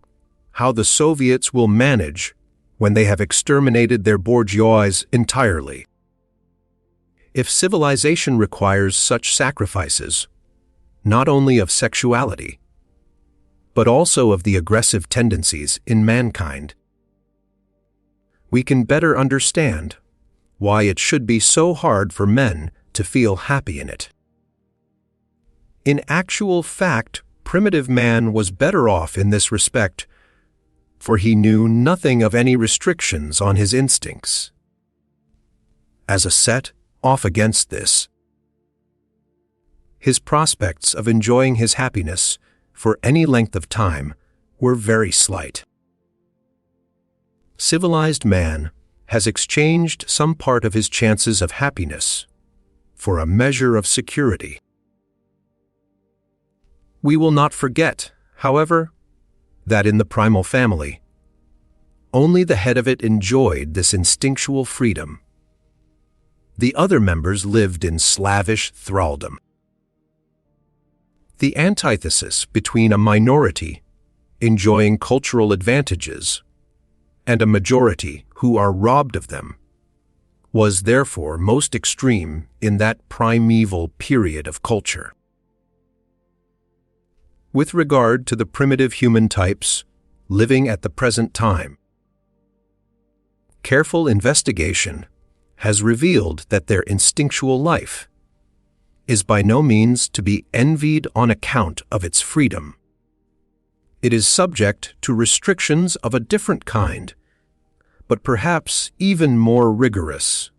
how the Soviets will manage when they have exterminated their bourgeois entirely. If civilization requires such sacrifices, not only of sexuality, but also of the aggressive tendencies in mankind, we can better understand why it should be so hard for men to feel happy in it. In actual fact, primitive man was better off in this respect, for he knew nothing of any restrictions on his instincts. As a set off against this, his prospects of enjoying his happiness for any length of time were very slight. Civilized man has exchanged some part of his chances of happiness for a measure of security. We will not forget, however, that in the primal family, only the head of it enjoyed this instinctual freedom. The other members lived in slavish thraldom. The antithesis between a minority enjoying cultural advantages and a majority who are robbed of them was therefore most extreme in that primeval period of culture. With regard to the primitive human types living at the present time, careful investigation has revealed that their instinctual life is by no means to be envied on account of its freedom. It is subject to restrictions of a different kind, but perhaps even more rigorous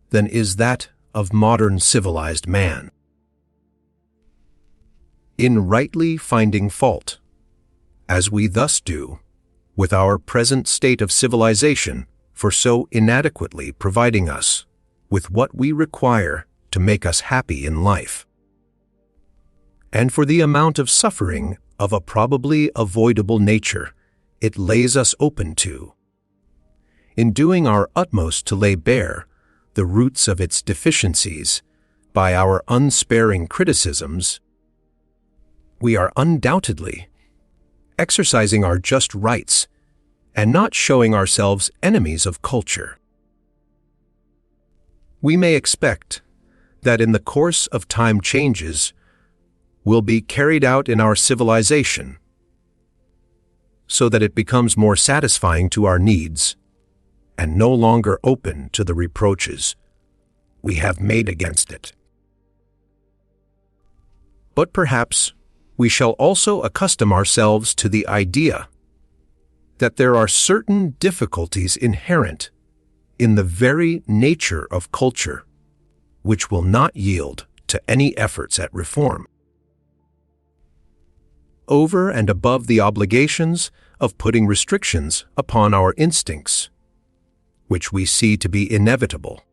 than is that of modern civilized man. In rightly finding fault, as we thus do, with our present state of civilization for so inadequately providing us with what we require to make us happy in life, and for the amount of suffering of a probably avoidable nature it lays us open to, in doing our utmost to lay bare the roots of its deficiencies by our unsparing criticisms, we are undoubtedly exercising our just rights and not showing ourselves enemies of culture. We may expect that in the course of time changes will be carried out in our civilization so that it becomes more satisfying to our needs and no longer open to the reproaches we have made against it. But perhaps we shall also accustom ourselves to the idea that there are certain difficulties inherent in the very nature of culture which will not yield to any efforts at reform. Over and above the obligations of putting restrictions upon our instincts, which we see to be inevitable,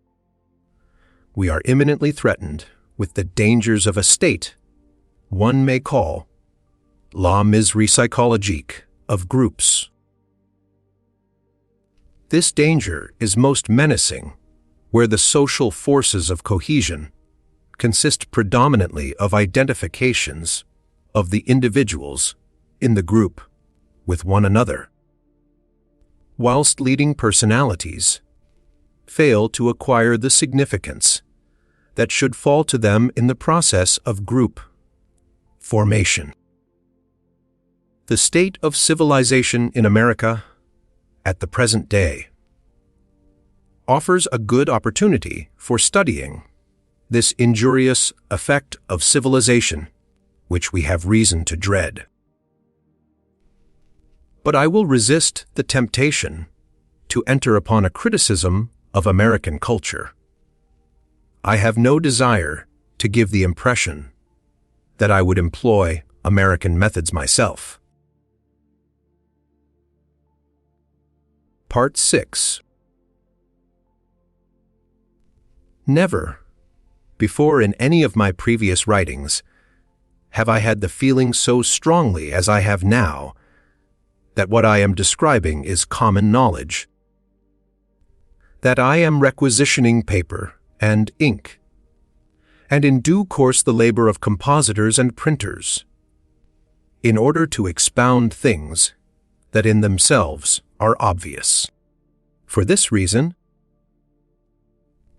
we are imminently threatened with the dangers of a state one may call la miserie psychologique of groups. This danger is most menacing where the social forces of cohesion consist predominantly of identifications of the individuals in the group with one another, whilst leading personalities fail to acquire the significance that should fall to them in the process of group formation. The state of civilization in America at the present day offers a good opportunity for studying this injurious effect of civilization which we have reason to dread. But I will resist the temptation to enter upon a criticism of American culture. I have no desire to give the impression that I would employ American methods myself. Part 6. Never, before in any of my previous writings, have I had the feeling so strongly as I have now that what I am describing is common knowledge. that I am requisitioning paper and ink, and in due course the labor of compositors and printers, in order to expound things that in themselves are obvious. For this reason,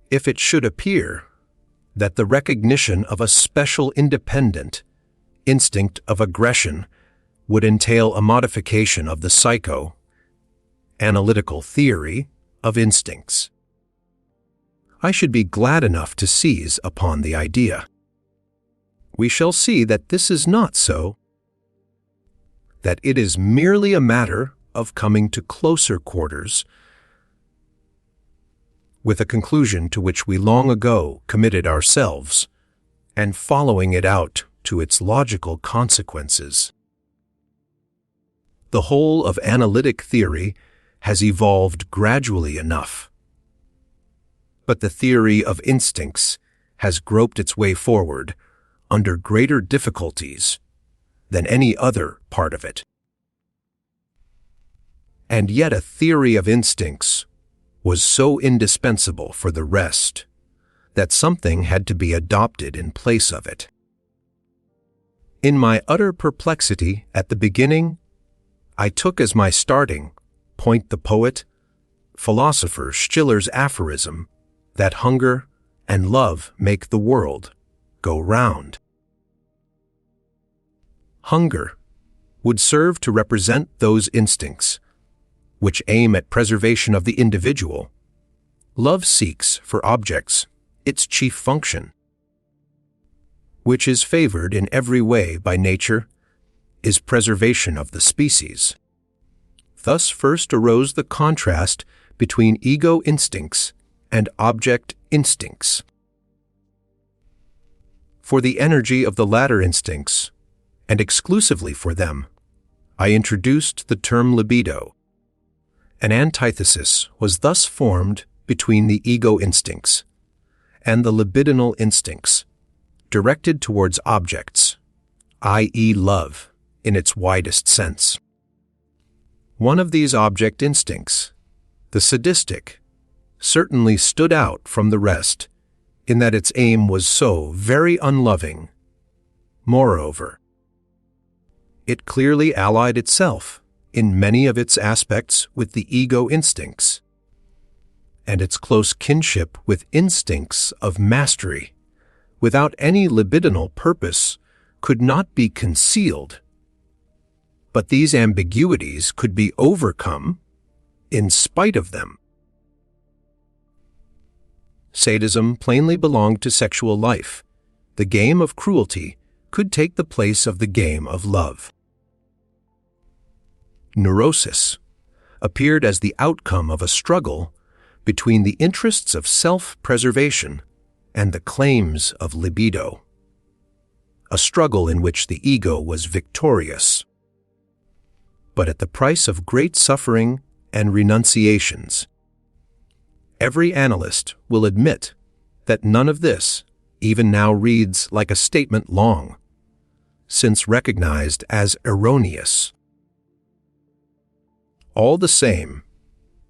if it should appear that the recognition of a special independent instinct of aggression would entail a modification of the psycho-analytical theory of instincts, I should be glad enough to seize upon the idea. We shall see that this is not so, that it is merely a matter of coming to closer quarters with a conclusion to which we long ago committed ourselves, and following it out to its logical consequences. The whole of analytic theory has evolved gradually enough, but the theory of instincts has groped its way forward under greater difficulties than any other part of it. And yet a theory of instincts was so indispensable for the rest that something had to be adopted in place of it. In my utter perplexity at the beginning, I took as my starting point the poet, philosopher Schiller's aphorism that hunger and love make the world go round. Hunger would serve to represent those instincts which aim at preservation of the individual. Love seeks for objects its chief function, which is favored in every way by nature, is preservation of the species. Thus first arose the contrast between ego instincts and object instincts. For the energy of the latter instincts, and exclusively for them, I introduced the term libido. An antithesis was thus formed between the ego instincts and the libidinal instincts, directed towards objects, i.e. love, in its widest sense. One of these object instincts, the sadistic, certainly stood out from the rest in that its aim was so very unloving. Moreover, it clearly allied itself in many of its aspects with the ego instincts, and its close kinship with instincts of mastery, without any libidinal purpose, could not be concealed. But these ambiguities could be overcome in spite of them. Sadism plainly belonged to sexual life. The game of cruelty could take the place of the game of love. Neurosis appeared as the outcome of a struggle between the interests of self-preservation and the claims of libido, a struggle in which the ego was victorious, but at the price of great suffering and renunciations. Every analyst will admit that none of this even now reads like a statement long, since recognized as erroneous. All the same,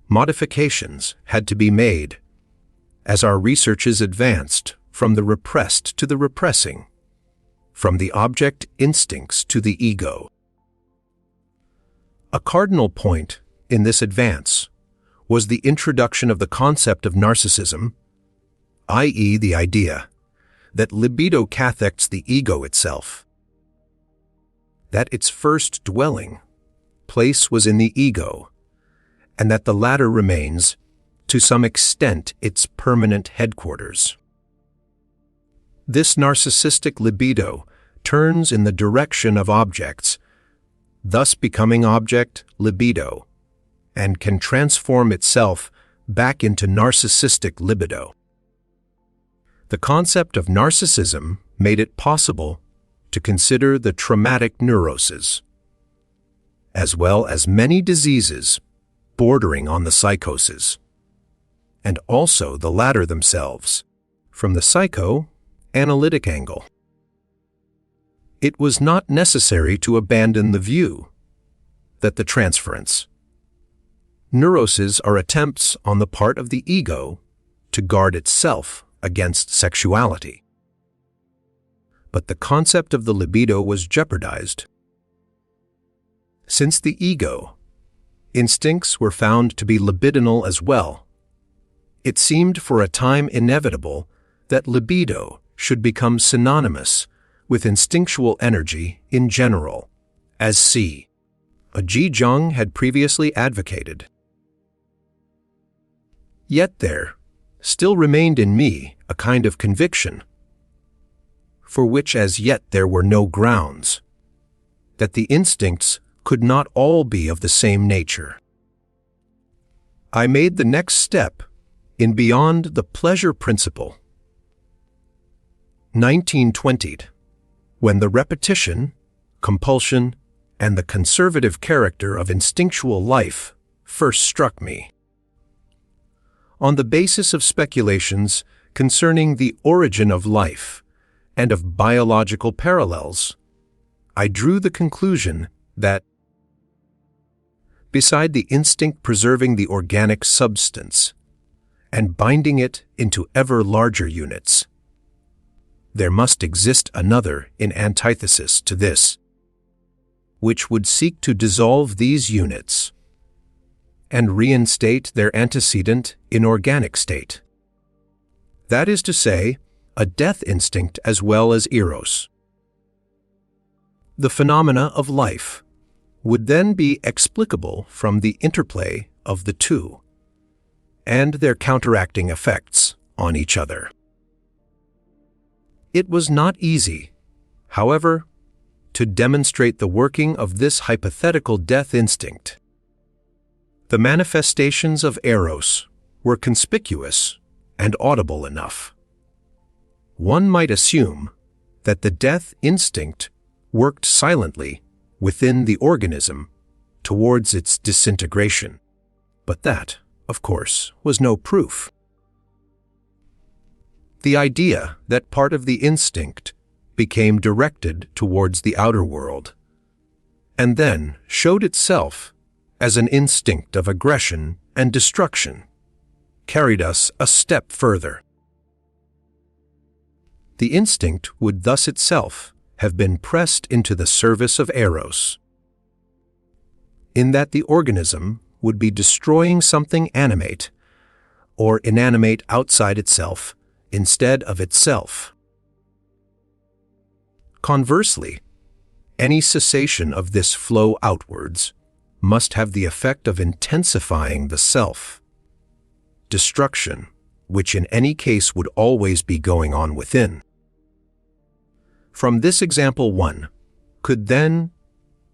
modifications had to be made as our researches advanced from the repressed to the repressing, from the object instincts to the ego. A cardinal point in this advance was the introduction of the concept of narcissism, i.e. the idea that libido cathects the ego itself, that its first dwelling place was in the ego, and that the latter remains, to some extent, its permanent headquarters. This narcissistic libido turns in the direction of objects, thus becoming object libido, and can transform itself back into narcissistic libido. The concept of narcissism made it possible to consider the traumatic neuroses, as well as many diseases bordering on the psychoses, and also the latter themselves, from the psychoanalytic angle. It was not necessary to abandon the view that the transference, Neuroses are attempts on the part of the ego to guard itself against sexuality. But the concept of the libido was jeopardized. Since the ego, instincts were found to be libidinal as well, it seemed for a time inevitable that libido should become synonymous with instinctual energy in general, as C. Ji Jung had previously advocated. Yet there still remained in me a kind of conviction, for which as yet there were no grounds, that the instincts could not all be of the same nature. I made the next step in beyond the pleasure principle. 1920'd, when the repetition, compulsion, and the conservative character of instinctual life first struck me. On the basis of speculations concerning the origin of life and of biological parallels, I drew the conclusion that, beside the instinct preserving the organic substance and binding it into ever larger units, there must exist another in antithesis to this, which would seek to dissolve these units and reinstate their antecedent inorganic state. That is to say, a death instinct as well as eros. The phenomena of life would then be explicable from the interplay of the two and their counteracting effects on each other. It was not easy, however, to demonstrate the working of this hypothetical death instinct. The manifestations of eros were conspicuous and audible enough. One might assume that the death instinct worked silently within the organism towards its disintegration, but that, of course, was no proof. The idea that part of the instinct became directed towards the outer world, and then showed itself as an instinct of aggression and destruction, carried us a step further. The instinct would thus itself have been pressed into the service of eros, in that the organism would be destroying something animate or inanimate outside itself instead of itself. Conversely, any cessation of this flow outwards must have the effect of intensifying the self, destruction, which in any case would always be going on within. From this example, one could then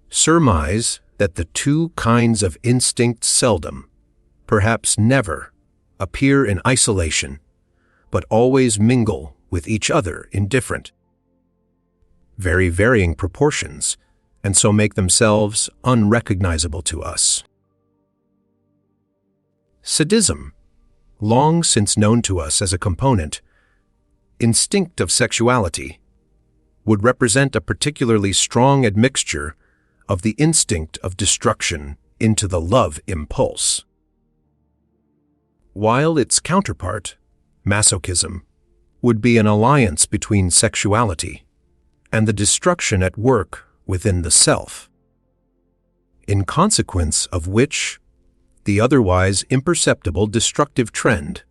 surmise that the two kinds of instinct seldom, perhaps never, appear in isolation, but always mingle with each other in different, very varying proportions, and so make themselves unrecognizable to us. Sadism, long since known to us as a component, instinct of sexuality, would represent a particularly strong admixture of the instinct of destruction into the love impulse, while its counterpart, masochism, would be an alliance between sexuality and the destruction at work within the self, in consequence of which the otherwise imperceptible destructive trend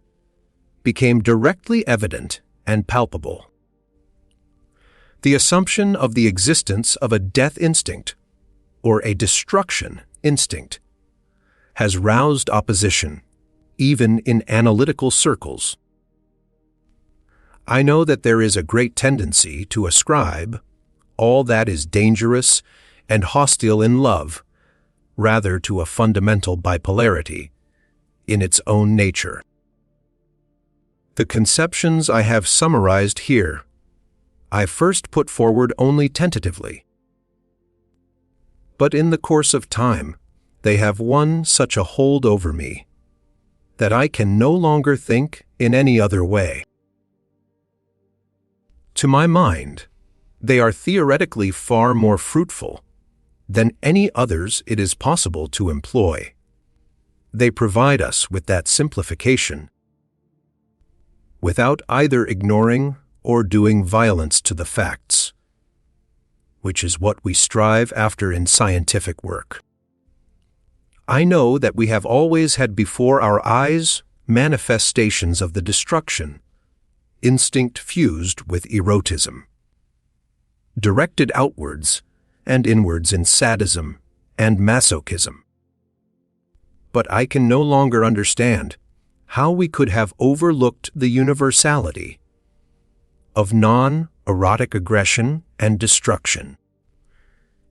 became directly evident and palpable. The assumption of the existence of a death instinct or a destruction instinct has roused opposition, even in analytical circles. I know that there is a great tendency to ascribe all that is dangerous and hostile in love rather to a fundamental bipolarity in its own nature. The conceptions I have summarized here I first put forward only tentatively, but in the course of time they have won such a hold over me that I can no longer think in any other way. To my mind, they are theoretically far more fruitful than any others it is possible to employ. they provide us with that simplification without either ignoring or doing violence to the facts, which is what we strive after in scientific work. I know that we have always had before our eyes manifestations of the destruction, instinct fused with erotism, directed outwards and inwards in sadism and masochism. But I can no longer understand how we could have overlooked the universality of non-erotic aggression and destruction,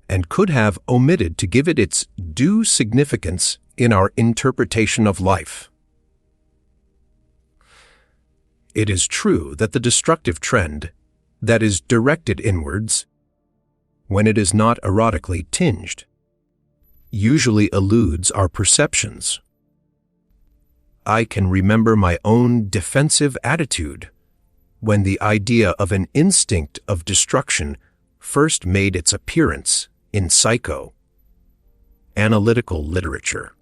and could have omitted to give it its due significance in our interpretation of life. It is true that the destructive trend that is directed inwards, when it is not erotically tinged, usually eludes our perceptions. I can remember my own defensive attitude when the idea of an instinct of destruction first made its appearance in psychoanalytical literature,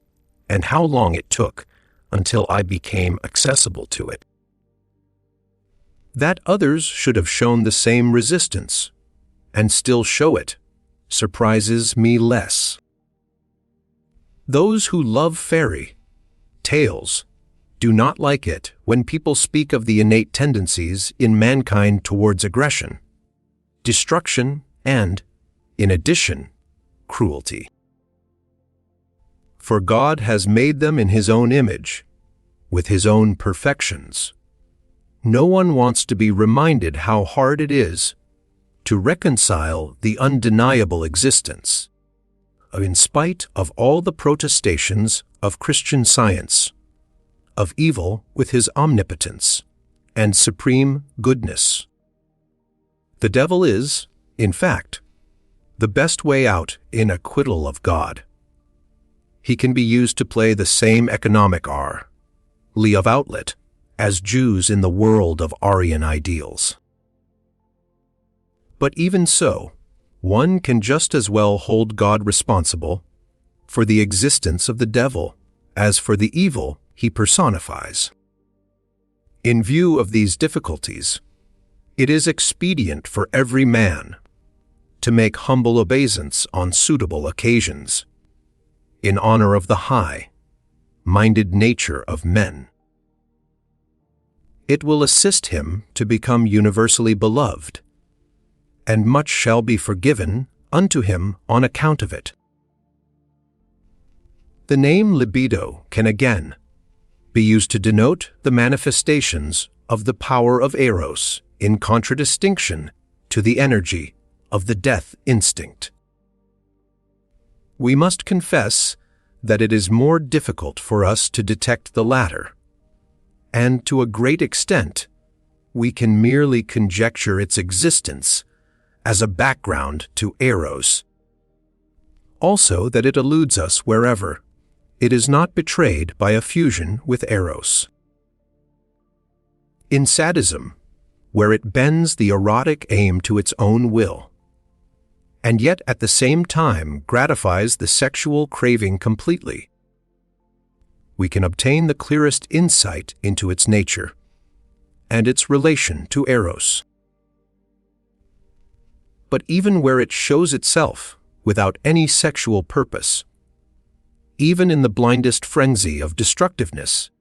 and how long it took until I became accessible to it. That others should have shown the same resistance, and still show it, surprises me less. Those who love fairy tales do not like it when people speak of the innate tendencies in mankind towards aggression, destruction, and, in addition, cruelty. For God has made them in His own image, with His own perfections. No one wants to be reminded how hard it is to reconcile the undeniable existence, in spite of all the protestations of Christian science, of evil with His omnipotence and supreme goodness. The devil is, in fact, the best way out in acquittal of God. He can be used to play the same economic role of outlet as Jews in the world of Aryan ideals. But even so, one can just as well hold God responsible for the existence of the devil as for the evil he personifies. In view of these difficulties, it is expedient for every man to make humble obeisance on suitable occasions, in honor of the high-minded nature of men. It will assist him to become universally beloved, and much shall be forgiven unto him on account of it. The name libido can again be used to denote the manifestations of the power of eros in contradistinction to the energy of the death instinct. We must confess that it is more difficult for us to detect the latter, and to a great extent, we can merely conjecture its existence as a background to eros. Also that it eludes us wherever it is not betrayed by a fusion with eros. In sadism, where it bends the erotic aim to its own will, and yet at the same time gratifies the sexual craving completely, we can obtain the clearest insight into its nature and its relation to eros. But even where it shows itself without any sexual purpose, even in the blindest frenzy of destructiveness,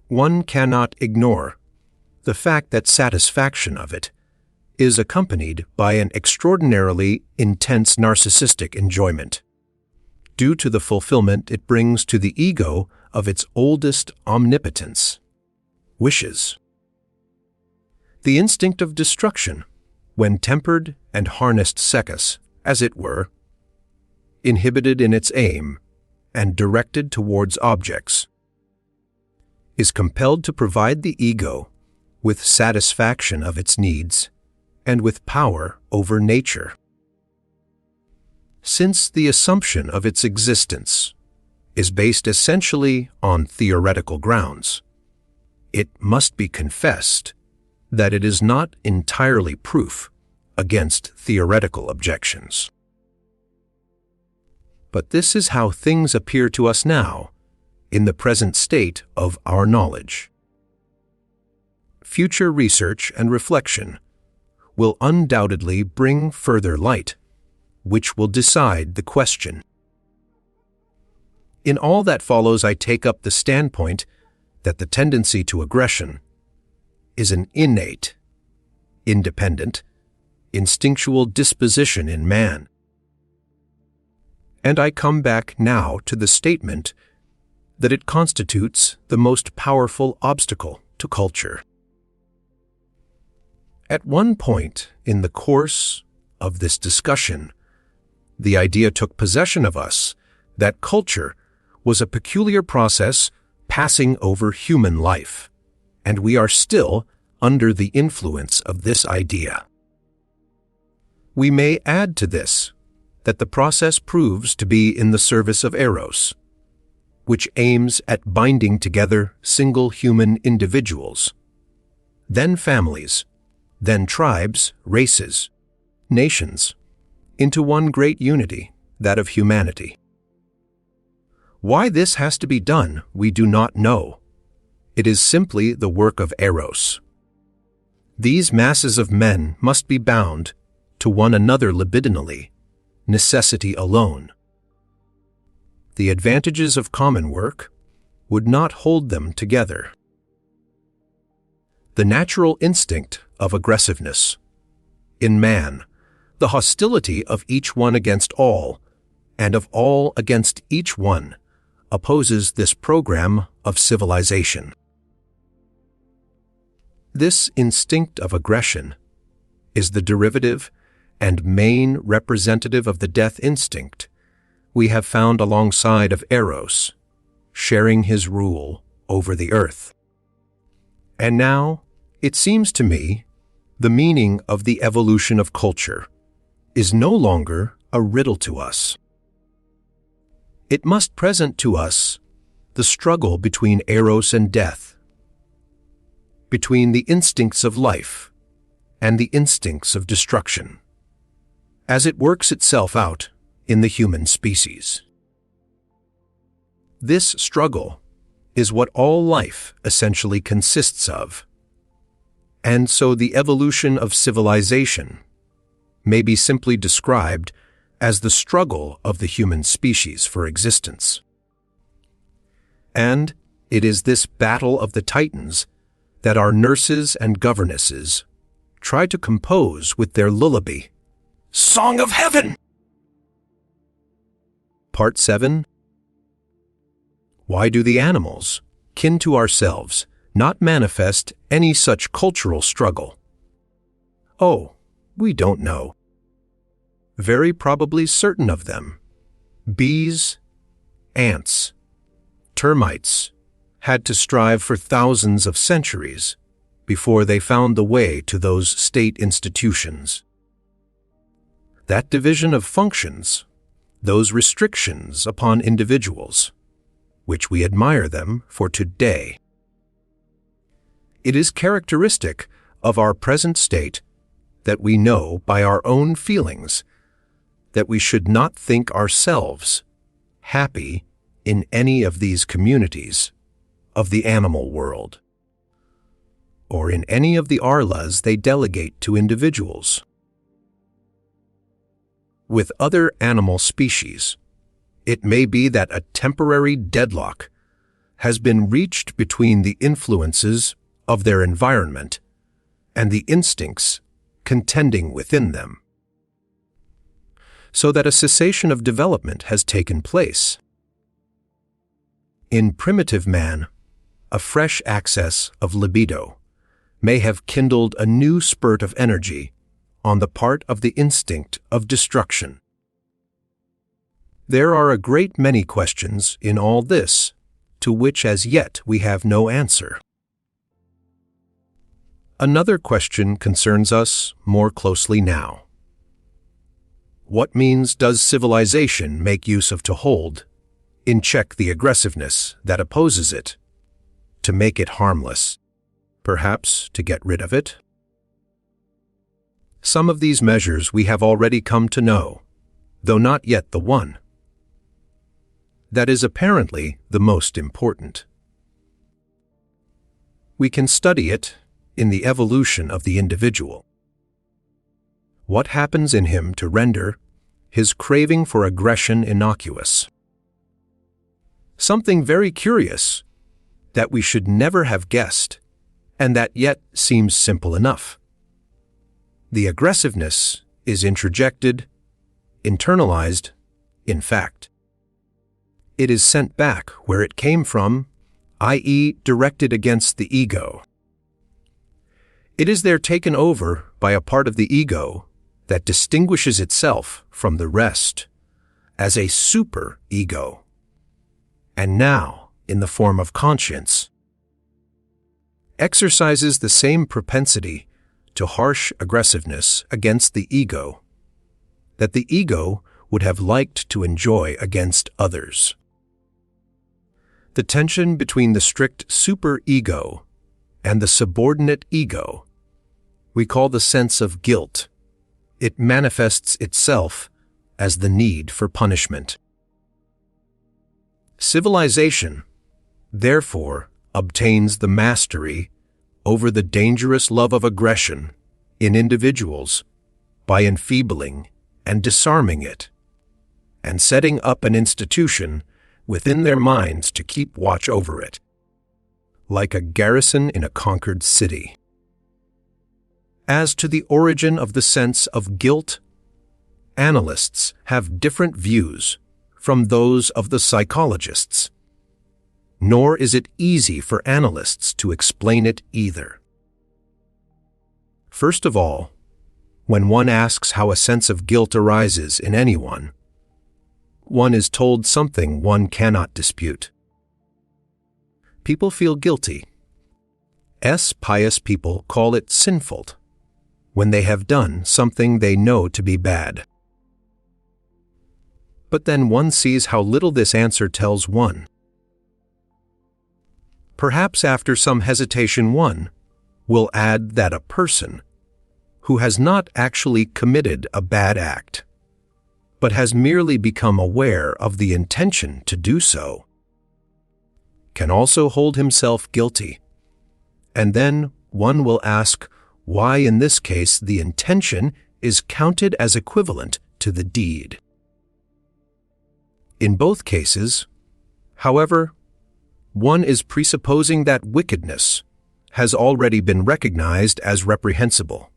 one cannot ignore the fact that satisfaction of it is accompanied by an extraordinarily intense narcissistic enjoyment, due to the fulfillment it brings to the ego of its oldest omnipotence, wishes. The instinct of destruction, when tempered and harnessed secus, as it were, inhibited in its aim and directed towards objects, is compelled to provide the ego with satisfaction of its needs and with power over nature. Since the assumption of its existence is based essentially on theoretical grounds, it must be confessed that it is not entirely proof against theoretical objections. but this is how things appear to us now, in the present state of our knowledge. Future research and reflection will undoubtedly bring further light, which will decide the question. In all that follows, I take up the standpoint that the tendency to aggression is an innate, independent, instinctual disposition in man. And I come back now to the statement that it constitutes the most powerful obstacle to culture. At one point in the course of this discussion, the idea took possession of us that culture was a peculiar process passing over human life, and we are still under the influence of this idea. We may add to this that the process proves to be in the service of Eros, which aims at binding together single human individuals, then families, then tribes, races, nations, into one great unity, that of humanity. Why this has to be done, we do not know. It is simply the work of Eros. These masses of men must be bound to one another libidinally, necessity alone. The advantages of common work would not hold them together. The natural instinct of aggressiveness in man, the hostility of each one against all, and of all against each one, opposes this program of civilization. This instinct of aggression is the derivative and main representative of the death instinct we have found alongside of Eros, sharing his rule over the earth. And now, it seems to me, the meaning of the evolution of culture is no longer a riddle to us. It must present to us the struggle between Eros and death, between the instincts of life and the instincts of destruction, as it works itself out in the human species. This struggle is what all life essentially consists of, and so the evolution of civilization may be simply described as the struggle of the human species for existence. And it is this battle of the Titans that our nurses and governesses try to compose with their lullaby, Song of Heaven! Part 7. Why do the animals, kin to ourselves, not manifest any such cultural struggle? Oh, we don't know. Very probably certain of them, bees, ants, termites, had to strive for thousands of centuries before they found the way to those state institutions. That division of functions, those restrictions upon individuals, which we admire them for today. It is characteristic of our present state that we know by our own feelings that we should not think ourselves happy in any of these communities of the animal world, or in any of the arlas they delegate to individuals. With other animal species, it may be that a temporary deadlock has been reached between the influences of their environment and the instincts contending within them, so that a cessation of development has taken place. In primitive man, a fresh access of libido may have kindled a new spurt of energy on the part of the instinct of destruction. There are a great many questions in all this to which as yet we have no answer. Another question concerns us more closely now. What means does civilization make use of to hold in check the aggressiveness that opposes it, to make it harmless, perhaps to get rid of it? Some of these measures we have already come to know, though not yet the one. that is apparently the most important. We can study it in the evolution of the individual. What happens in him to render his craving for aggression innocuous? Something very curious that we should never have guessed, and that yet seems simple enough. The aggressiveness is introjected, internalized, in fact. It is sent back where it came from, i.e., directed against the ego. It is there taken over by a part of the ego that distinguishes itself from the rest as a super-ego, and now in the form of conscience, exercises the same propensity to harsh aggressiveness against the ego that the ego would have liked to enjoy against others. The tension between the strict super-ego and the subordinate ego we call the sense of guilt. It manifests itself as the need for punishment. Civilization, therefore, obtains the mastery over the dangerous love of aggression in individuals by enfeebling and disarming it, and setting up an institution within their minds to keep watch over it, like a garrison in a conquered city. As to the origin of the sense of guilt, analysts have different views from those of the psychologists, nor is it easy for analysts to explain it either. First of all, when one asks how a sense of guilt arises in anyone, one is told something one cannot dispute. People feel guilty. Pious people call it sinful when they have done something they know to be bad. But then one sees how little this answer tells one. Perhaps after some hesitation one will add that a person who has not actually committed a bad act, but has merely become aware of the intention to do so, can also hold himself guilty, and then one will ask why in this case the intention is counted as equivalent to the deed. In both cases, however, one is presupposing that wickedness has already been recognized as reprehensible,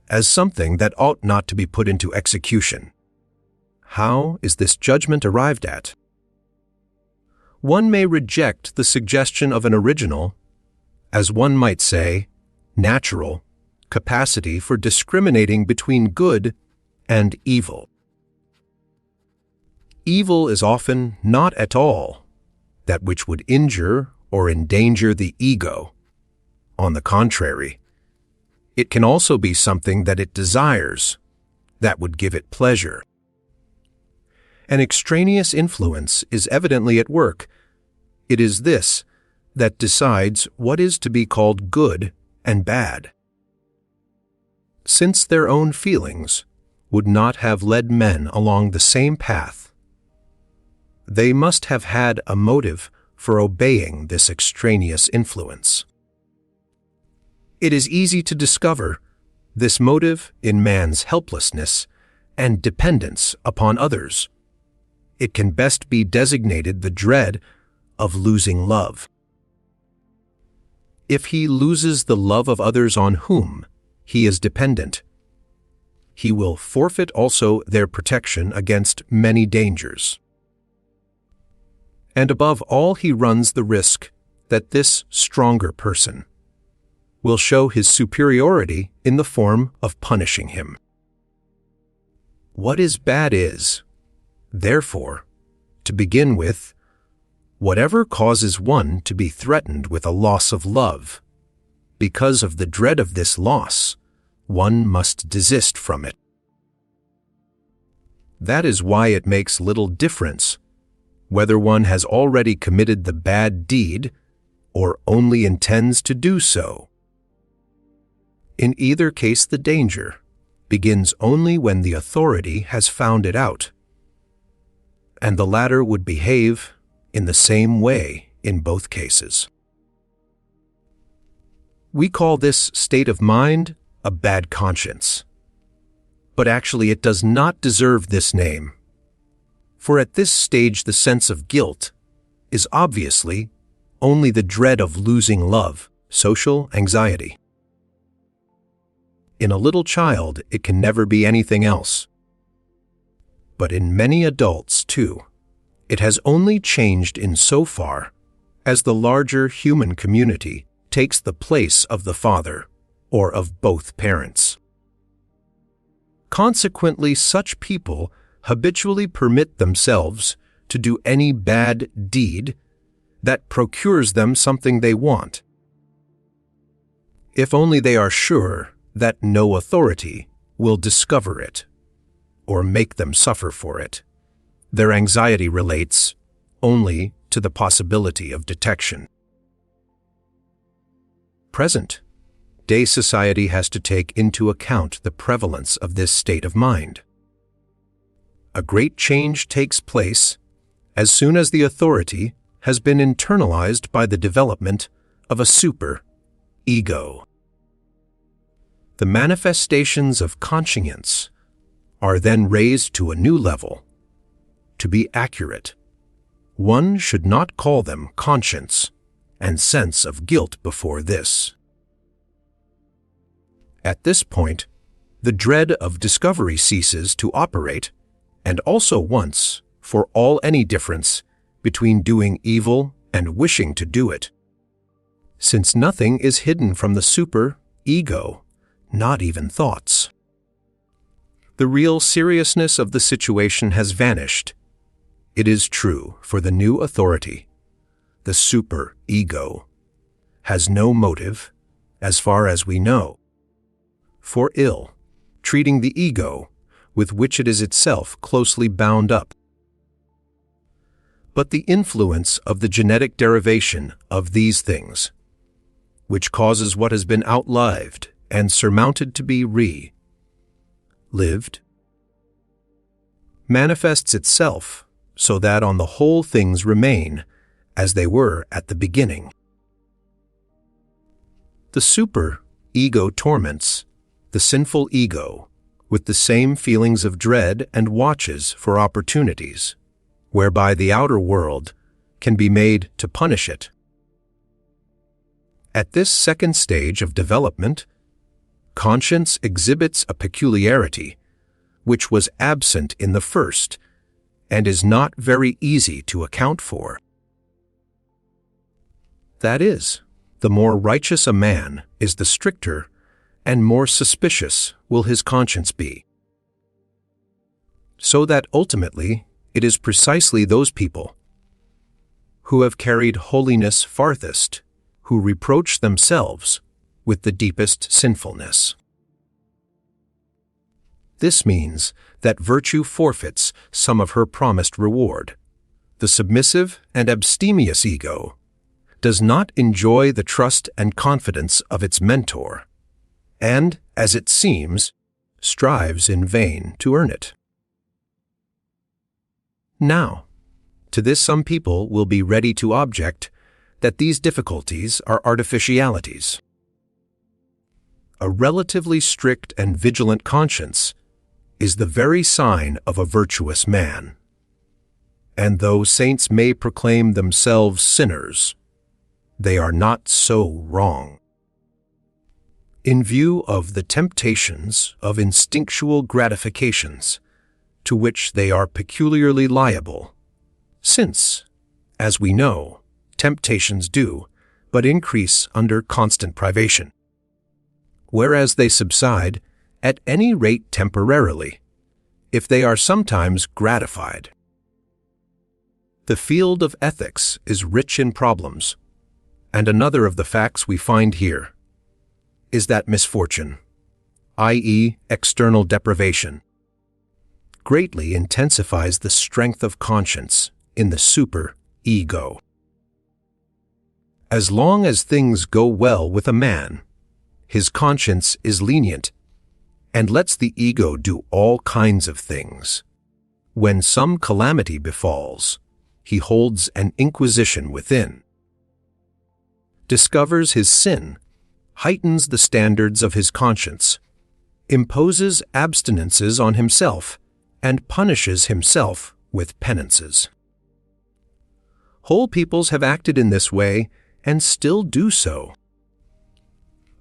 as something that ought not to be put into execution. How is this judgment arrived at? One may reject the suggestion of an original, as one might say, natural, capacity for discriminating between good and evil. Evil is often not at all that which would injure or endanger the ego. On the contrary, it can also be something that it desires, that would give it pleasure. An extraneous influence is evidently at work. It is this that decides what is to be called good and bad. Since their own feelings would not have led men along the same path, they must have had a motive for obeying this extraneous influence. It is easy to discover this motive in man's helplessness and dependence upon others. It can best be designated the dread of losing love. If he loses the love of others on whom he is dependent, he will forfeit also their protection against many dangers. And above all, he runs the risk that this stronger person will show his superiority in the form of punishing him. What is bad is, therefore, to begin with, whatever causes one to be threatened with a loss of love. Because of the dread of this loss, one must desist from it. That is why it makes little difference whether one has already committed the bad deed or only intends to do so. In either case, the danger begins only when the authority has found it out. and the latter would behave in the same way in both cases. We call this state of mind a bad conscience. But actually it does not deserve this name, for at this stage the sense of guilt is obviously only the dread of losing love, social anxiety. In a little child, it can never be anything else. But in many adults, too, it has only changed in so far as the larger human community takes the place of the father or of both parents. Consequently, such people habitually permit themselves to do any bad deed that procures them something they want, if only they are sure that no authority will discover it or make them suffer for it. Their anxiety relates only to the possibility of detection. Present-day society has to take into account the prevalence of this state of mind. A great change takes place as soon as the authority has been internalized by the development of a super-ego. The manifestations of conscience are then raised to a new level. To be accurate, one should not call them conscience and sense of guilt before this. At this point, the dread of discovery ceases to operate, and also once for all any difference between doing evil and wishing to do it, since nothing is hidden from the super-ego, not even thoughts. The real seriousness of the situation has vanished. It is true for the new authority. The super-ego has no motive, as far as we know, for ill treating the ego with which it is itself closely bound up. But the influence of the genetic derivation of these things, which causes what has been outlived and surmounted to be lived, manifests itself so that on the whole things remain as they were at the beginning. The super-ego torments the sinful ego with the same feelings of dread and watches for opportunities, whereby the outer world can be made to punish it. At this second stage of development, conscience exhibits a peculiarity which was absent in the first and is not very easy to account for. That is, the more righteous a man is, the stricter and more suspicious will his conscience be. So that ultimately it is precisely those people who have carried holiness farthest who reproach themselves with the deepest sinfulness. This means that virtue forfeits some of her promised reward. The submissive and abstemious ego does not enjoy the trust and confidence of its mentor, and, as it seems, strives in vain to earn it. Now, to this some people will be ready to object that these difficulties are artificialities. A relatively strict and vigilant conscience is the very sign of a virtuous man. And though saints may proclaim themselves sinners, they are not so wrong. In view of the temptations of instinctual gratifications to which they are peculiarly liable, since, as we know, temptations do but increase under constant privation, whereas they subside at any rate temporarily, if they are sometimes gratified. The field of ethics is rich in problems, and another of the facts we find here is that misfortune, i.e., external deprivation, greatly intensifies the strength of conscience in the super-ego. As long as things go well with a man, his conscience is lenient and lets the ego do all kinds of things, When some calamity befalls, he holds an inquisition within, discovers his sin, heightens the standards of his conscience, imposes abstinences on himself, and punishes himself with penances. Whole peoples have acted in this way and still do so.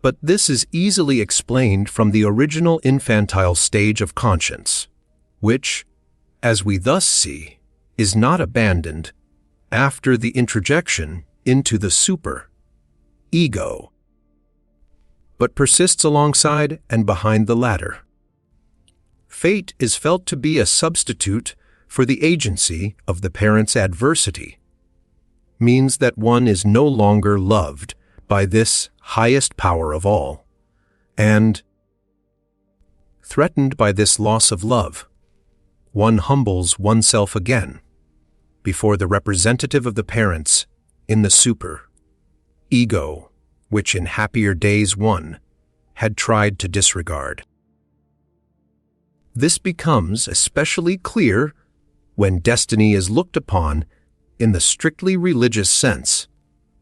But this is easily explained from the original infantile stage of conscience, which, as we thus see, is not abandoned after the introjection into the super, ego, but persists alongside and behind the latter. Fate is felt to be a substitute for the agency of the parent's adversity, means that one is no longer loved by this highest power of all, and, threatened by this loss of love, one humbles oneself again before the representative of the parents in the super, ego, which in happier days one had tried to disregard. This becomes especially clear when destiny is looked upon in the strictly religious sense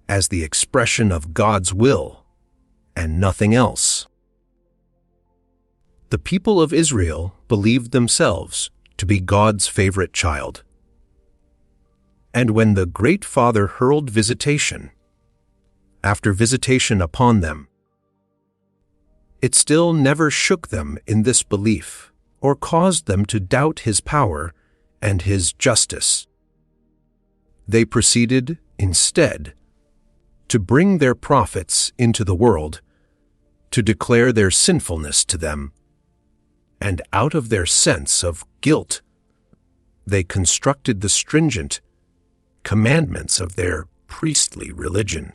as the expression of God's will and nothing else. The people of Israel believed themselves to be God's favorite child. And when the Great Father hurled visitation after visitation upon them, it still never shook them in this belief or caused them to doubt his power and his justice. They proceeded, instead, to bring their prophets into the world, to declare their sinfulness to them, and out of their sense of guilt, they constructed the stringent commandments of their priestly religion.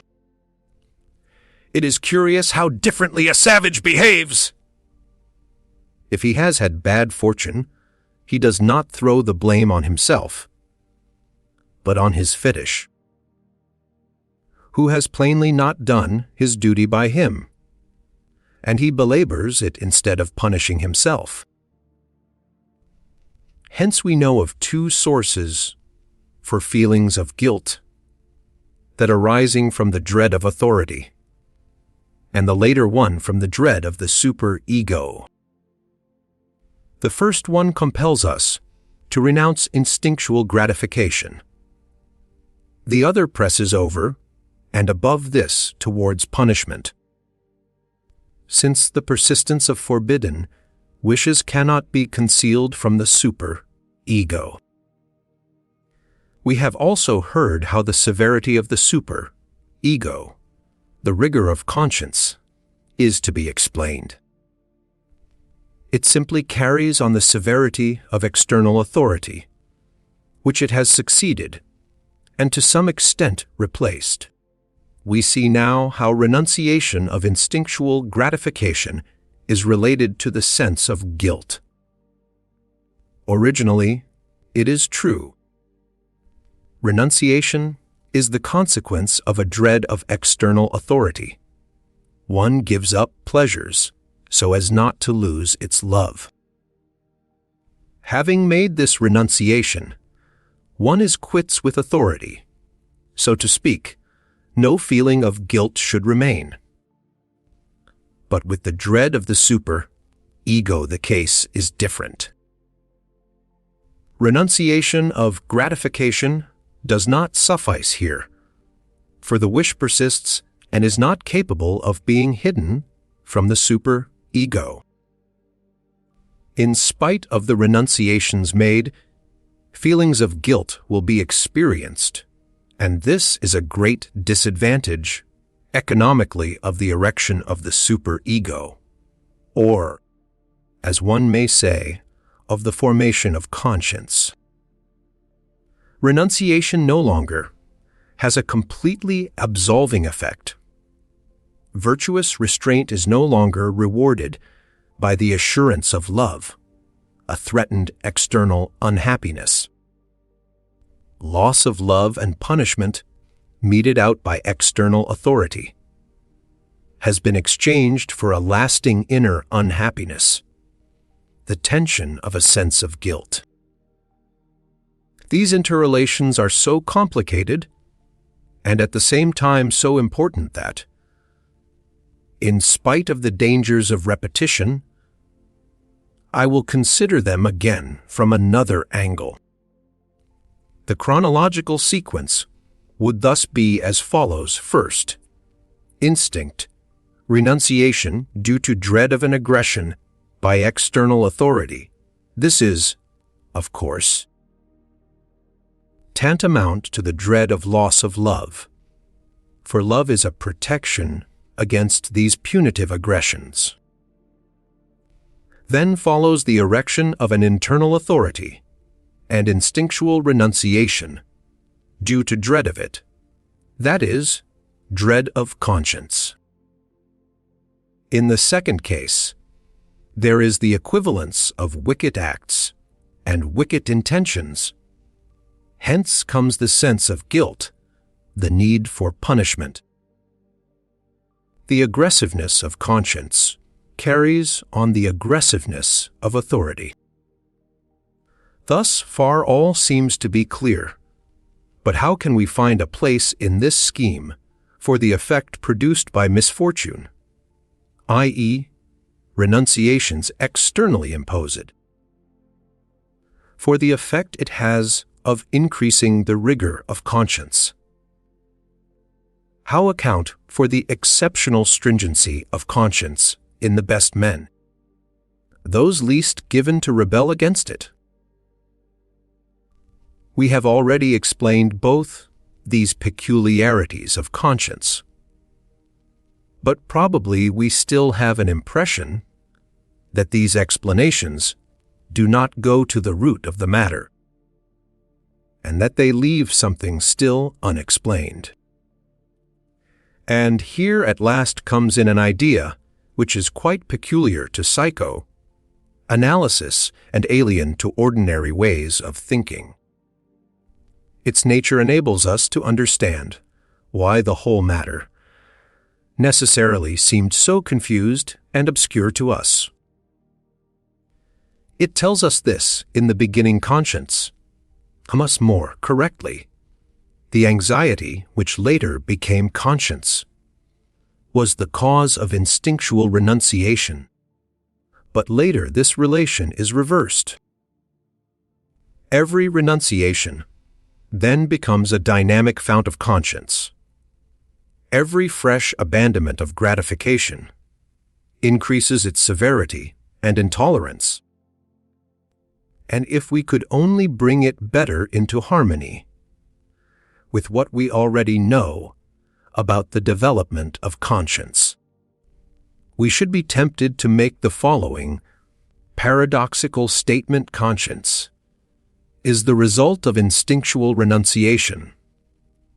It is curious how differently a savage behaves. If he has had bad fortune, he does not throw the blame on himself, but on his fetish, who has plainly not done his duty by him, and he belabors it instead of punishing himself. Hence we know of two sources for feelings of guilt that arising from the dread of authority, and the later one from the dread of the super-ego. The first one compels us to renounce instinctual gratification. The other presses over and above this towards punishment. Since the persistence of forbidden wishes cannot be concealed from the super-ego. We have also heard how the severity of the super-ego, the rigor of conscience, is to be explained. It simply carries on the severity of external authority, which it has succeeded, and to some extent replaced. We see now how renunciation of instinctual gratification is related to the sense of guilt. Originally, it is true. Renunciation is the consequence of a dread of external authority. One gives up pleasures so as not to lose its love. Having made this renunciation, one is quits with authority. So to speak, no feeling of guilt should remain. But with the dread of the super-ego, the case is different. Renunciation of gratification does not suffice here, for the wish persists and is not capable of being hidden from the super-ego. In spite of the renunciations made, feelings of guilt will be experienced, and this is a great disadvantage economically of the erection of the super-ego, or, as one may say, of the formation of conscience. Renunciation no longer has a completely absolving effect. Virtuous restraint is no longer rewarded by the assurance of love, a threatened external unhappiness. Loss of love and punishment, meted out by external authority, has been exchanged for a lasting inner unhappiness, the tension of a sense of guilt. These interrelations are so complicated and at the same time so important that, in spite of the dangers of repetition, I will consider them again from another angle. The chronological sequence would thus be as follows. First, instinct, renunciation due to dread of an aggression by external authority. This is, of course, tantamount to the dread of loss of love, for love is a protection against these punitive aggressions. Then follows the erection of an internal authority and instinctual renunciation due to dread of it, that is, dread of conscience. In the second case, there is the equivalence of wicked acts and wicked intentions. Hence comes the sense of guilt, the need for punishment. The aggressiveness of conscience carries on the aggressiveness of authority. Thus far all seems to be clear, but how can we find a place in this scheme for the effect produced by misfortune, i.e., renunciations externally imposed? For the effect it has of increasing the rigor of conscience. How account for the exceptional stringency of conscience in the best men, those least given to rebel against it? We have already explained both these peculiarities of conscience, but probably we still have an impression that these explanations do not go to the root of the matter, and that they leave something still unexplained. And here at last comes in an idea which is quite peculiar to psychoanalysis and alien to ordinary ways of thinking. Its nature enables us to understand why the whole matter necessarily seemed so confused and obscure to us. It tells us this in the beginning: conscience, much more correctly, the anxiety which later became conscience, was the cause of instinctual renunciation. But later this relation is reversed. Every renunciation then becomes a dynamic fount of conscience. Every fresh abandonment of gratification increases its severity and intolerance. And if we could only bring it better into harmony with what we already know about the development of conscience, we should be tempted to make the following paradoxical statement: conscience is the result of instinctual renunciation,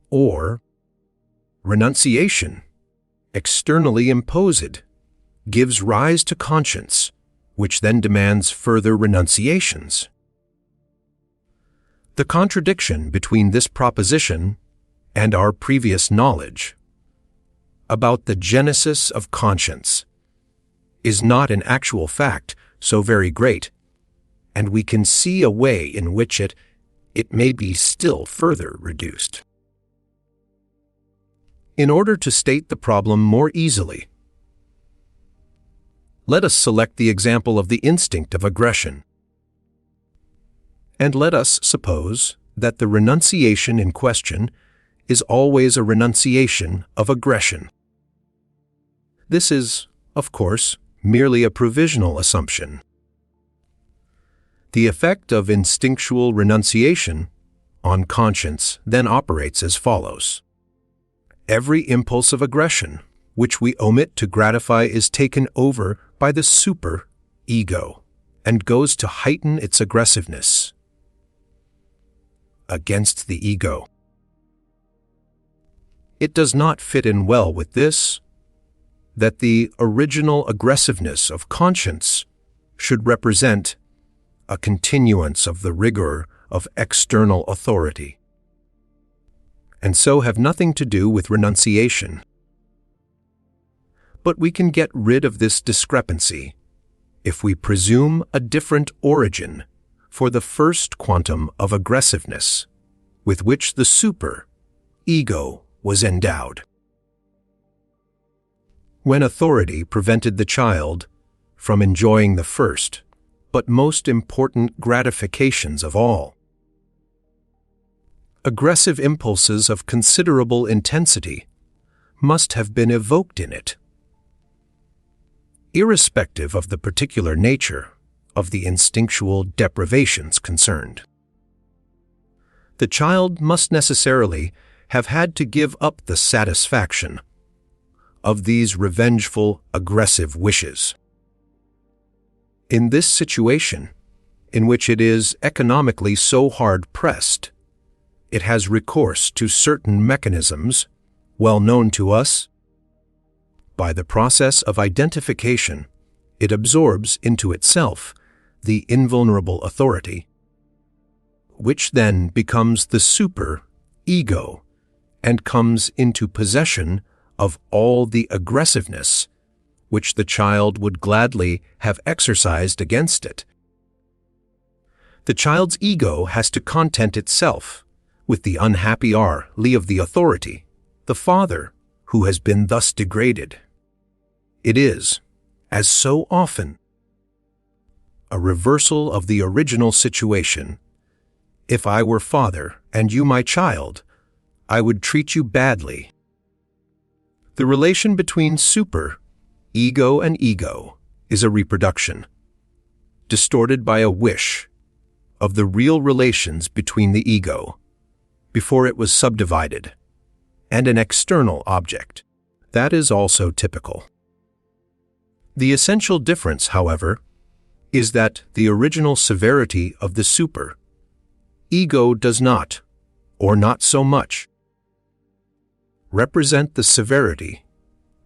or renunciation, externally imposed, gives rise to conscience, which then demands further renunciations. The contradiction between this proposition and our previous knowledge about the genesis of conscience is not in actual fact so very great, and we can see a way in which it may be still further reduced. In order to state the problem more easily, let us select the example of the instinct of aggression, and let us suppose that the renunciation in question is always a renunciation of aggression. This is, of course, merely a provisional assumption. The effect of instinctual renunciation on conscience then operates as follows. Every impulse of aggression which we omit to gratify is taken over by the super-ego and goes to heighten its aggressiveness against the ego. It does not fit in well with this, that the original aggressiveness of conscience should represent a continuance of the rigor of external authority, and so have nothing to do with renunciation. But we can get rid of this discrepancy if we presume a different origin for the first quantum of aggressiveness with which the super ego was endowed. When authority prevented the child from enjoying the first but most important gratifications of all, aggressive impulses of considerable intensity must have been evoked in it. Irrespective of the particular nature of the instinctual deprivations concerned, the child must necessarily have had to give up the satisfaction of these revengeful, aggressive wishes. In this situation, in which it is economically so hard-pressed, it has recourse to certain mechanisms well known to us. By the process of identification, it absorbs into itself the invulnerable authority, which then becomes the super ego and comes into possession of all the aggressiveness which the child would gladly have exercised against it. The child's ego has to content itself with the unhappy of the authority, the father, who has been thus degraded. It is, as so often, a reversal of the original situation. If I were father and you my child, I would treat you badly. The relation between super ego and ego is a reproduction, distorted by a wish, of the real relations between the ego, before it was subdivided, and an external object. That is also typical. The essential difference, however, is that the original severity of the super ego does not, or not so much, represent the severity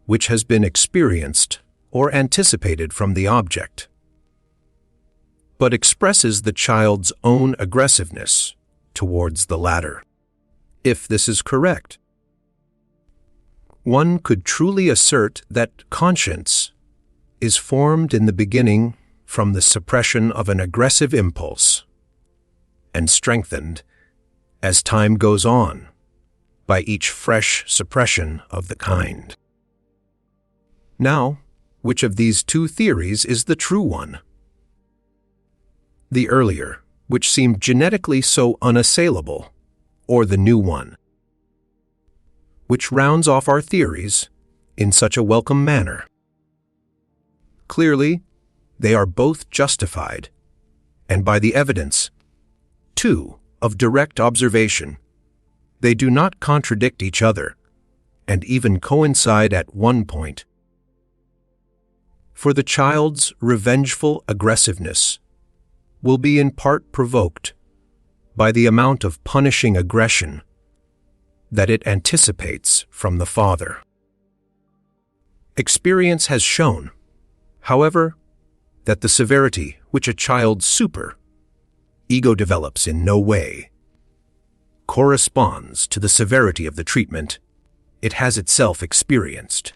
which has been experienced or anticipated from the object, but expresses the child's own aggressiveness towards the latter. If this is correct, one could truly assert that conscience is formed in the beginning from the suppression of an aggressive impulse, and strengthened as time goes on by each fresh suppression of the kind. Now, which of these two theories is the true one? The earlier, which seemed genetically so unassailable, or the new one, which rounds off our theories in such a welcome manner? Clearly, they are both justified, and by the evidence, too, of direct observation, they do not contradict each other, and even coincide at one point. For the child's revengeful aggressiveness will be in part provoked by the amount of punishing aggression that it anticipates from the father. Experience has shown, however, that the severity which a child's super ego develops in no way corresponds to the severity of the treatment it has itself experienced.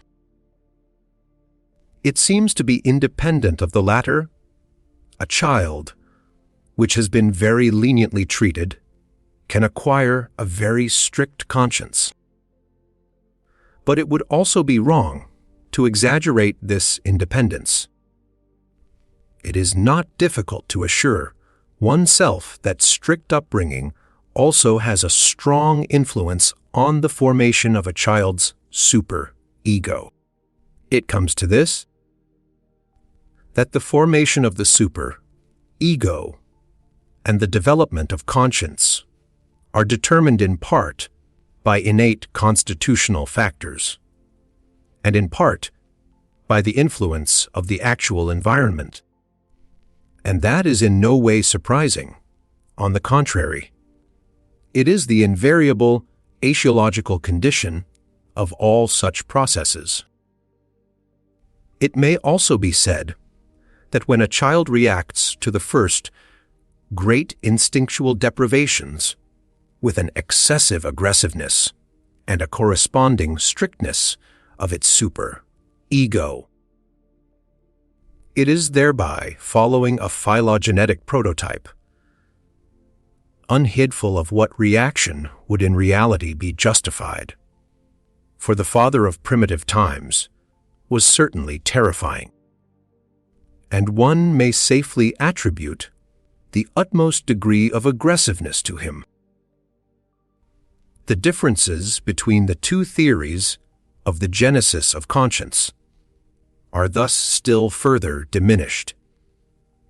It seems to be independent of the latter. A child which has been very leniently treated can acquire a very strict conscience. But it would also be wrong to exaggerate this independence. It is not difficult to assure oneself that strict upbringing also has a strong influence on the formation of a child's super ego. It comes to this, that the formation of the super ego and the development of conscience are determined in part by innate constitutional factors, and in part by the influence of the actual environment. And that is in no way surprising. On the contrary, it is the invariable axiological condition of all such processes. It may also be said that when a child reacts to the first great instinctual deprivations with an excessive aggressiveness and a corresponding strictness of its super ego, it is thereby following a phylogenetic prototype unheedful of what reaction would in reality be justified. For the father of primitive times was certainly terrifying, and one may safely attribute the utmost degree of aggressiveness to him. The differences between the two theories of the genesis of conscience are thus still further diminished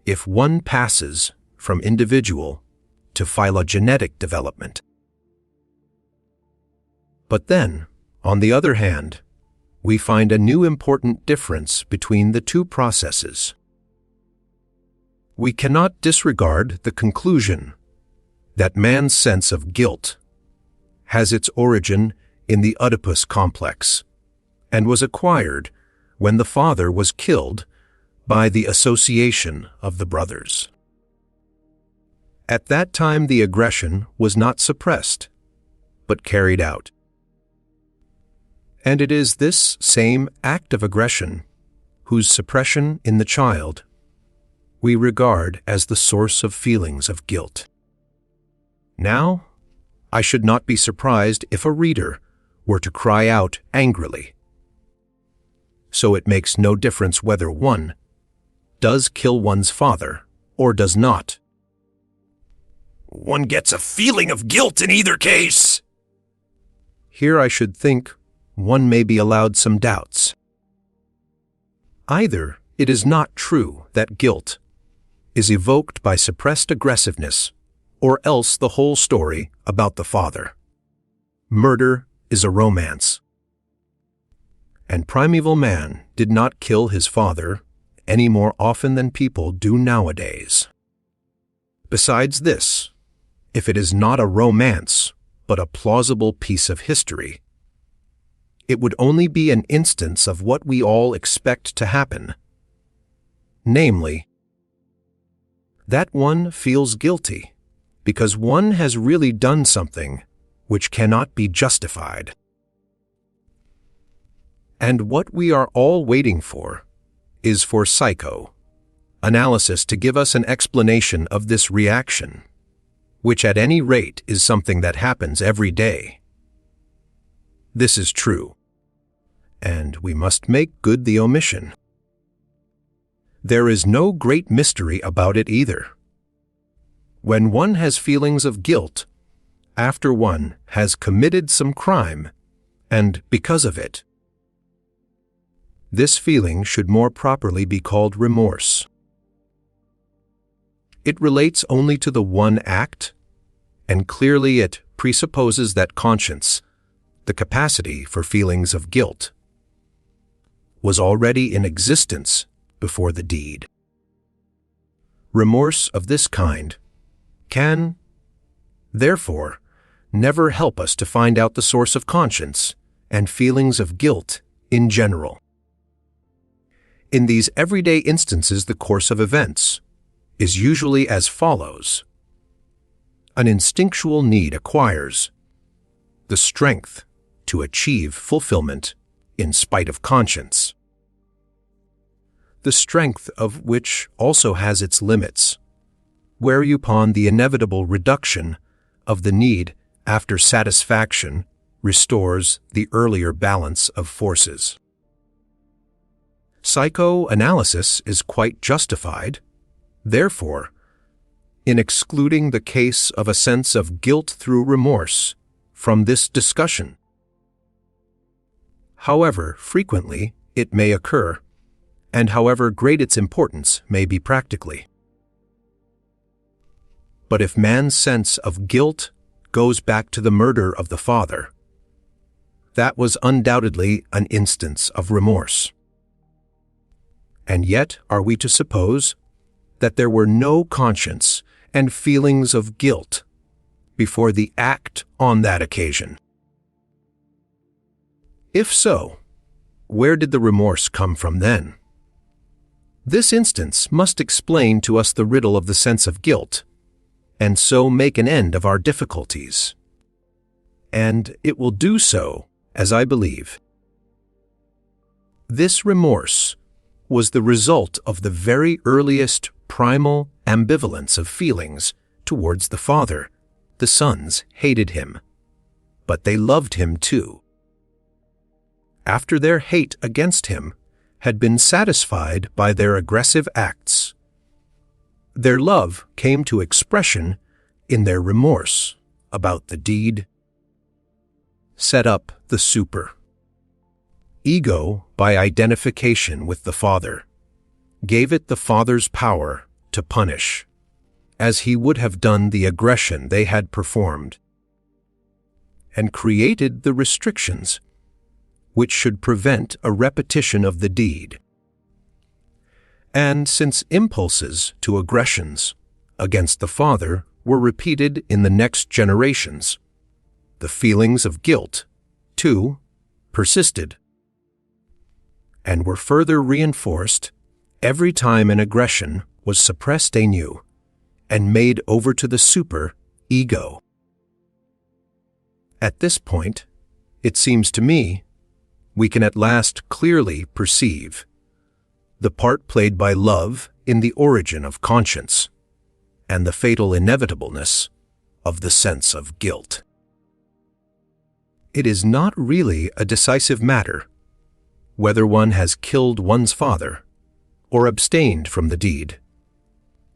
if one passes from individual to phylogenetic development. But then, on the other hand, we find a new important difference between the two processes. We cannot disregard the conclusion that man's sense of guilt has its origin in the Oedipus complex and was acquired when the father was killed by the association of the brothers. At that time, the aggression was not suppressed, but carried out. And it is this same act of aggression, whose suppression in the child we regard as the source of feelings of guilt. Now, I should not be surprised if a reader were to cry out angrily. So it makes no difference whether one does kill one's father or does not. One gets a feeling of guilt in either case. Here I should think one may be allowed some doubts. Either it is not true that guilt is evoked by suppressed aggressiveness, or else the whole story about the father. Murder is a romance. And primeval man did not kill his father any more often than people do nowadays. Besides this, if it is not a romance, but a plausible piece of history, it would only be an instance of what we all expect to happen, namely, that one feels guilty because one has really done something which cannot be justified. And what we are all waiting for is for psychoanalysis to give us an explanation of this reaction, which at any rate is something that happens every day. This is true, and we must make good the omission. There is no great mystery about it either. When one has feelings of guilt, after one has committed some crime, and because of it, this feeling should more properly be called remorse. It relates only to the one act, and clearly it presupposes that conscience, the capacity for feelings of guilt, was already in existence before the deed. Remorse of this kind can, therefore, never help us to find out the source of conscience and feelings of guilt in general. In these everyday instances, the course of events is usually as follows. An instinctual need acquires the strength to achieve fulfillment in spite of conscience, the strength of which also has its limits, whereupon the inevitable reduction of the need after satisfaction restores the earlier balance of forces. Psychoanalysis is quite justified, therefore, in excluding the case of a sense of guilt through remorse from this discussion. However frequently it may occur, and however great its importance may be practically. But if man's sense of guilt goes back to the murder of the father, that was undoubtedly an instance of remorse. And yet are we to suppose that there were no conscience and feelings of guilt before the act on that occasion? If so, where did the remorse come from then? This instance must explain to us the riddle of the sense of guilt, and so make an end of our difficulties. And it will do so, as I believe. This remorse was the result of the very earliest primal ambivalence of feelings towards the father the sons hated him, but they loved him too. After their hate against him had been satisfied by their aggressive acts, their love came to expression in their remorse about the deed. Set up the super. Ego, by identification with the Father, gave it the Father's power to punish, as he would have done the aggression they had performed, and created the restrictions which should prevent a repetition of the deed. And since impulses to aggressions against the Father were repeated in the next generations, the feelings of guilt, too, persisted, and were further reinforced every time an aggression was suppressed anew and made over to the super ego. At this point, it seems to me, we can at last clearly perceive the part played by love in the origin of conscience and the fatal inevitableness of the sense of guilt. It is not really a decisive matter whether one has killed one's father or abstained from the deed.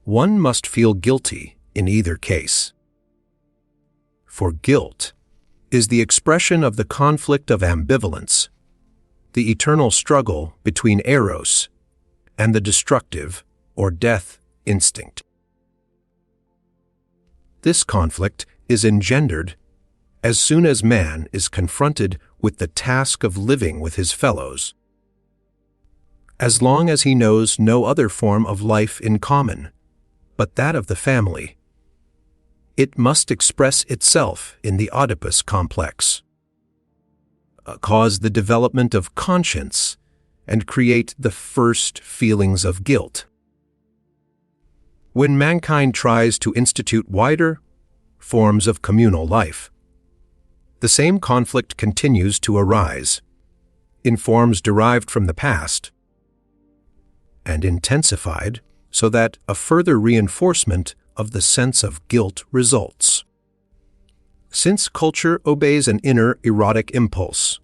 One must feel guilty in either case. For guilt is the expression of the conflict of ambivalence, the eternal struggle between eros and the destructive or death instinct. This conflict is engendered as soon as man is confronted with the task of living with his fellows. As long as he knows no other form of life in common but that of the family, it must express itself in the Oedipus complex, cause the development of conscience, and create the first feelings of guilt. When mankind tries to institute wider forms of communal life, the same conflict continues to arise in forms derived from the past and intensified so that a further reinforcement of the sense of guilt results. Since culture obeys an inner erotic impulse,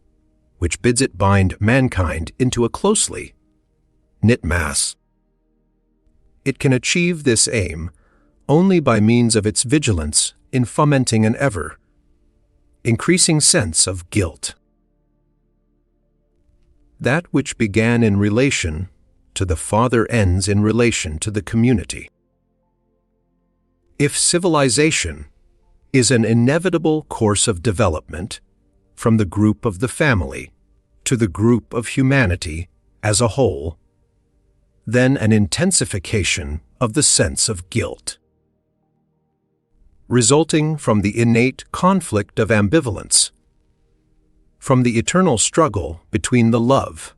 which bids it bind mankind into a closely knit mass, it can achieve this aim only by means of its vigilance in fomenting an ever increasing sense of guilt. That which began in relation to the Father ends in relation to the community. If civilization is an inevitable course of development from the group of the family to the group of humanity as a whole, then an intensification of the sense of guilt, resulting from the innate conflict of ambivalence, from the eternal struggle between the love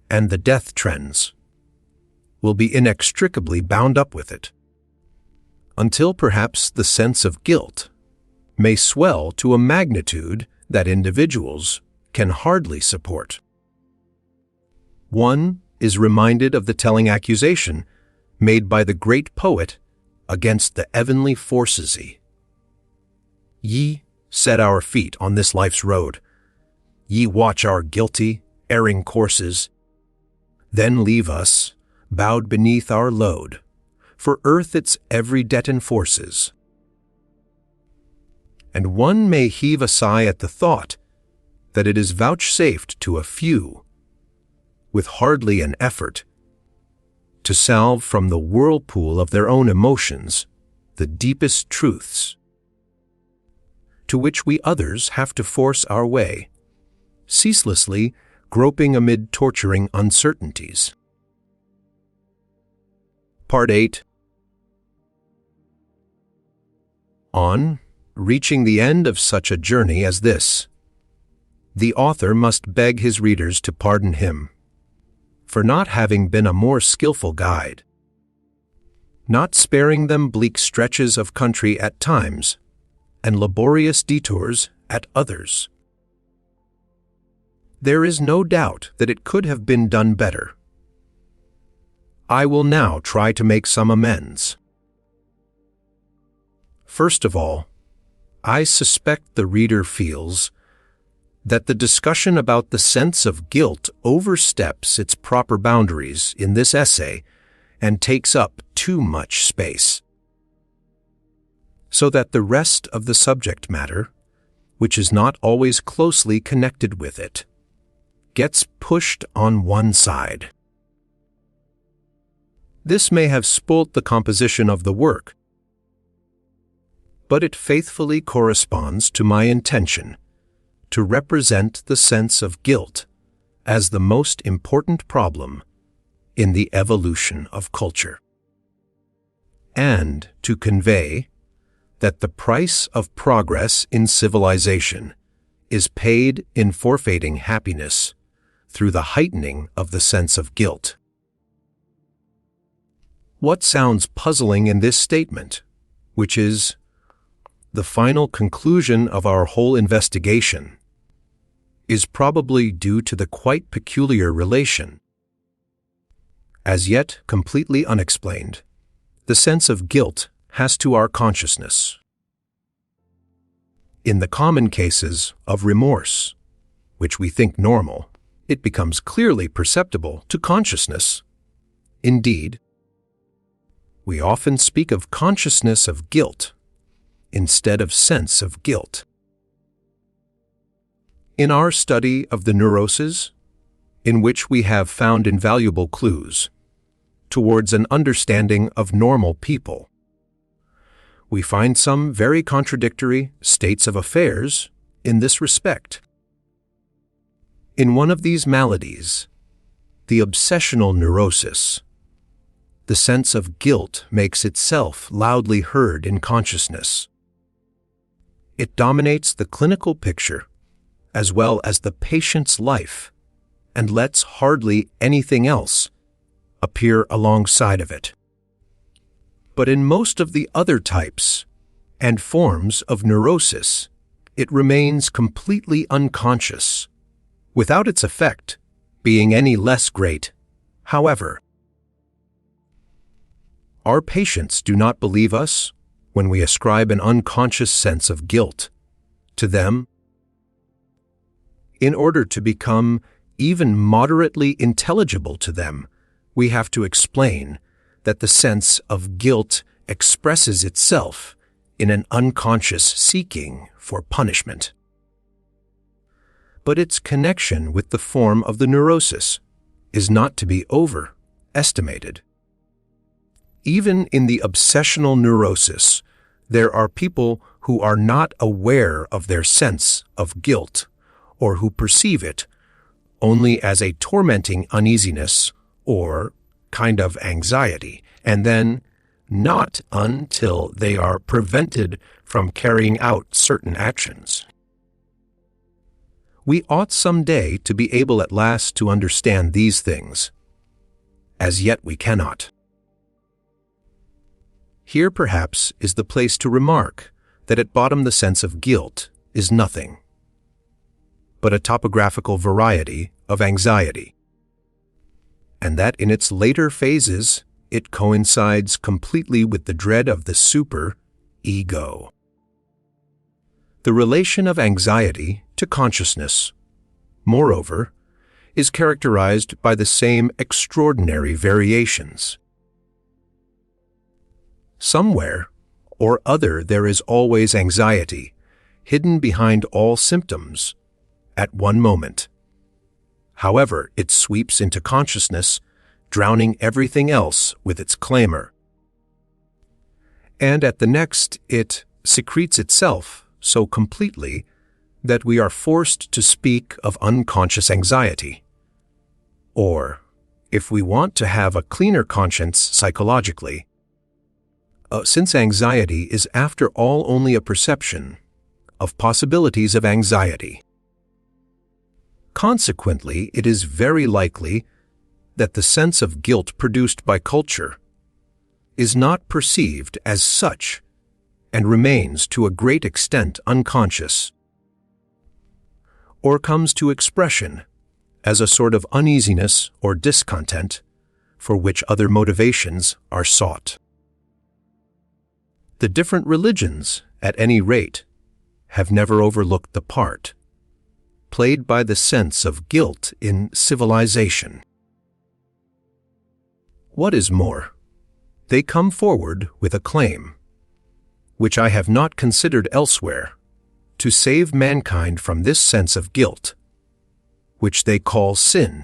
and the death trends, will be inextricably bound up with it, until perhaps the sense of guilt may swell to a magnitude that individuals can hardly support. One is reminded of the telling accusation made by the great poet against the heavenly forces. Ye set our feet on this life's road. Ye watch our guilty, erring courses. Then leave us, bowed beneath our load, for earth its every debt enforces. And one may heave a sigh at the thought that it is vouchsafed to a few, with hardly an effort, to salve from the whirlpool of their own emotions the deepest truths, to which we others have to force our way, ceaselessly groping amid torturing uncertainties. Part 8. On reaching the end of such a journey as this, the author must beg his readers to pardon him for not having been a more skillful guide, not sparing them bleak stretches of country at times and laborious detours at others. There is no doubt that it could have been done better. I will now try to make some amends. First of all, I suspect the reader feels that the discussion about the sense of guilt oversteps its proper boundaries in this essay and takes up too much space, so that the rest of the subject matter, which is not always closely connected with it, gets pushed on one side. This may have spoilt the composition of the work, but it faithfully corresponds to my intention to represent the sense of guilt as the most important problem in the evolution of culture, and to convey that the price of progress in civilization is paid in forfeiting happiness through the heightening of the sense of guilt. What sounds puzzling in this statement, which is the final conclusion of our whole investigation, is probably due to the quite peculiar relation, as yet completely unexplained, the sense of guilt has to our consciousness. In the common cases of remorse, which we think normal, it becomes clearly perceptible to consciousness. Indeed, we often speak of consciousness of guilt instead of sense of guilt. In our study of the neuroses, in which we have found invaluable clues towards an understanding of normal people, we find some very contradictory states of affairs in this respect. In one of these maladies, the obsessional neurosis, the sense of guilt makes itself loudly heard in consciousness. It dominates the clinical picture as well as the patient's life and lets hardly anything else appear alongside of it. But in most of the other types and forms of neurosis, it remains completely unconscious, without its effect being any less great. However, our patients do not believe us when we ascribe an unconscious sense of guilt to them. In order to become even moderately intelligible to them, we have to explain that the sense of guilt expresses itself in an unconscious seeking for punishment. But its connection with the form of the neurosis is not to be overestimated. Even in the obsessional neurosis, there are people who are not aware of their sense of guilt, or who perceive it only as a tormenting uneasiness or kind of anxiety, and then not until they are prevented from carrying out certain actions. We ought someday to be able at last to understand these things. As yet we cannot. Here perhaps is the place to remark that at bottom the sense of guilt is nothing but a topographical variety of anxiety, and that in its later phases it coincides completely with the dread of the super-ego. The relation of anxiety to consciousness, moreover, is characterized by the same extraordinary variations. Somewhere or other there is always anxiety, hidden behind all symptoms, at one moment. However, it sweeps into consciousness, drowning everything else with its clamor. And at the next, it secretes itself so completely that we are forced to speak of unconscious anxiety. Or, if we want to have a cleaner conscience psychologically, since anxiety is after all only a perception of possibilities of anxiety, consequently, it is very likely that the sense of guilt produced by culture is not perceived as such and remains to a great extent unconscious, or comes to expression as a sort of uneasiness or discontent for which other motivations are sought. The different religions, at any rate, have never overlooked the part played by the sense of guilt in civilization. What is more, they come forward with a claim, which I have not considered elsewhere, to save mankind from this sense of guilt, which they call sin.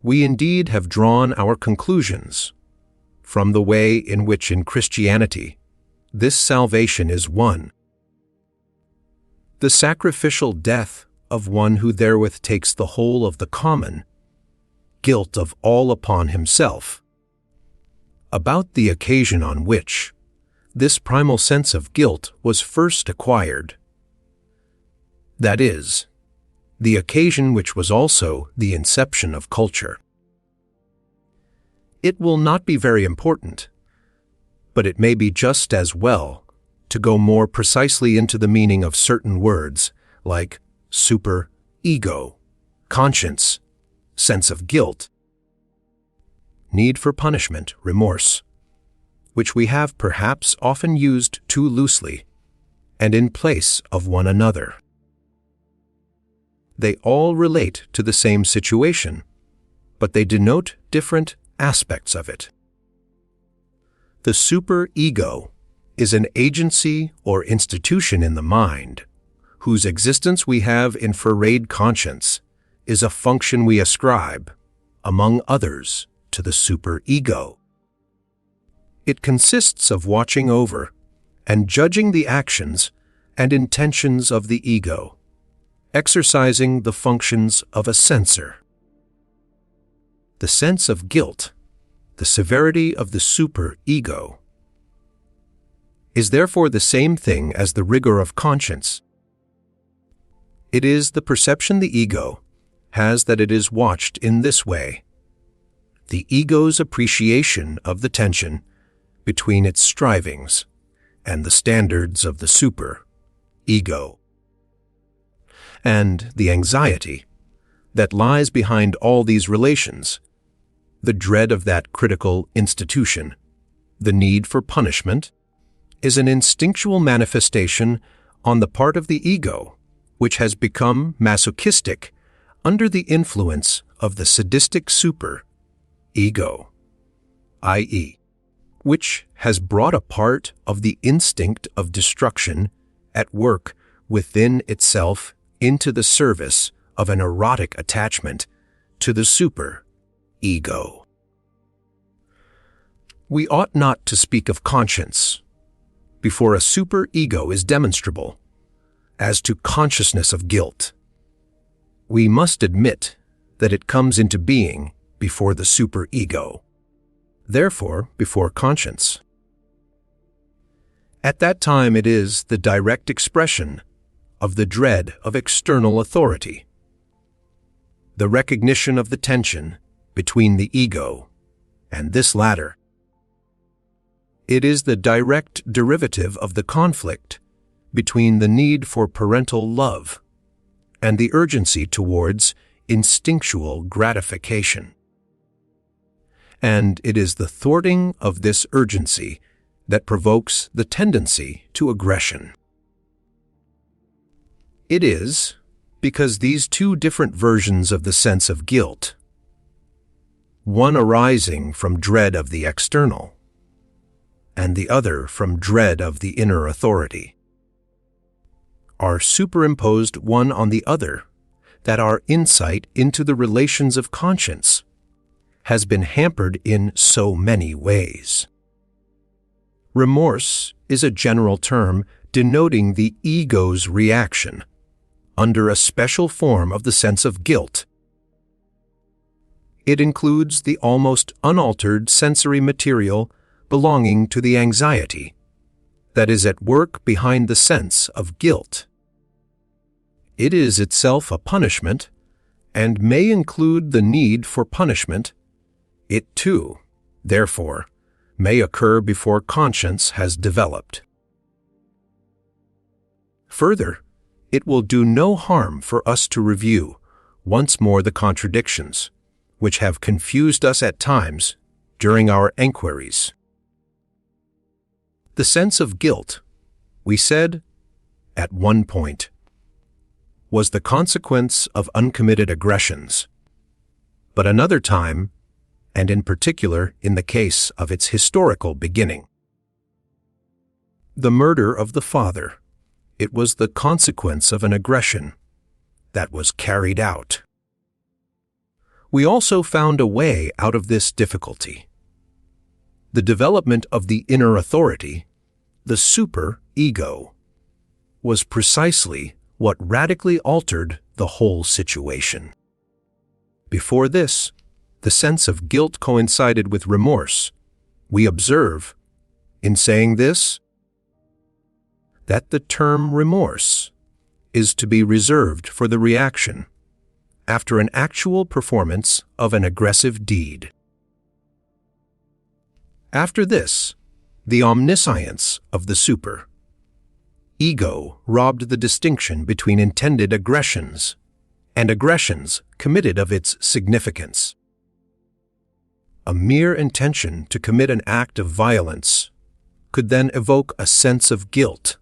We indeed have drawn our conclusions from the way in which in Christianity this salvation is won. The sacrificial death of one who therewith takes the whole of the common guilt of all upon himself, about the occasion on which this primal sense of guilt was first acquired. That is, the occasion which was also the inception of culture. It will not be very important, but it may be just as well to go more precisely into the meaning of certain words like super, ego, conscience, sense of guilt, need for punishment, remorse, which we have perhaps often used too loosely and in place of one another. They all relate to the same situation, but they denote different aspects of it. The super-ego is an agency or institution in the mind, whose existence we have inferred conscience is a function we ascribe, among others, to the super-ego. It consists of watching over and judging the actions and intentions of the ego, exercising the functions of a censor. The sense of guilt, the severity of the super-ego, is therefore the same thing as the rigor of conscience. It is the perception the ego has that it is watched in this way: the ego's appreciation of the tension between its strivings and the standards of the super-ego, and the anxiety that lies behind all these relations, the dread of that critical institution, the need for punishment, is an instinctual manifestation on the part of the ego, which has become masochistic under the influence of the sadistic super-ego, i.e., which has brought a part of the instinct of destruction at work within itself into the service of an erotic attachment to the super-ego. We ought not to speak of conscience before a super-ego is demonstrable as to consciousness of guilt. We must admit that it comes into being before the super-ego, therefore before conscience. At that time it is the direct expression of the dread of external authority, the recognition of the tension between the ego and this latter. It is the direct derivative of the conflict between the need for parental love and the urgency towards instinctual gratification. And it is the thwarting of this urgency that provokes the tendency to aggression. It is because these two different versions of the sense of guilt, one arising from dread of the external, and the other from dread of the inner authority, are superimposed one on the other, that our insight into the relations of conscience has been hampered in so many ways. Remorse is a general term denoting the ego's reaction under a special form of the sense of guilt. It includes the almost unaltered sensory material belonging to the anxiety that is at work behind the sense of guilt. It is itself a punishment and may include the need for punishment. It too, therefore, may occur before conscience has developed. Further, it will do no harm for us to review once more the contradictions which have confused us at times during our enquiries. The sense of guilt, we said, at one point, was the consequence of uncommitted aggressions, but another time, and in particular in the case of its historical beginning. The murder of the father, it was the consequence of an aggression that was carried out. We also found a way out of this difficulty. The development of the inner authority, the super-ego, was precisely what radically altered the whole situation. Before this, the sense of guilt coincided with remorse. We observe, in saying this, that the term remorse is to be reserved for the reaction after an actual performance of an aggressive deed. After this, the omniscience of the super-ego robbed the distinction between intended aggressions and aggressions committed of its significance. A mere intention to commit an act of violence could then evoke a sense of guilt,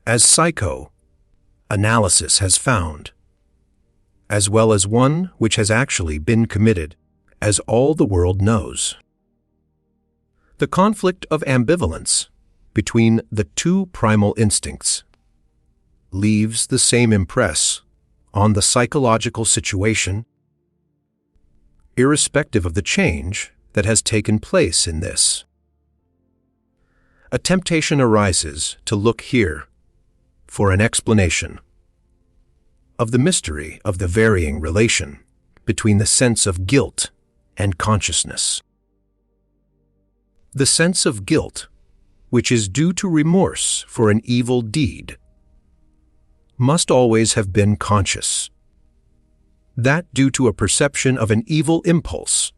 as psychoanalysis has found, as well as one which has actually been committed, as all the world knows. The conflict of ambivalence between the two primal instincts leaves the same impress on the psychological situation, irrespective of the change that has taken place in this. A temptation arises to look here for an explanation of the mystery of the varying relation between the sense of guilt and consciousness. The sense of guilt, which is due to remorse for an evil deed, must always have been conscious. That due to a perception of an evil impulse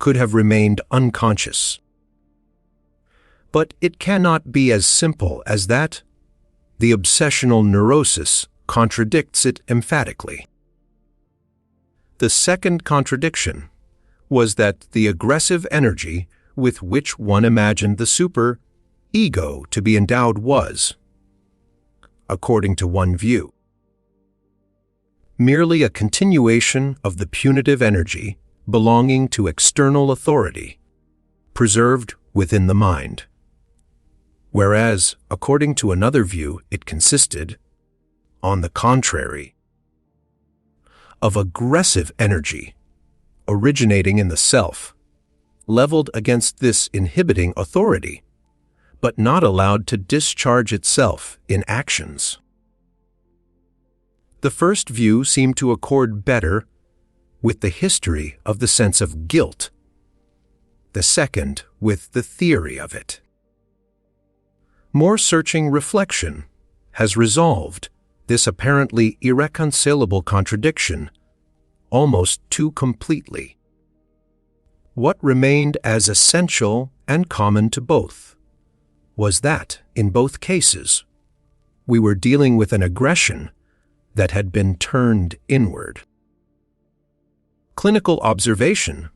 could have remained unconscious. But it cannot be as simple as that. The obsessional neurosis contradicts it emphatically. The second contradiction was that the aggressive energy with which one imagined the super-ego to be endowed was, according to one view, merely a continuation of the punitive energy belonging to external authority, preserved within the mind, whereas, according to another view, it consisted, on the contrary, of aggressive energy originating in the self, leveled against this inhibiting authority, but not allowed to discharge itself in actions. The first view seemed to accord better with the history of the sense of guilt, the second with the theory of it. More searching reflection has resolved this apparently irreconcilable contradiction almost too completely. What remained as essential and common to both was that, in both cases, we were dealing with an aggression that had been turned inward. Clinical observation,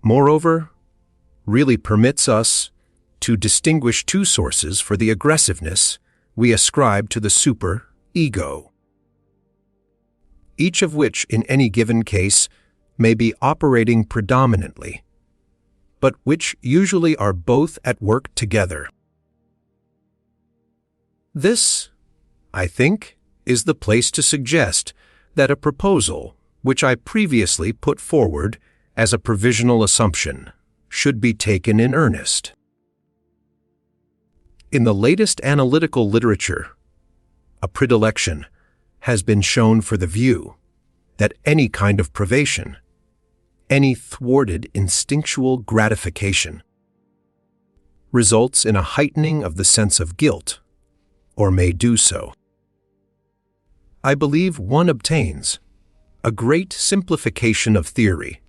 moreover, really permits us to distinguish two sources for the aggressiveness we ascribe to the super-ego, each of which in any given case may be operating predominantly, but which usually are both at work together. This, I think, is the place to suggest that a proposal which I previously put forward as a provisional assumption should be taken in earnest. In the latest analytical literature, a predilection has been shown for the view that any kind of privation, any thwarted instinctual gratification, results in a heightening of the sense of guilt, or may do so. I believe one obtains a great simplification of theory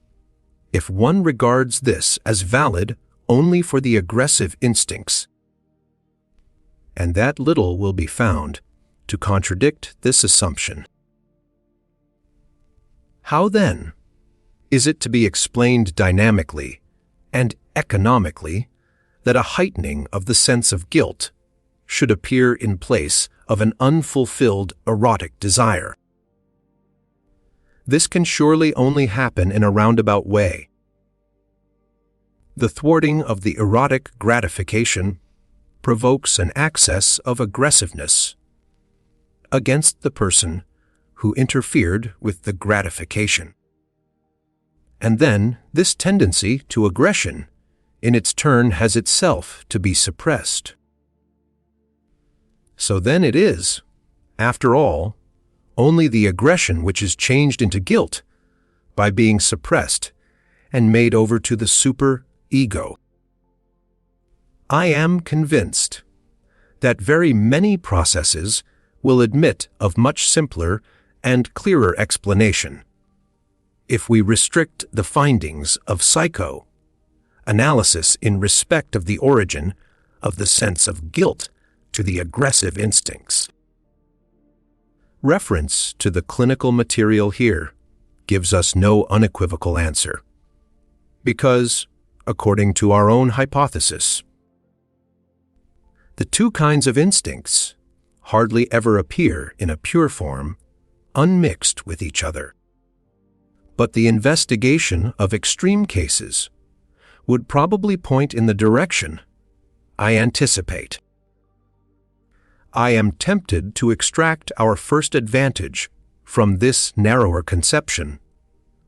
if one regards this as valid only for the aggressive instincts, and that little will be found to contradict this assumption. How then is it to be explained dynamically and economically that a heightening of the sense of guilt should appear in place of an unfulfilled erotic desire. This can surely only happen in a roundabout way. The thwarting of the erotic gratification provokes an access of aggressiveness against the person who interfered with the gratification. And then this tendency to aggression in its turn has itself to be suppressed. So then it is, after all, only the aggression which is changed into guilt by being suppressed and made over to the super-ego. I am convinced that very many processes will admit of much simpler and clearer explanation if we restrict the findings of psychoanalysis in respect of the origin of the sense of guilt to the aggressive instincts. Reference to the clinical material here gives us no unequivocal answer, because, according to our own hypothesis, the two kinds of instincts hardly ever appear in a pure form, unmixed with each other. But the investigation of extreme cases would probably point in the direction I anticipate. I am tempted to extract our first advantage from this narrower conception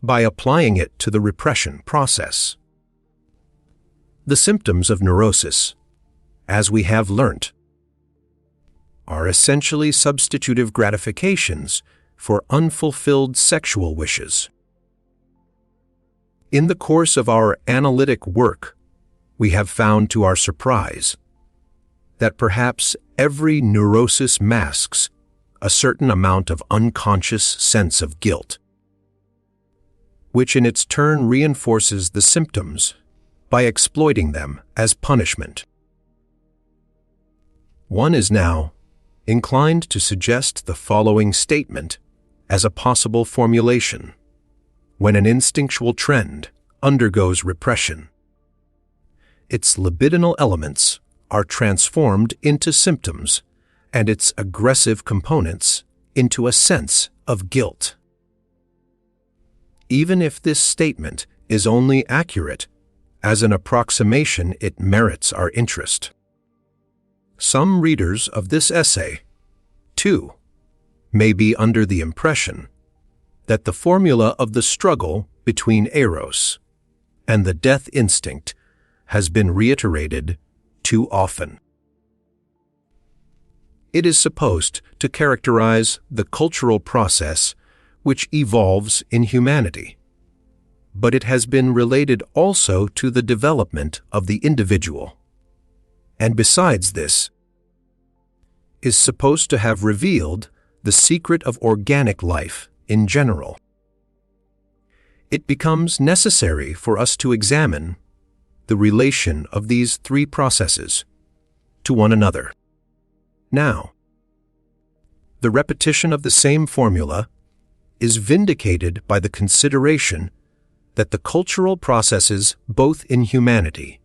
by applying it to the repression process. The symptoms of neurosis, as we have learnt, are essentially substitutive gratifications for unfulfilled sexual wishes. In the course of our analytic work, we have found to our surprise that perhaps every neurosis masks a certain amount of unconscious sense of guilt, which in its turn reinforces the symptoms by exploiting them as punishment. One is now inclined to suggest the following statement as a possible formulation when an instinctual trend undergoes repression. Its libidinal elements are transformed into symptoms and its aggressive components into a sense of guilt. Even if this statement is only accurate as an approximation, it merits our interest. Some readers of this essay, too, may be under the impression that the formula of the struggle between eros and the death instinct has been reiterated too often. It is supposed to characterize the cultural process which evolves in humanity, but it has been related also to the development of the individual, and besides this, is supposed to have revealed the secret of organic life in general. It becomes necessary for us to examine the relation of these three processes to one another. Now, the repetition of the same formula is vindicated by the consideration that the cultural processes both in humanity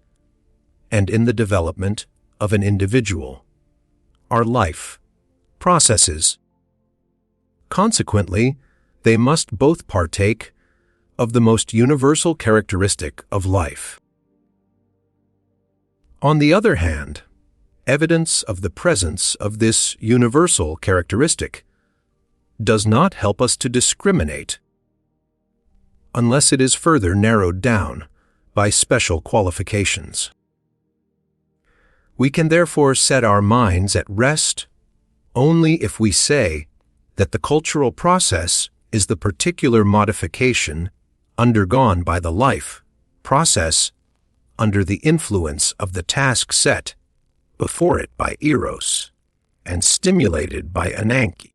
and in the development of an individual are life processes. Consequently, they must both partake of the most universal characteristic of life. On the other hand, evidence of the presence of this universal characteristic does not help us to discriminate unless it is further narrowed down by special qualifications. We can therefore set our minds at rest only if we say that the cultural process is the particular modification undergone by the life process under the influence of the task set before it by eros and stimulated by ananke.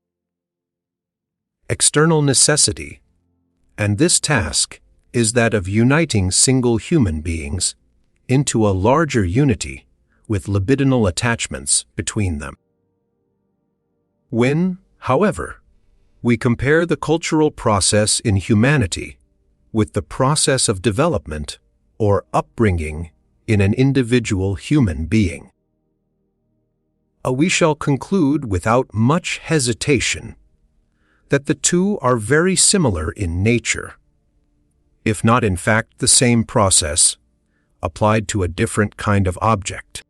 External necessity, and this task is that of uniting single human beings into a larger unity with libidinal attachments between them. When, however, we compare the cultural process in humanity with the process of development or upbringing in an individual human being. We shall conclude without much hesitation that the two are very similar in nature, if not in fact the same process, applied to a different kind of object.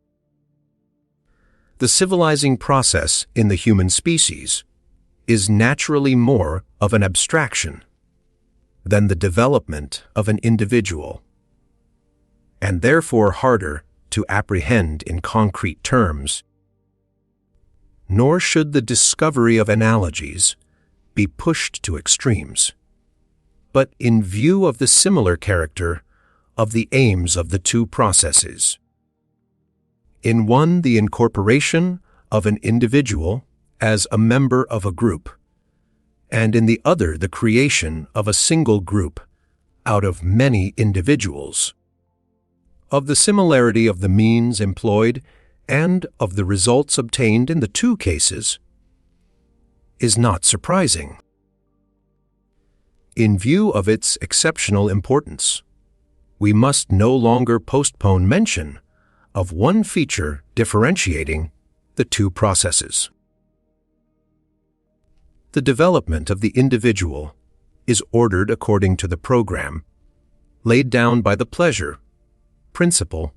The civilizing process in the human species is naturally more of an abstraction than the development of an individual, and therefore harder to apprehend in concrete terms. Nor should the discovery of analogies be pushed to extremes, but in view of the similar character of the aims of the two processes. In one, the incorporation of an individual as a member of a group, and in the other, the creation of a single group out of many individuals. Of the similarity of the means employed and of the results obtained in the two cases is not surprising. In view of its exceptional importance, we must no longer postpone mention of one feature differentiating the two processes. The development of the individual is ordered according to the program laid down by the pleasure principle,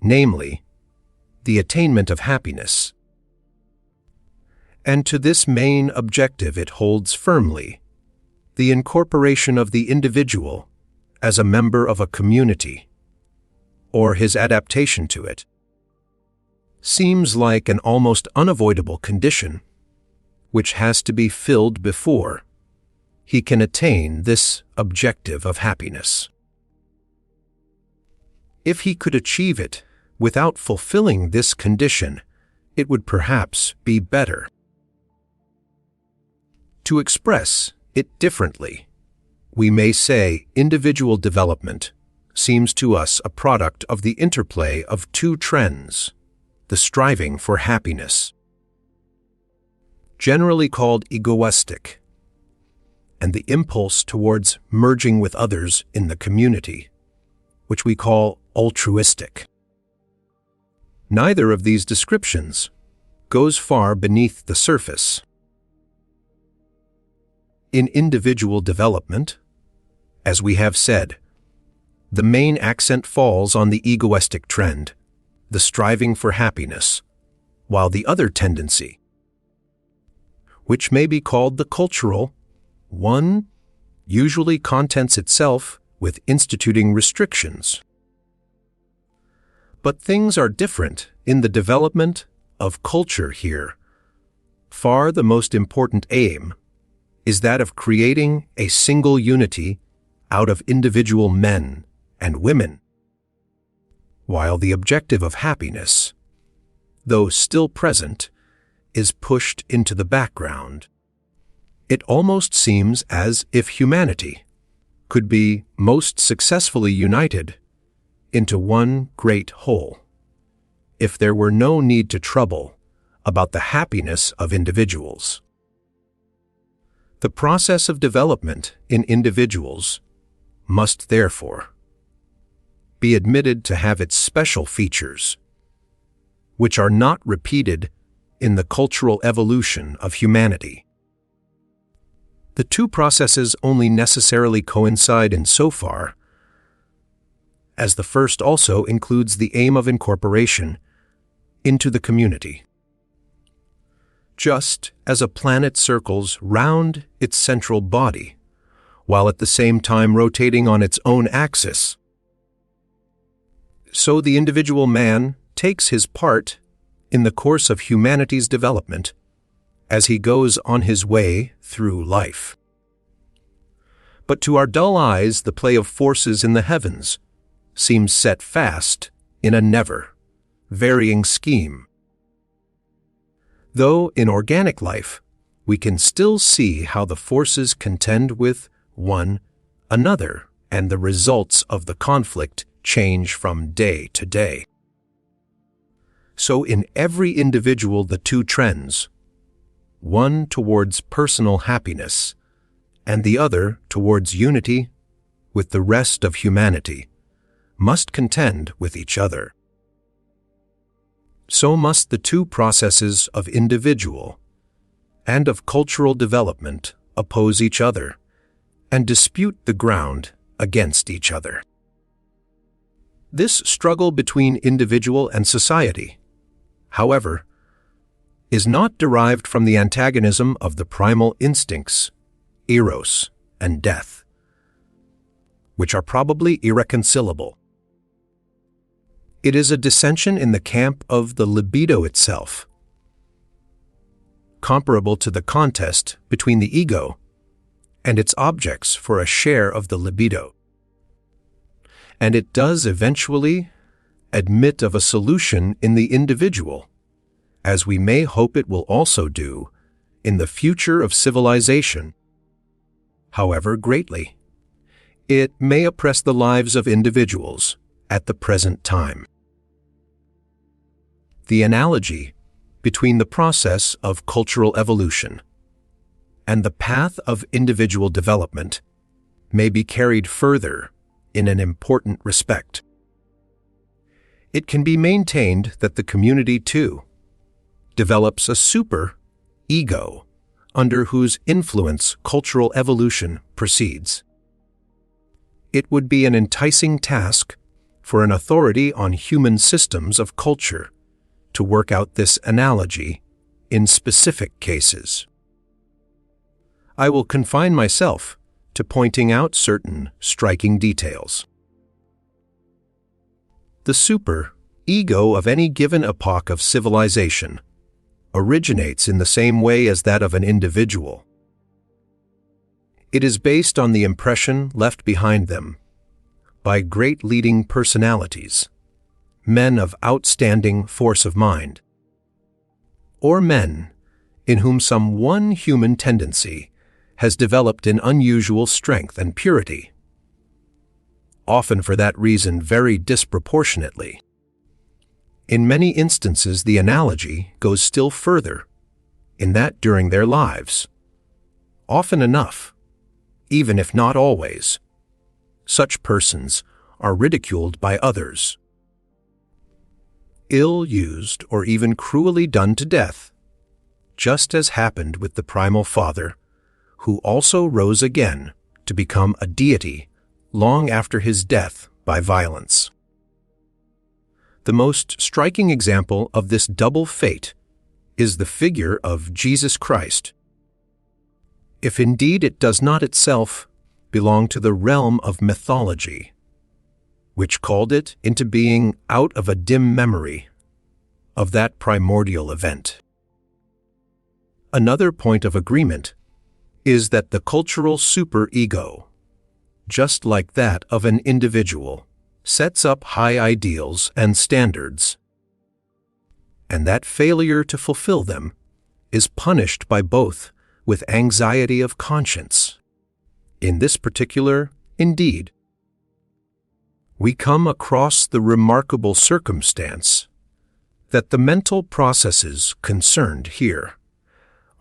namely, the attainment of happiness. And to this main objective it holds firmly the incorporation of the individual as a member of a community, or his adaptation to it, seems like an almost unavoidable condition which has to be filled before he can attain this objective of happiness. If he could achieve it without fulfilling this condition, it would perhaps be better. To express it differently, we may say individual development seems to us a product of the interplay of two trends, the striving for happiness, generally called egoistic, and the impulse towards merging with others in the community, which we call altruistic. Neither of these descriptions goes far beneath the surface. In individual development, as we have said, the main accent falls on the egoistic trend, the striving for happiness, while the other tendency, which may be called the cultural one, usually contents itself with instituting restrictions. But things are different in the development of culture here. Far the most important aim is that of creating a single unity out of individual men and women, while the objective of happiness, though still present, is pushed into the background. It almost seems as if humanity could be most successfully united into one great whole, if there were no need to trouble about the happiness of individuals. The process of development in individuals must therefore be admitted to have its special features, which are not repeated in the cultural evolution of humanity. The two processes only necessarily coincide insofar as the first also includes the aim of incorporation into the community. Just as a planet circles round its central body, while at the same time rotating on its own axis, so the individual man takes his part in the course of humanity's development as he goes on his way through life. But to our dull eyes, the play of forces in the heavens seems set fast in a never-varying scheme. Though in organic life, we can still see how the forces contend with one another, and the results of the conflict change from day to day. So in every individual, the two trends, one towards personal happiness and the other towards unity with the rest of humanity, must contend with each other. So must the two processes of individual and of cultural development oppose each other and dispute the ground against each other. This struggle between individual and society, however, is not derived from the antagonism of the primal instincts, eros and death, which are probably irreconcilable. It is a dissension in the camp of the libido itself, comparable to the contest between the ego and its objects for a share of the libido. And it does eventually admit of a solution in the individual, as we may hope it will also do in the future of civilization. However greatly it may oppress the lives of individuals at the present time. The analogy between the process of cultural evolution and the path of individual development may be carried further in an important respect. It can be maintained that the community, too, develops a super-ego under whose influence cultural evolution proceeds. It would be an enticing task for an authority on human systems of culture to work out this analogy in specific cases. I will confine myself to pointing out certain striking details. The super-ego of any given epoch of civilization originates in the same way as that of an individual. It is based on the impression left behind them by great leading personalities, men of outstanding force of mind, or men in whom some one human tendency has developed in unusual strength and purity, often for that reason very disproportionately. In many instances, the analogy goes still further, in that during their lives, often enough, even if not always, such persons are ridiculed by others, ill-used or even cruelly done to death, just as happened with the primal father, who also rose again to become a deity long after his death by violence. The most striking example of this double fate is the figure of Jesus Christ, if indeed it does not itself belong to the realm of mythology, which called it into being out of a dim memory of that primordial event. Another point of agreement is that the cultural superego, just like that of an individual, sets up high ideals and standards, and that failure to fulfill them is punished by both with anxiety of conscience. In this particular, indeed, we come across the remarkable circumstance that the mental processes concerned here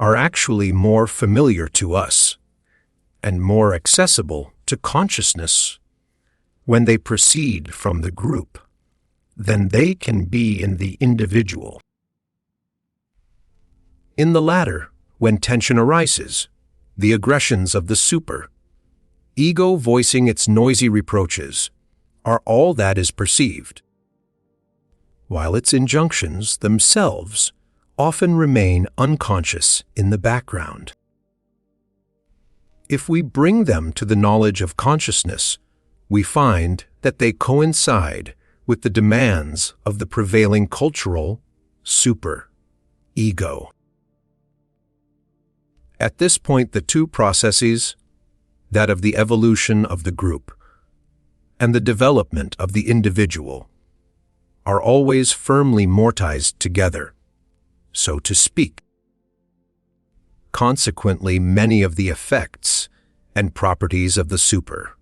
are actually more familiar to us and more accessible to consciousness when they proceed from the group than they can be in the individual. In the latter, when tension arises, the aggressions of the super, ego voicing its noisy reproaches, are all that is perceived, while its injunctions themselves often remain unconscious in the background. If we bring them to the knowledge of consciousness, we find that they coincide with the demands of the prevailing cultural super-ego. At this point, the two processes, that of the evolution of the group and the development of the individual, are always firmly mortized together, so to speak. Consequently, many of the effects and properties of the super-ego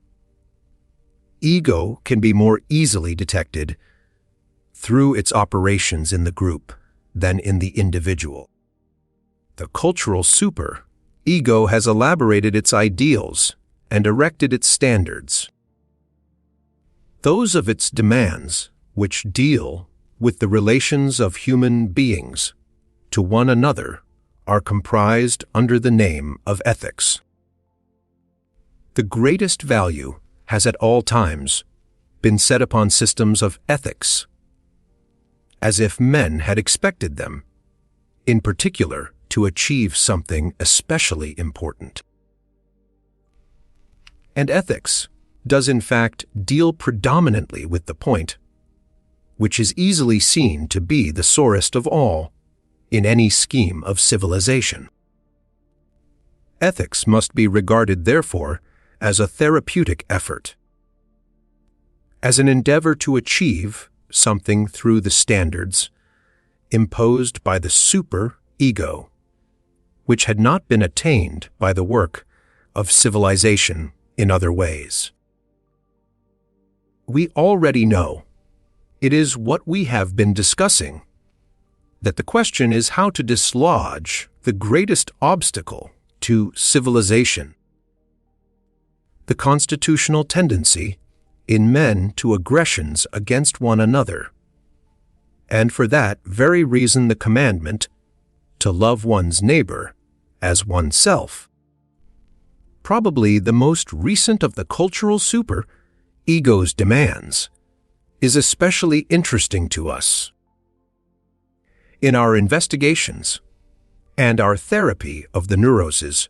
can be more easily detected through its operations in the group than in the individual. The cultural super-ego has elaborated its ideals and erected its standards. Those of its demands which deal with the relations of human beings to one another are comprised under the name of ethics. The greatest value has at all times been set upon systems of ethics, as if men had expected them, in particular, to achieve something especially important. And ethics does in fact deal predominantly with the point, which is easily seen to be the sorest of all in any scheme of civilization. Ethics must be regarded, therefore, as a therapeutic effort, as an endeavor to achieve something through the standards imposed by the super-ego, which had not been attained by the work of civilization in other ways. We already know, it is what we have been discussing, that the question is how to dislodge the greatest obstacle to civilization, the constitutional tendency in men to aggressions against one another, and for that very reason the commandment to love one's neighbor as oneself, probably the most recent of the cultural super-ego's demands, is especially interesting to us. In our investigations and our therapy of the neuroses,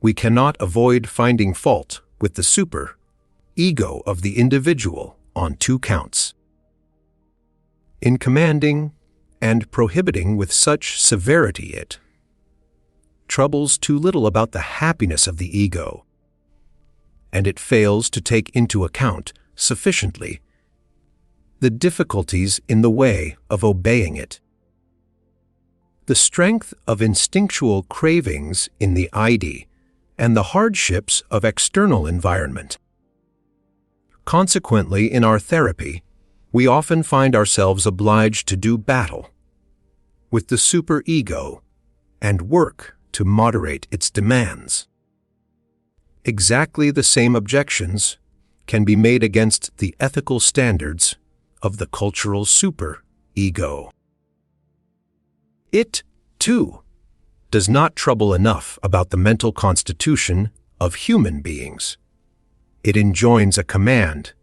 we cannot avoid finding fault with the super-ego of the individual on two counts. In commanding and prohibiting with such severity it troubles too little about the happiness of the ego, and it fails to take into account sufficiently the difficulties in the way of obeying it. The strength of instinctual cravings in the ID and the hardships of external environment. Consequently, in our therapy, we often find ourselves obliged to do battle with the superego and work to moderate its demands. Exactly the same objections can be made against the ethical standards of the cultural superego. It, too, does not trouble enough about the mental constitution of human beings. It enjoins a command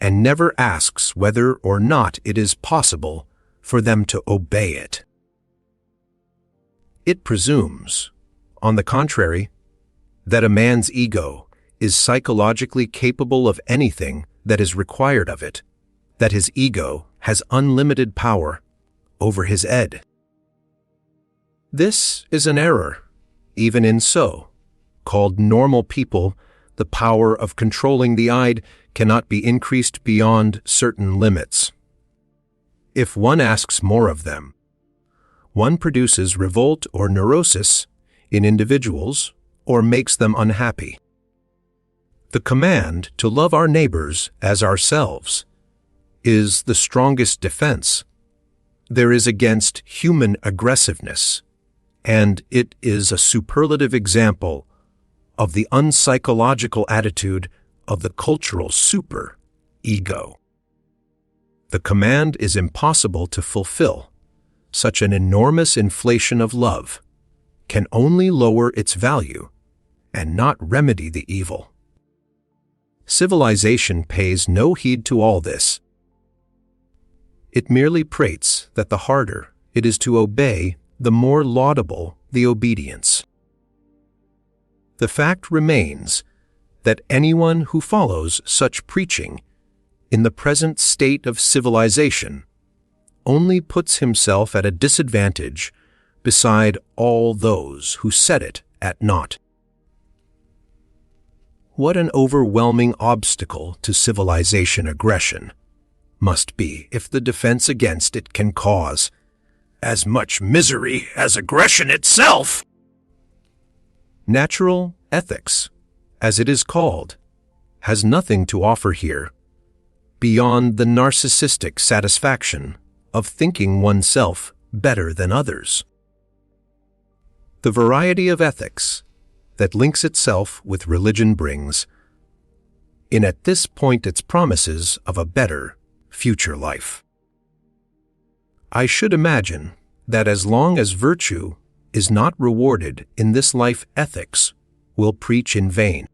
and never asks whether or not it is possible for them to obey it. It presumes, on the contrary, that a man's ego is psychologically capable of anything that is required of it, that his ego has unlimited power over his id. This is an error. Even in so-called normal people, the power of controlling the id cannot be increased beyond certain limits. If one asks more of them, one produces revolt or neurosis in individuals or makes them unhappy. The command to love our neighbors as ourselves is the strongest defense there is against human aggressiveness, and it is a superlative example of the unpsychological attitude of the cultural super-ego. The command is impossible to fulfill. Such an enormous inflation of love can only lower its value and not remedy the evil. Civilization pays no heed to all this. It merely prates that the harder it is to obey, the more laudable the obedience. The fact remains that anyone who follows such preaching in the present state of civilization only puts himself at a disadvantage beside all those who set it at naught. What an overwhelming obstacle to civilization aggression must be if the defense against it can cause as much misery as aggression itself. Natural ethics, as it is called, has nothing to offer here beyond the narcissistic satisfaction of thinking oneself better than others. The variety of ethics that links itself with religion brings, in at this point its promises of a better future life. I should imagine that as long as virtue is not rewarded in this life, ethics will preach in vain.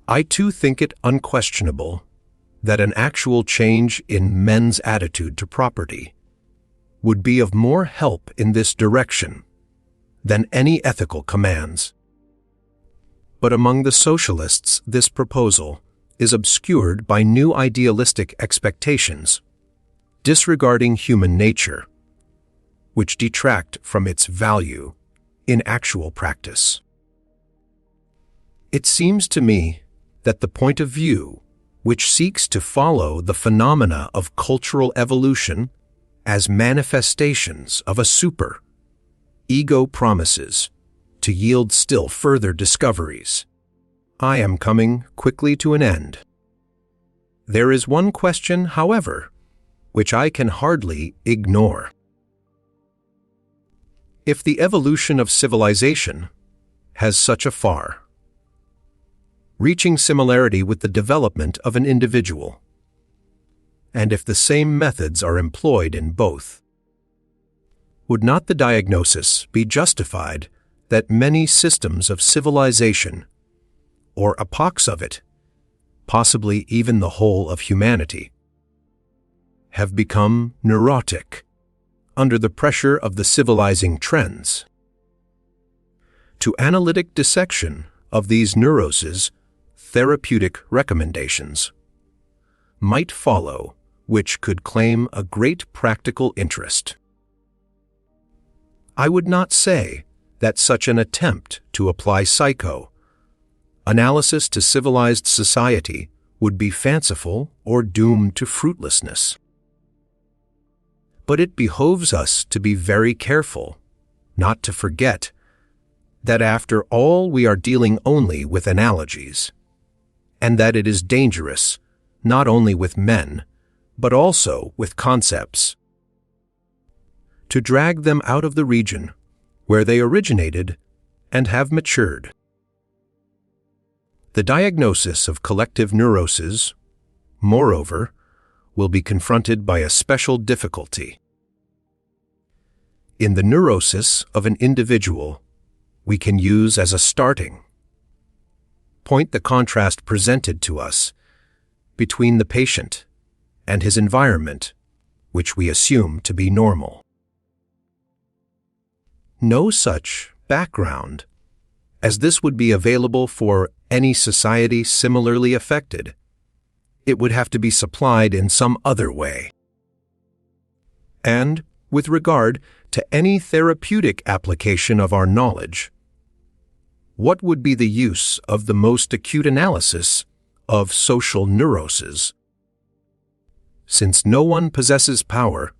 I too think it unquestionable that an actual change in men's attitude to property would be of more help in this direction than any ethical commands. But among the socialists, this proposal is obscured by new idealistic expectations, disregarding human nature, which detract from its value in actual practice. It seems to me that the point of view which seeks to follow the phenomena of cultural evolution as manifestations of a ego promises to yield still further discoveries. I am coming quickly to an end. There is one question, however, which I can hardly ignore. If the evolution of civilization has such a far-reaching similarity with the development of an individual, and if the same methods are employed in both, would not the diagnosis be justified that many systems of civilization, or epochs of it, possibly even the whole of humanity, have become neurotic under the pressure of the civilizing trends? To analytic dissection of these neuroses, therapeutic recommendations might follow, which could claim a great practical interest. I would not say that such an attempt to apply psycho-analysis to civilized society would be fanciful or doomed to fruitlessness. But it behoves us to be very careful not to forget that after all we are dealing only with analogies, and that it is dangerous not only with men, but also with concepts, to drag them out of the region where they originated and have matured. The diagnosis of collective neuroses, moreover, will be confronted by a special difficulty. In the neurosis of an individual, we can use as a starting point the contrast presented to us between the patient and his environment, which we assume to be normal. No such background as this would be available for any society similarly affected. It would have to be supplied in some other way. And, with regard to any therapeutic application of our knowledge, what would be the use of the most acute analysis of social neuroses, since no one possesses power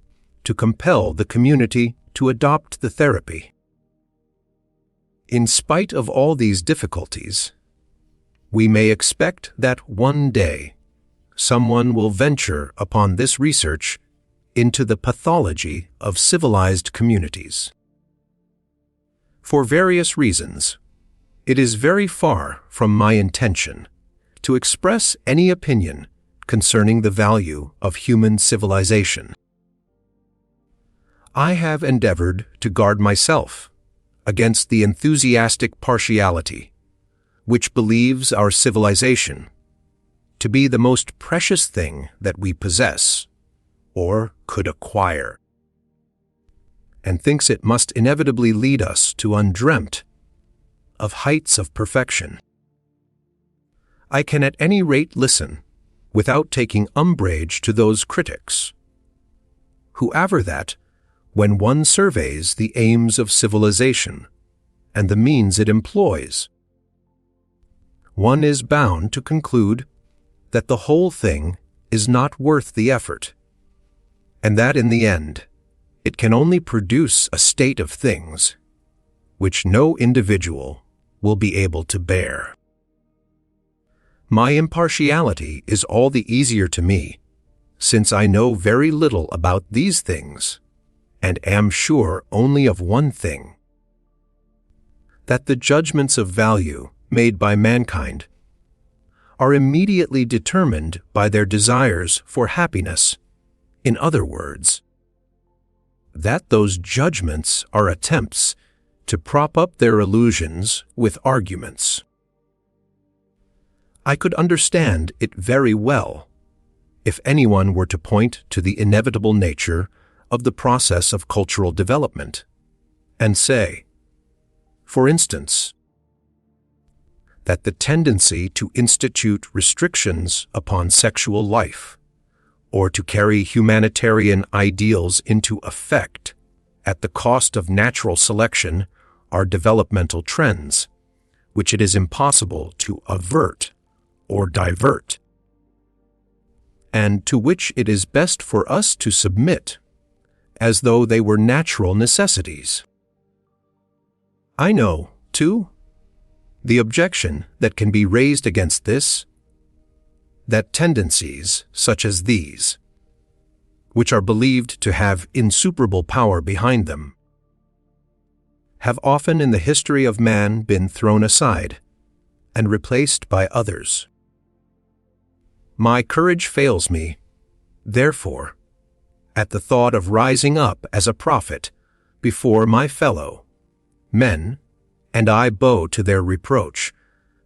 to compel the community to adopt the therapy? In spite of all these difficulties, we may expect that one day someone will venture upon this research into the pathology of civilized communities. For various reasons, it is very far from my intention to express any opinion concerning the value of human civilization. I have endeavored to guard myself against the enthusiastic partiality which believes our civilization to be the most precious thing that we possess or could acquire, and thinks it must inevitably lead us to undreamt of heights of perfection. I can at any rate listen without taking umbrage to those critics who aver that, when one surveys the aims of civilization and the means it employs, one is bound to conclude that the whole thing is not worth the effort, and that in the end it can only produce a state of things which no individual will be able to bear. My impartiality is all the easier to me, since I know very little about these things, and am sure only of one thing: that the judgments of value made by mankind are immediately determined by their desires for happiness. In other words, that those judgments are attempts to prop up their illusions with arguments. I could understand it very well if anyone were to point to the inevitable nature of the process of cultural development and say, for instance, that the tendency to institute restrictions upon sexual life or to carry humanitarian ideals into effect at the cost of natural selection are developmental trends, which it is impossible to avert or divert, and to which it is best for us to submit as though they were natural necessities. I know, too, the objection that can be raised against this, that tendencies such as these, which are believed to have insuperable power behind them, have often in the history of man been thrown aside and replaced by others. My courage fails me, therefore, at the thought of rising up as a prophet before my fellow men, and I bow to their reproach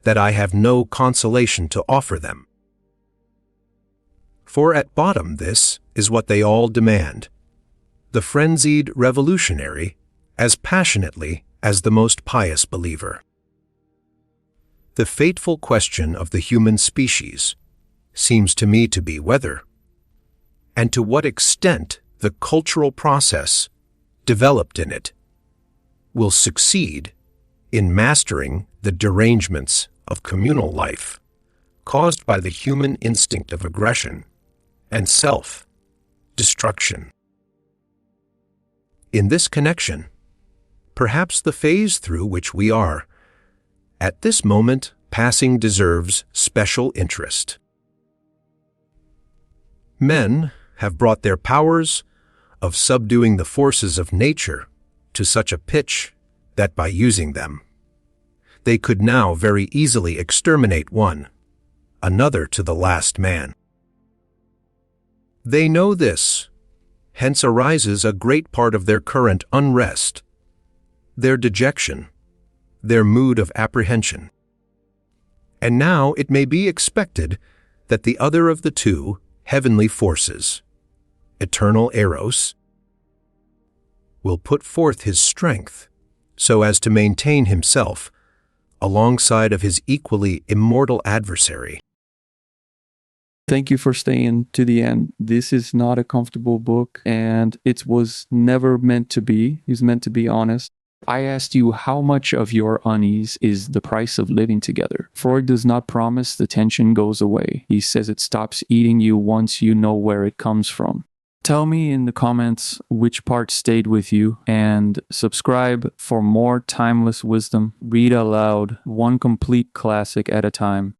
that I have no consolation to offer them. For at bottom this is what they all demand, the frenzied revolutionary as passionately as the most pious believer. The fateful question of the human species seems to me to be whether, and to what extent, the cultural process developed in it will succeed in mastering the derangements of communal life caused by the human instinct of aggression and self-destruction. In this connection, perhaps the phase through which we are at this moment passing deserves special interest. Men have brought their powers of subduing the forces of nature to such a pitch that by using them, they could now very easily exterminate one another to the last man. They know this, hence arises a great part of their current unrest, their dejection, their mood of apprehension. And now it may be expected that the other of the two heavenly forces, eternal Eros, will put forth his strength so as to maintain himself alongside of his equally immortal adversary. Thank you for staying to the end. This is not a comfortable book, and it was never meant to be. It's meant to be honest. I asked you how much of your unease is the price of living together. Freud does not promise the tension goes away. He says it stops eating you once you know where it comes from. Tell me in the comments which part stayed with you, and subscribe for more timeless wisdom. Read aloud, one complete classic at a time.